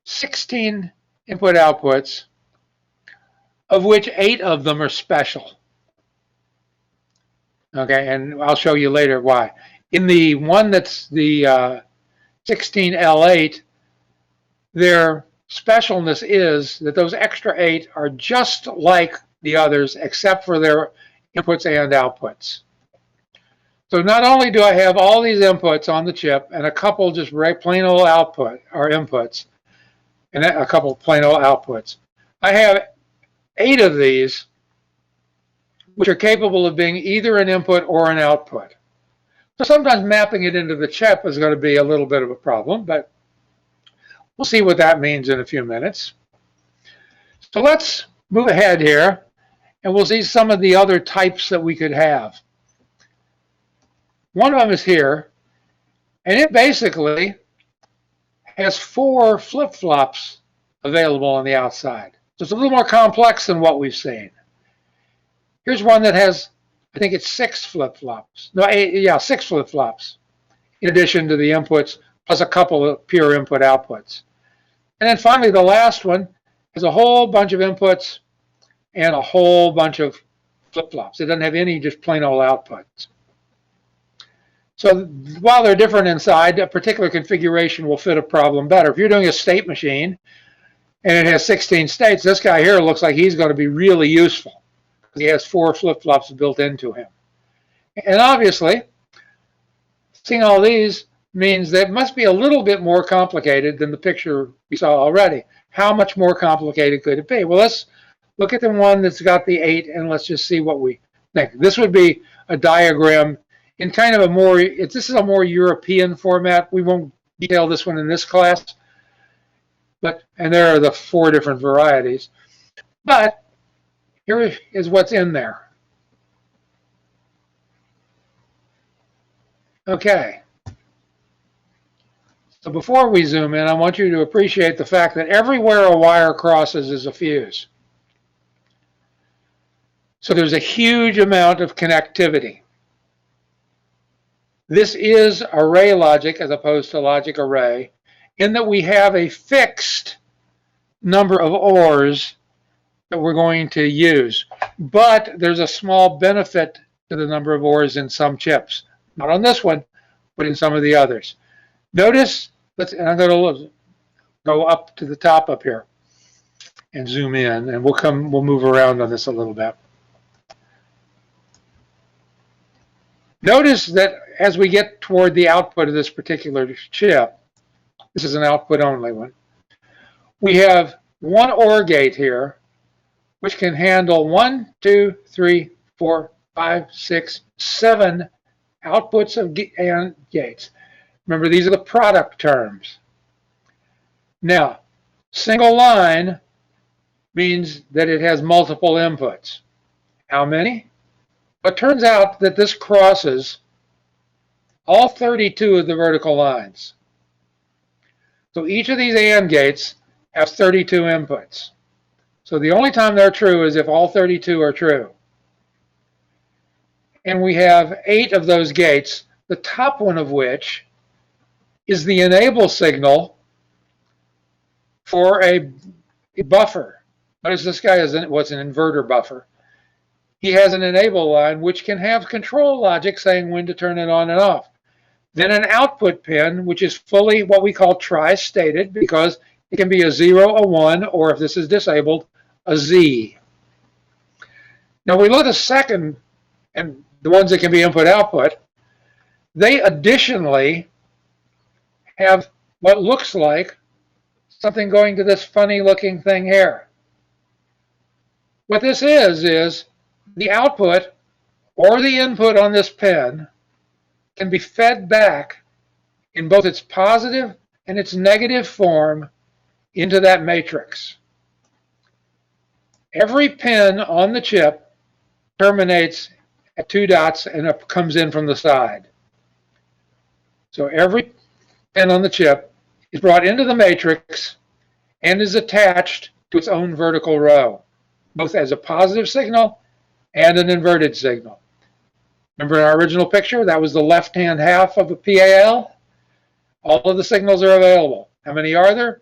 16 input outputs, of which 8 of them are special. Okay, and I'll show you later why. In the one that's the 16L8, their specialness is that those extra 8 are just like the others except for their inputs and outputs. So not only do I have all these inputs on the chip and a couple just plain old output or inputs and a couple plain old outputs, I have 8 of these which are capable of being either an input or an output. So sometimes mapping it into the chip is going to be a little bit of a problem, but we'll see what that means in a few minutes. So let's move ahead here, and we'll see some of the other types that we could have. One of them is here, and it basically has 4 flip-flops available on the outside. So it's a little more complex than what we've seen. Here's one that has, I think it's 6 flip-flops. No, 6 flip-flops, in addition to the inputs, plus a couple of pure input-outputs. And then finally, the last one has a whole bunch of inputs and a whole bunch of flip-flops. It doesn't have any just plain old outputs. So while they're different inside, a particular configuration will fit a problem better. If you're doing a state machine and it has 16 states, this guy here looks like he's going to be really useful because he has 4 flip-flops built into him. And obviously, seeing all these means that it must be a little bit more complicated than the picture we saw already. How much more complicated could it be? Well, let's look at the one that's got the 8 and let's just see what we think. This would be a diagram in kind of a more, this is a more European format. We won't detail this one in this class, and there are the 4 different varieties. But here is what's in there. Okay. So before we zoom in, I want you to appreciate the fact that everywhere a wire crosses is a fuse. So there's a huge amount of connectivity. This is array logic as opposed to logic array, in that we have a fixed number of ORs that we're going to use. but there's a small benefit to the number of ores in some chips. Not on this one, but in some of the others. Notice, and I'm going to go up to the top up here and zoom in, and we'll move around on this a little bit. Notice that as we get toward the output of this particular chip, this is an output only one, we have one OR gate here, which can handle 1, 2, 3, 4, 5, 6, 7 outputs of AND gates. Remember, these are the product terms. Now, single line means that it has multiple inputs. How many? It turns out that this crosses all 32 of the vertical lines. So each of these AND gates has 32 inputs. So the only time they're true is if all 32 are true. And we have 8 of those gates, the top one of which is the enable signal for a buffer. Notice this guy was an inverter buffer. He has an enable line which can have control logic saying when to turn it on and off. Then an output pin, which is fully what we call tri-stated, because it can be a 0, a 1, or if this is disabled, a Z. Now we look at the second, and the ones that can be input-output, they additionally have what looks like something going to this funny-looking thing here. What this is the output or the input on this pin can be fed back in both its positive and its negative form into that matrix. Every pin on the chip terminates at 2 dots and it comes in from the side. So every pin on the chip is brought into the matrix and is attached to its own vertical row, both as a positive signal and an inverted signal. Remember in our original picture, that was the left-hand half of a PAL? All of the signals are available. How many are there?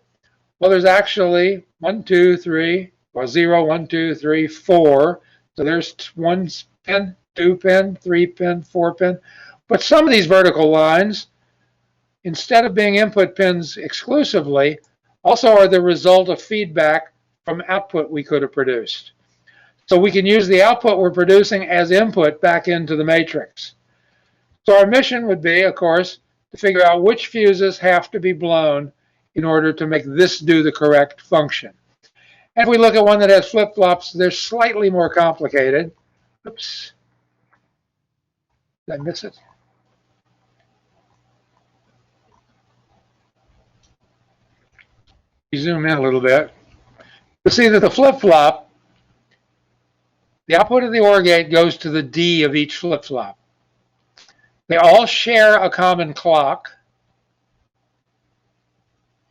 Well, there's actually 1, 2, 3, or 0, 1, 2, 3, 4. So there's 1 pin, 2 pin, 3 pin, 4 pin. But some of these vertical lines, instead of being input pins exclusively, also are the result of feedback from output we could have produced. So we can use the output we're producing as input back into the matrix. So our mission would be, of course, to figure out which fuses have to be blown in order to make this do the correct function. And if we look at one that has flip-flops, they're slightly more complicated. Oops. Did I miss it? We zoom in a little bit. You see that the flip-flop, the output of the OR gate goes to the D of each flip-flop. They all share a common clock.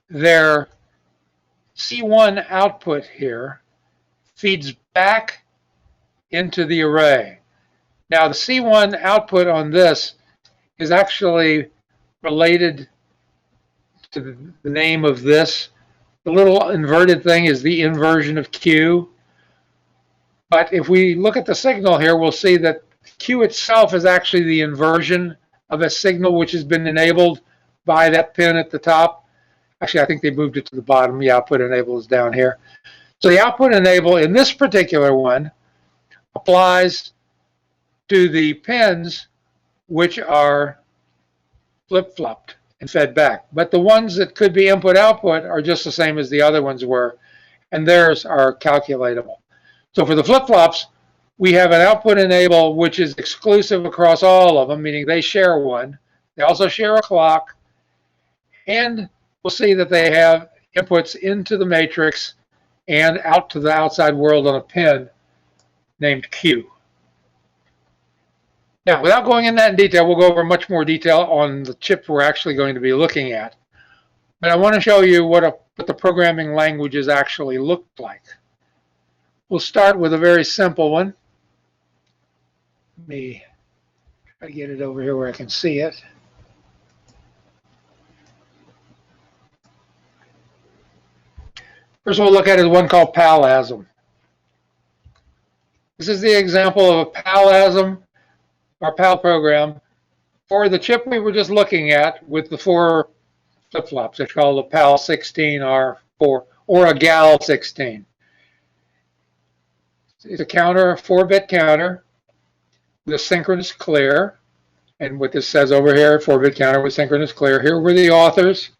Their C1 output here feeds back into the array. Now the C1 output on this is actually related to the name of this. The little inverted thing is the inversion of Q. But if we look at the signal here, we'll see that Q itself is actually the inversion of a signal which has been enabled by that pin at the top. Actually, I think they moved it to the bottom. The output enable is down here. So the output enable in this particular one applies to the pins which are flip-flopped and fed back. But the ones that could be input-output are just the same as the other ones were, and theirs are calculatable. So for the flip-flops, we have an output enable which is exclusive across all of them, meaning they share one. They also share a clock, and we'll see that they have inputs into the matrix and out to the outside world on a pin named Q. Now, without going into that in detail, we'll go over much more detail on the chips we're actually going to be looking at. But I want to show you what the programming languages actually looked like. We'll start with a very simple one. Let me try to get it over here where I can see it. First we'll look at is one called PALASM. This is the example of a PALASM, our PAL program, for the chip we were just looking at with the 4 flip-flops. It's called a PAL16R4 or a GAL16. It's a counter, a 4-bit counter with a synchronous clear. And what this says over here, 4-bit counter with synchronous clear. Here were the authors.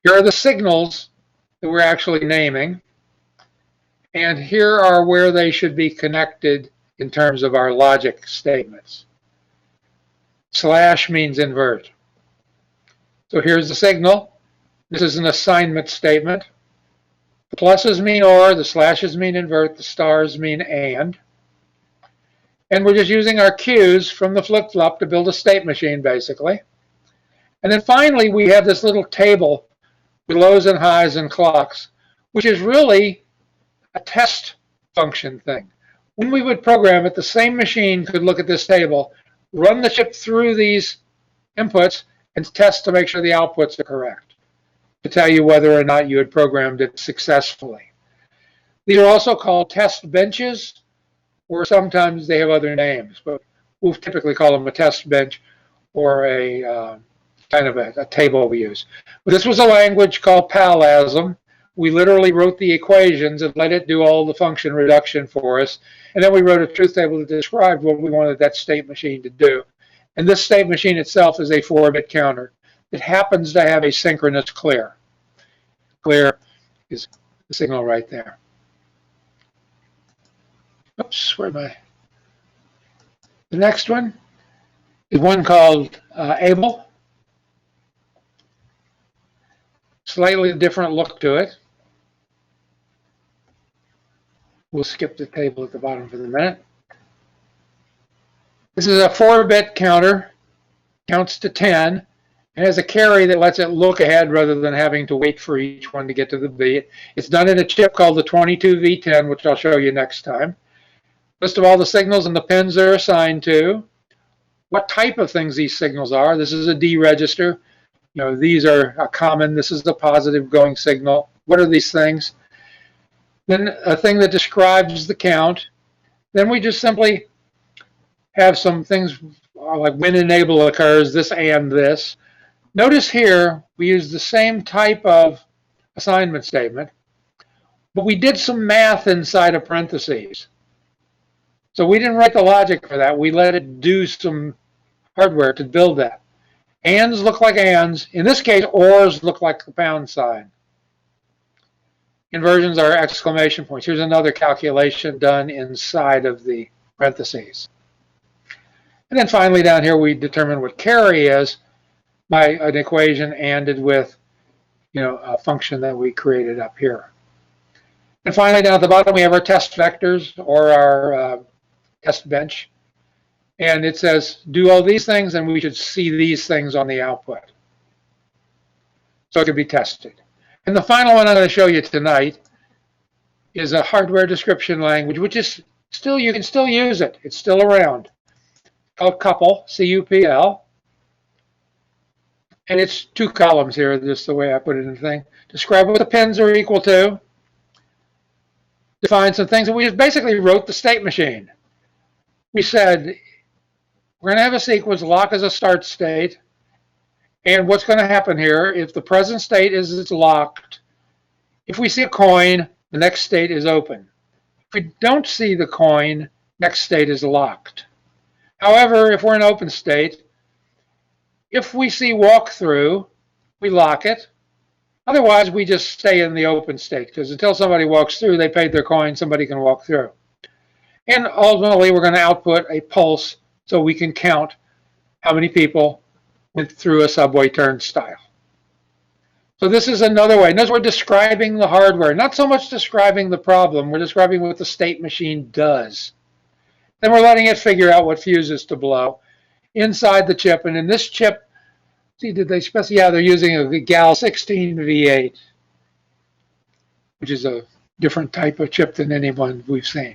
Here are the signals that we're actually naming. And here are where they should be connected in terms of our logic statements. Slash means invert. So here's the signal. This is an assignment statement. The pluses mean or, the slashes mean invert, the stars mean and. And we're just using our cues from the flip-flop to build a state machine, basically. And then finally, we have this little table with lows and highs and clocks, which is really a test function thing. When we would program it, the same machine could look at this table, run the chip through these inputs, and test to make sure the outputs are correct, to tell you whether or not you had programmed it successfully. These are also called test benches, or sometimes they have other names, but we'll typically call them a test bench or a kind of a table we use. But this was a language called PALASM. We literally wrote the equations and let it do all the function reduction for us. And then we wrote a truth table that described what we wanted that state machine to do. And this state machine itself is a 4-bit counter. It happens to have a synchronous clear. Clear is the signal right there. Oops, where am I? The next one is one called Able. Slightly different look to it. We'll skip the table at the bottom for the minute. This is a 4-bit counter, counts to 10, and has a carry that lets it look ahead rather than having to wait for each one to get to the beat. It's done in a chip called the 22V10, which I'll show you next time. List of all the signals and the pins they're assigned to, what type of things these signals are. This is a D register. You know, these are a common, this is the positive going signal. What are these things? Then a thing that describes the count. Then we just simply have some things like when enable occurs, this and this. Notice here, we use the same type of assignment statement, but we did some math inside of parentheses. So we didn't write the logic for that. We let it do some hardware to build that. Ands look like ands. In this case, ors look like the pound sign. Inversions are exclamation points. Here's another calculation done inside of the parentheses. And then finally down here, we determine what carry is by an equation anded with, you know, a function that we created up here. And finally, down at the bottom, we have our test vectors or our test bench. And it says, do all these things, and we should see these things on the output. So it can be tested. And the final one I'm going to show you tonight is a hardware description language, which is still, you can still use it. It's still around. It's called CUPL, C-U-P-L. And it's 2 columns here, just the way I put it in the thing. Describe what the pins are equal to. Define some things, and we just basically wrote the state machine. We said, we're going to have a sequence, lock as a start state. And what's going to happen here, if the present state is it's locked, if we see a coin, the next state is open. If we don't see the coin, next state is locked. However, if we're in open state, if we see walkthrough, we lock it. Otherwise, we just stay in the open state, because until somebody walks through, they paid their coin, somebody can walk through. And ultimately, we're going to output a pulse so we can count how many people went through a subway turnstile. So this is another way. Notice we're describing the hardware, not so much describing the problem. We're describing what the state machine does. Then we're letting it figure out what fuses to blow inside the chip. And in this chip, see, did they specify? Yeah, they're using a GAL16 V8, which is a different type of chip than any one we've seen.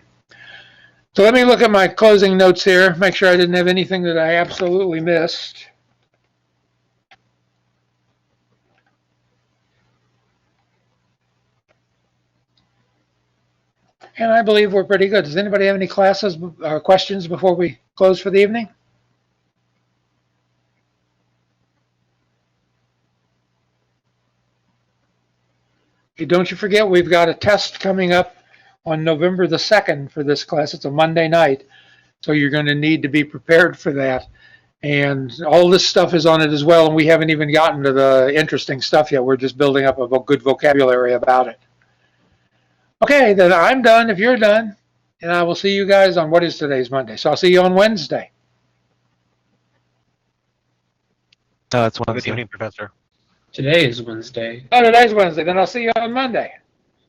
So let me look at my closing notes here, make sure I didn't have anything that I absolutely missed. And I believe we're pretty good. Does anybody have any classes or questions before we close for the evening? Hey, don't you forget, we've got a test coming up on November the 2nd for this class. It's a Monday night, so you're going to need to be prepared for that. And all this stuff is on it as well, and we haven't even gotten to the interesting stuff yet. We're just building up a good vocabulary about it. Okay, then I'm done if you're done, and I will see you guys on what is today's Monday. So I'll see you on Wednesday. No, it's Good Wednesday. evening, Professor. Today is Wednesday. Oh, today's Wednesday. Then I'll see you on Monday.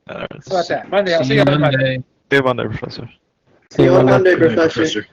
How about that? Monday, I'll see you on Monday. See you Monday, Professor. See you on Monday, Good night, Professor.